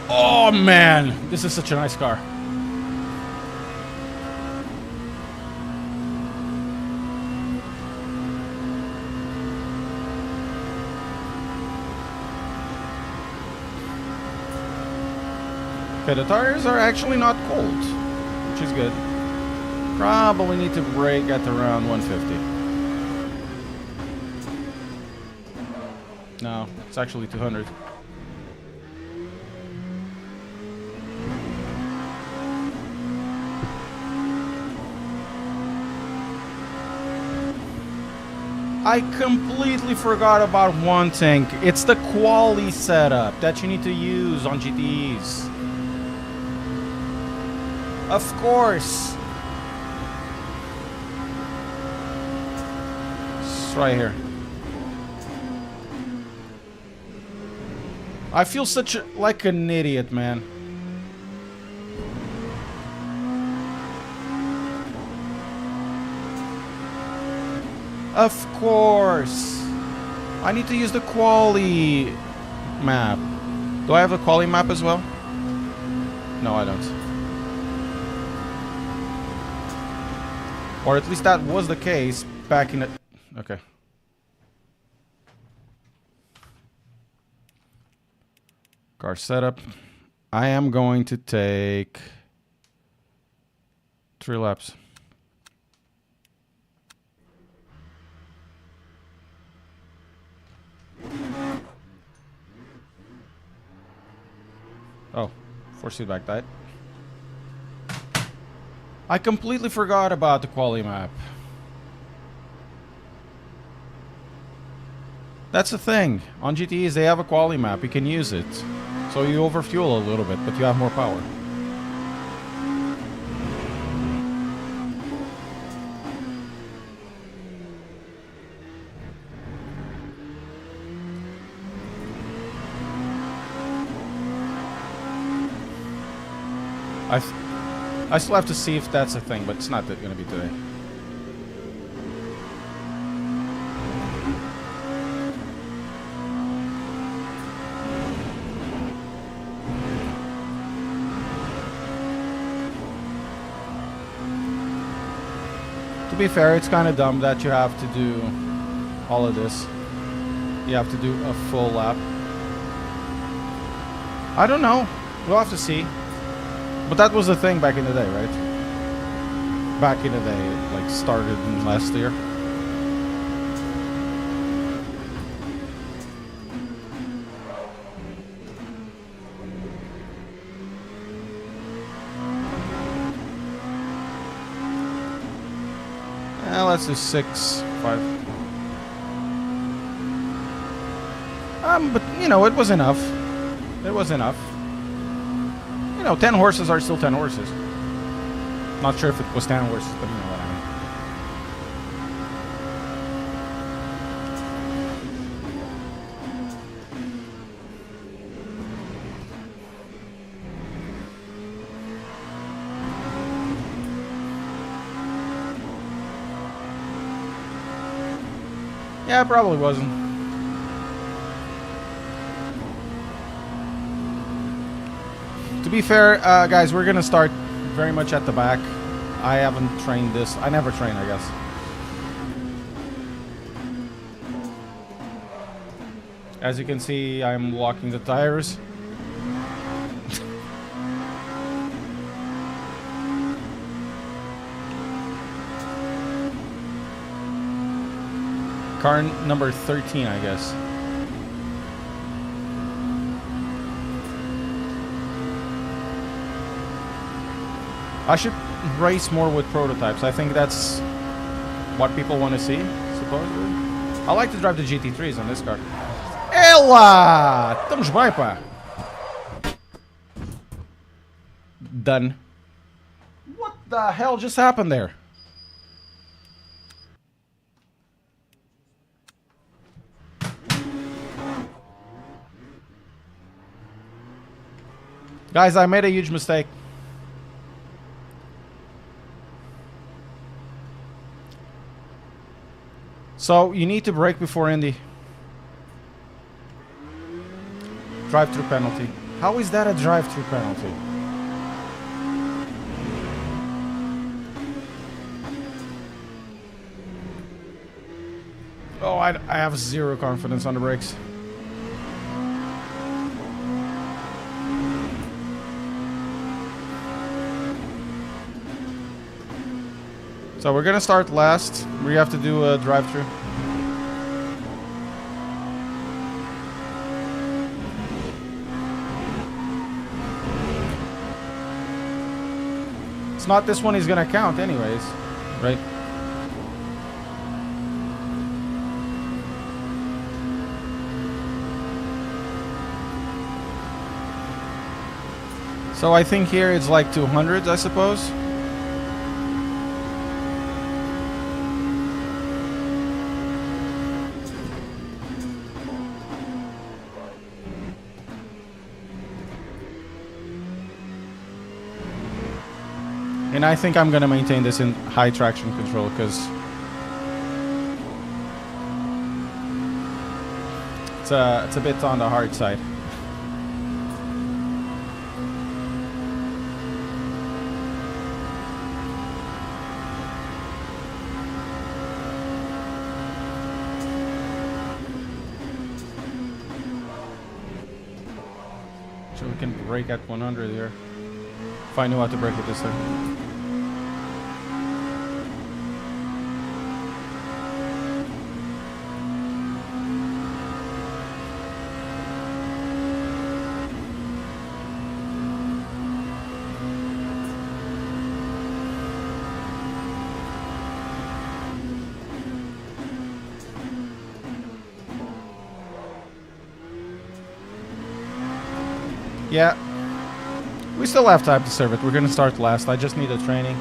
A: Oh man, this is such a nice car. Okay, the tires are actually not cold, which is good. Probably need to brake at around 150. No, it's actually 200. I completely forgot about one thing. It's the quali setup that you need to use on GTEs. Of course. It's right here. I feel like an idiot, man. Of course. I need to use the quali map. Do I have a quali map as well? No, I don't. Or at least that was the case back in the... Okay. Car setup. I am going to take 3 laps. Oh, force feedback died. I completely forgot about the quali map. That's the thing. On GTEs, they have a quali map. You can use it. So you overfuel a little bit, but you have more power. I still have to see if that's a thing, but it's not going to be today. To be fair, it's kind of dumb that you have to do all of this. You have to do a full lap. I don't know. We'll have to see. But that was the thing back in the day, right? Back in the day, it like started in last year. Let's do 6, 5. But you know, it was enough. It was enough. You know, 10 horses are still 10 horses. Not sure if it was 10 horses, but you know what I mean. Yeah, it probably wasn't. be fair, guys, we're gonna start very much at the back. I haven't trained this. I never train, I guess. As you can see, I'm locking the tires. Car number 13, I guess. I should race more with prototypes. I think that's what people want to see, supposedly. I like to drive the GT3s on this car. Ela! Estamos bem, pá. Done. What the hell just happened there? Guys, I made a huge mistake. So, you need to brake before Indy. Drive-through penalty. How is that a drive-through penalty? Oh, I have zero confidence on the brakes. So we're gonna start last. We have to do a drive-through. It's not this one he's gonna count anyways, right? So I think here it's like 200s, I suppose. And I think I'm gonna maintain this in high traction control because it's a bit on the hard side. So we can brake at 100 here. If I knew how to brake it this time. Yeah, we still have time to serve it. We're gonna start last. I just need a training.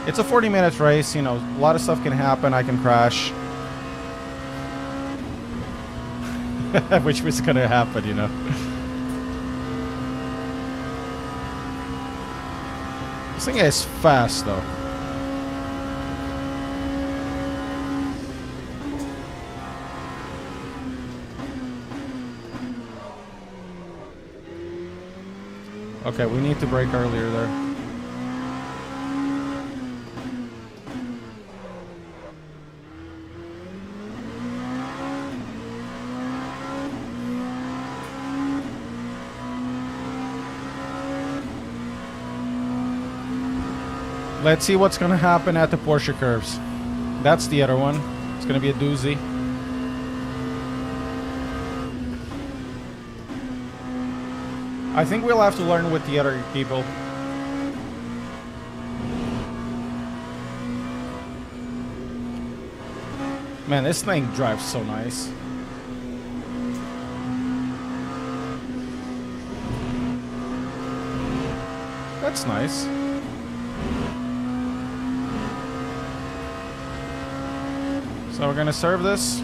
A: It's a 40-minute race, you know, a lot of stuff can happen. I can crash. Which was gonna happen, you know. This thing is fast, though. Okay, we need to brake earlier there. Let's see what's gonna happen at the Porsche curves. That's the other one. It's gonna be a doozy. I think we'll have to learn with the other people. Man, this thing drives so nice. That's nice. So we're gonna serve this.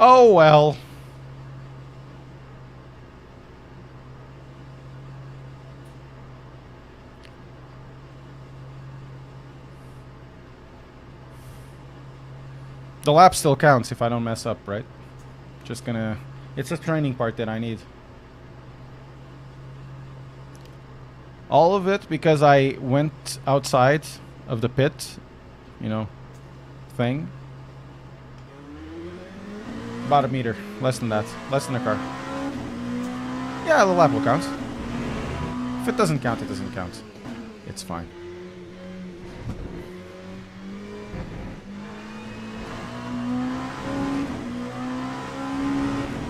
A: Oh well. The lap still counts if I don't mess up, right? Just gonna... It's a training part that I need. All of it because I went outside of the pit, you know, thing. About a meter. Less than that. Less than a car. Yeah, the lap will count. If it doesn't count, it doesn't count. It's fine.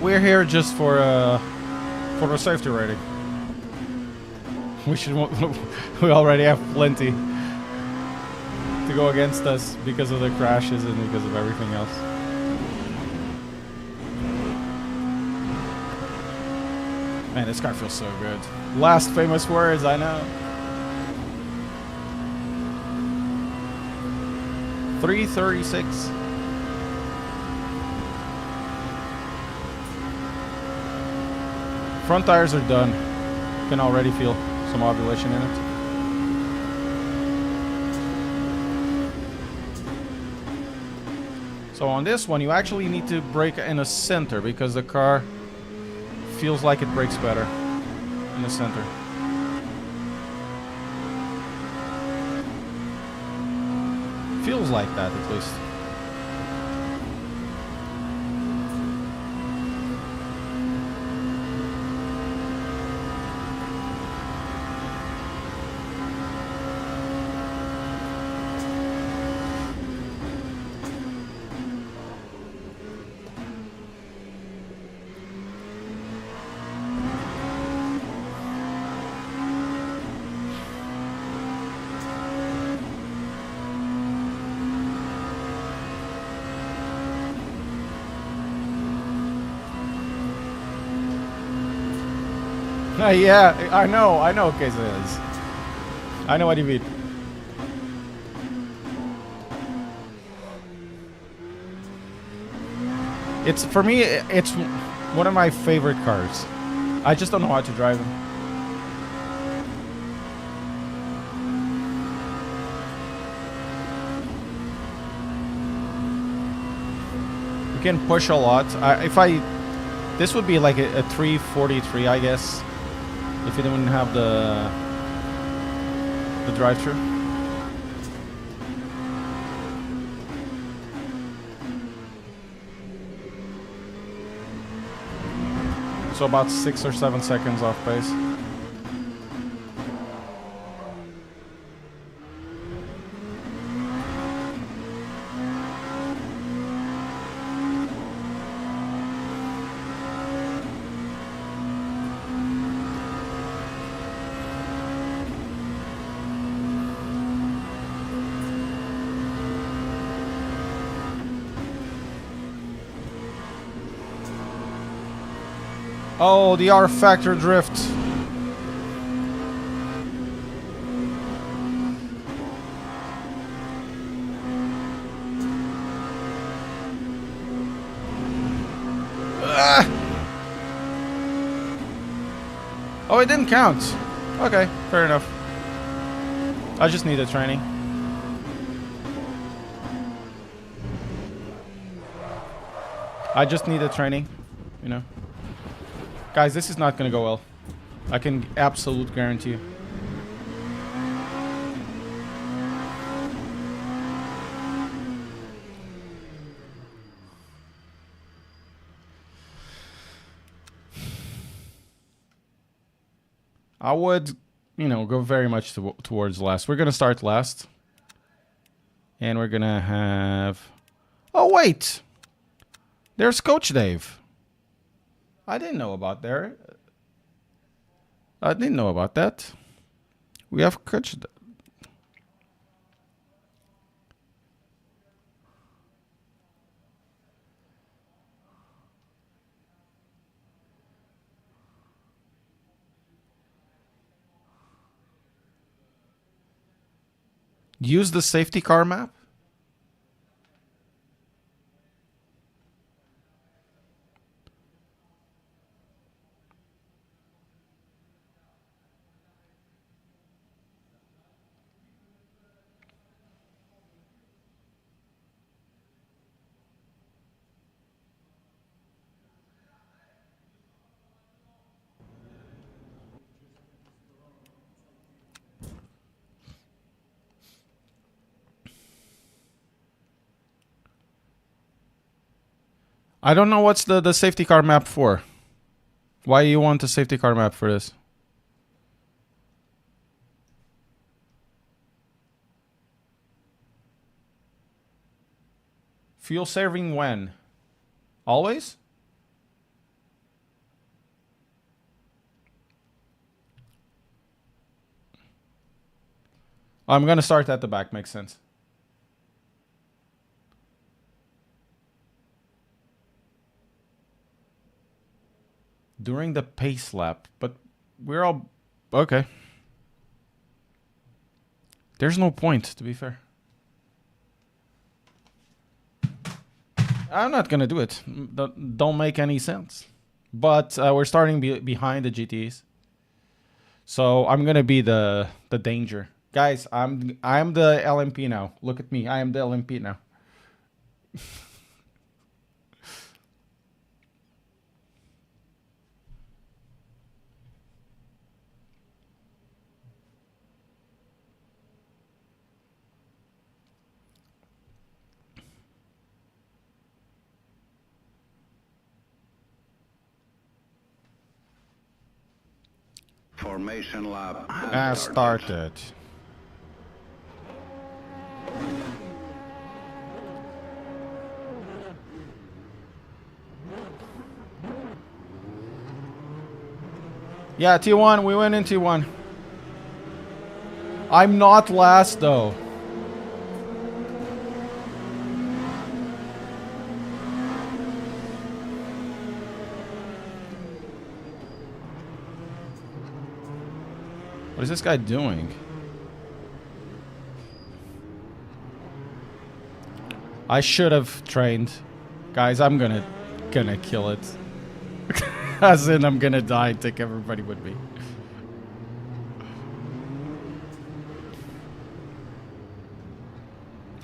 A: We're here just for the safety rating. We should. We already have plenty to go against us because of the crashes and because of everything else. Man, this car feels so good. Last famous words, I know. 336. Front tires are done. Can already feel some ovulation in it. So on this one, you actually need to brake in the center because the car feels like it brakes better in the center. Feels like that at least. Yeah, I know, okay, so it is. I know what you mean. It's, for me, it's one of my favorite cars. I just don't know how to drive them. You can push a lot. This would be like a 343, I guess. If you didn't have the drive-thru. So about 6 or 7 seconds off pace. Oh, the R factor drift. Ah! Oh, it didn't count. Okay, fair enough. I just needed training. I just needed training, you know. Guys, this is not gonna go well. I can absolutely guarantee you. I would, you know, go very much towards last. We're gonna start last. And we're gonna have... Oh, wait! There's Coach Dave. I didn't know about there. I didn't know about that. We have Coach. Use the safety car map. I don't know what's the safety car map for. Why you want the safety car map for this? Fuel saving when? Always? I'm gonna start at the back, makes sense. During the pace lap, but we're all okay. There's no point, to be fair. I'm not gonna do it. Don't make any sense. But we're starting behind the GTs, so I'm gonna be the danger, guys. I'm the LMP now. Look at me. I am the LMP now.
C: Formation lap has
A: Started. Yeah, T1. We went in T1. I'm not last though. What is this guy doing? I should have trained. Guys, I'm gonna kill it. As in, I'm gonna die and take everybody with me.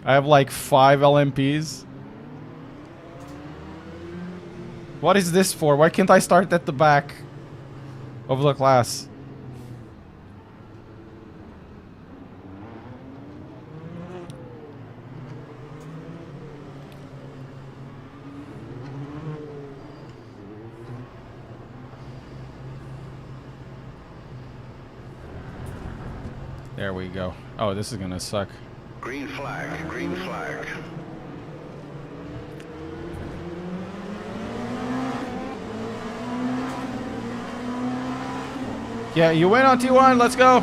A: I have like 5 LMPs. What is this for? Why can't I start at the back of the class? There we go. Oh, this is gonna suck.
C: green flag, green flag.
A: Yeah, you win on T1. Let's go.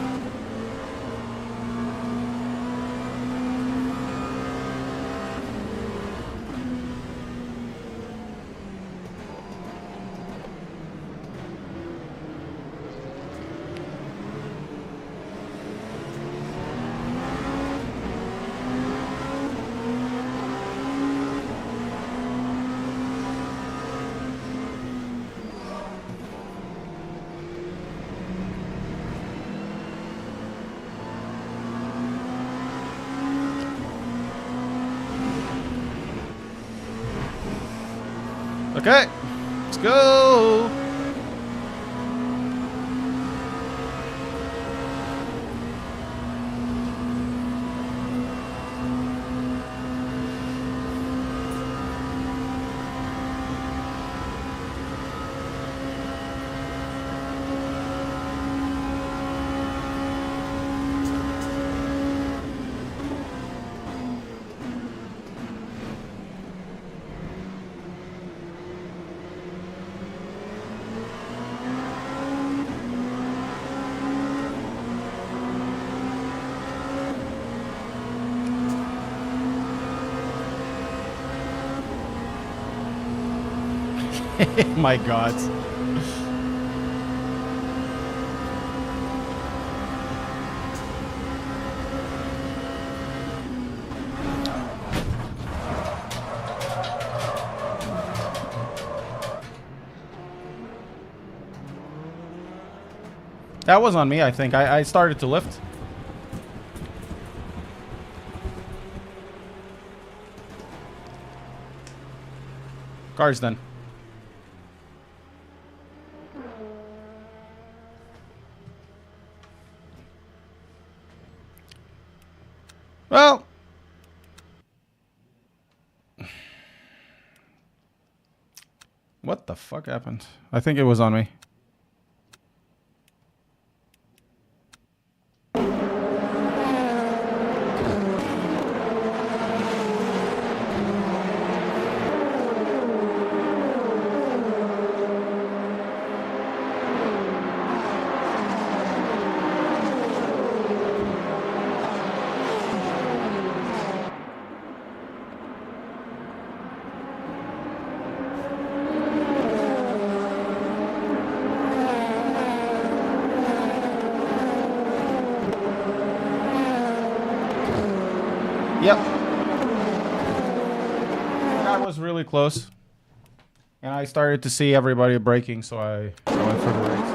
A: Okay, let's go. My God. That was on me, I think. I started to lift. Cars then. Well, What the fuck happened? I think it was on me. Yep. That was really close. And I started to see everybody braking, so I went for the brakes.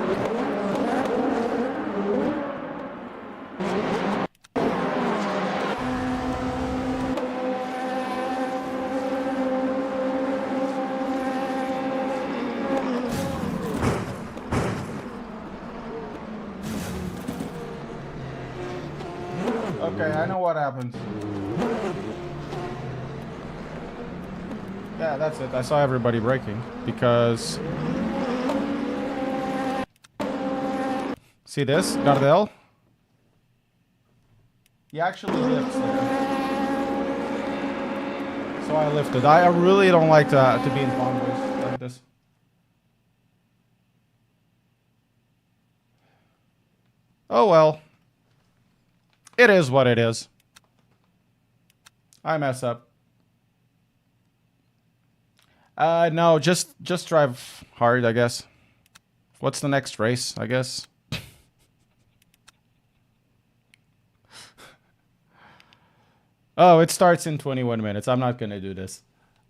A: Okay, I know what happened. Yeah, that's it. I saw everybody braking because... See this? Gardel? He actually lifts there. So I lifted. I really don't like to be in convoys like this. Oh well. It is what it is. I mess up. No, just drive hard, I guess. What's the next race, I guess? Oh, it starts in 21 minutes. I'm not gonna do this.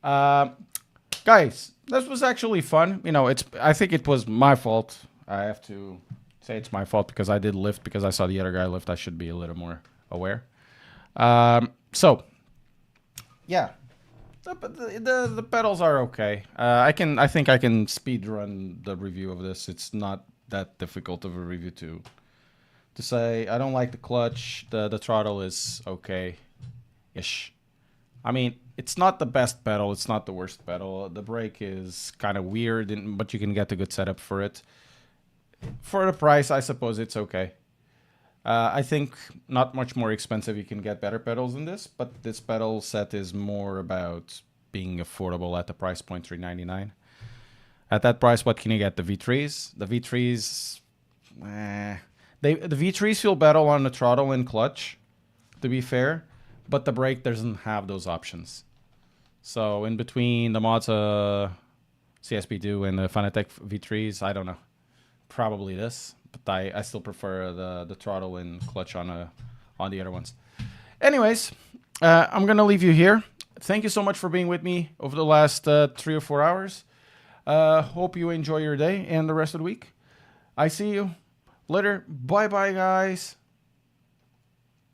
A: Guys, this was actually fun. You know, I think it was my fault. I have to say it's my fault because I did lift because I saw the other guy lift. I should be a little more aware. So, yeah. The pedals are okay. I think I can speed run the review of this. It's not that difficult of a review to say. I don't like the clutch. The throttle is okay-ish. I mean, it's not the best pedal. It's not the worst pedal. The brake is kind of weird, but you can get a good setup for it. For the price, I suppose it's okay. I think not much more expensive. You can get better pedals than this, but this pedal set is more about being affordable at the price point $399. At that price, what can you get? The V3s. The V3s, the V3s feel better on the throttle and clutch, to be fair, but the brake doesn't have those options. So in between the Moza CSP2 and the Fanatec V3s, I don't know. Probably this. But I still prefer the throttle and clutch on the other ones. Anyways, I'm going to leave you here. Thank you so much for being with me over the last 3 or 4 hours. Hope you enjoy your day and the rest of the week. I see you later. Bye-bye, guys.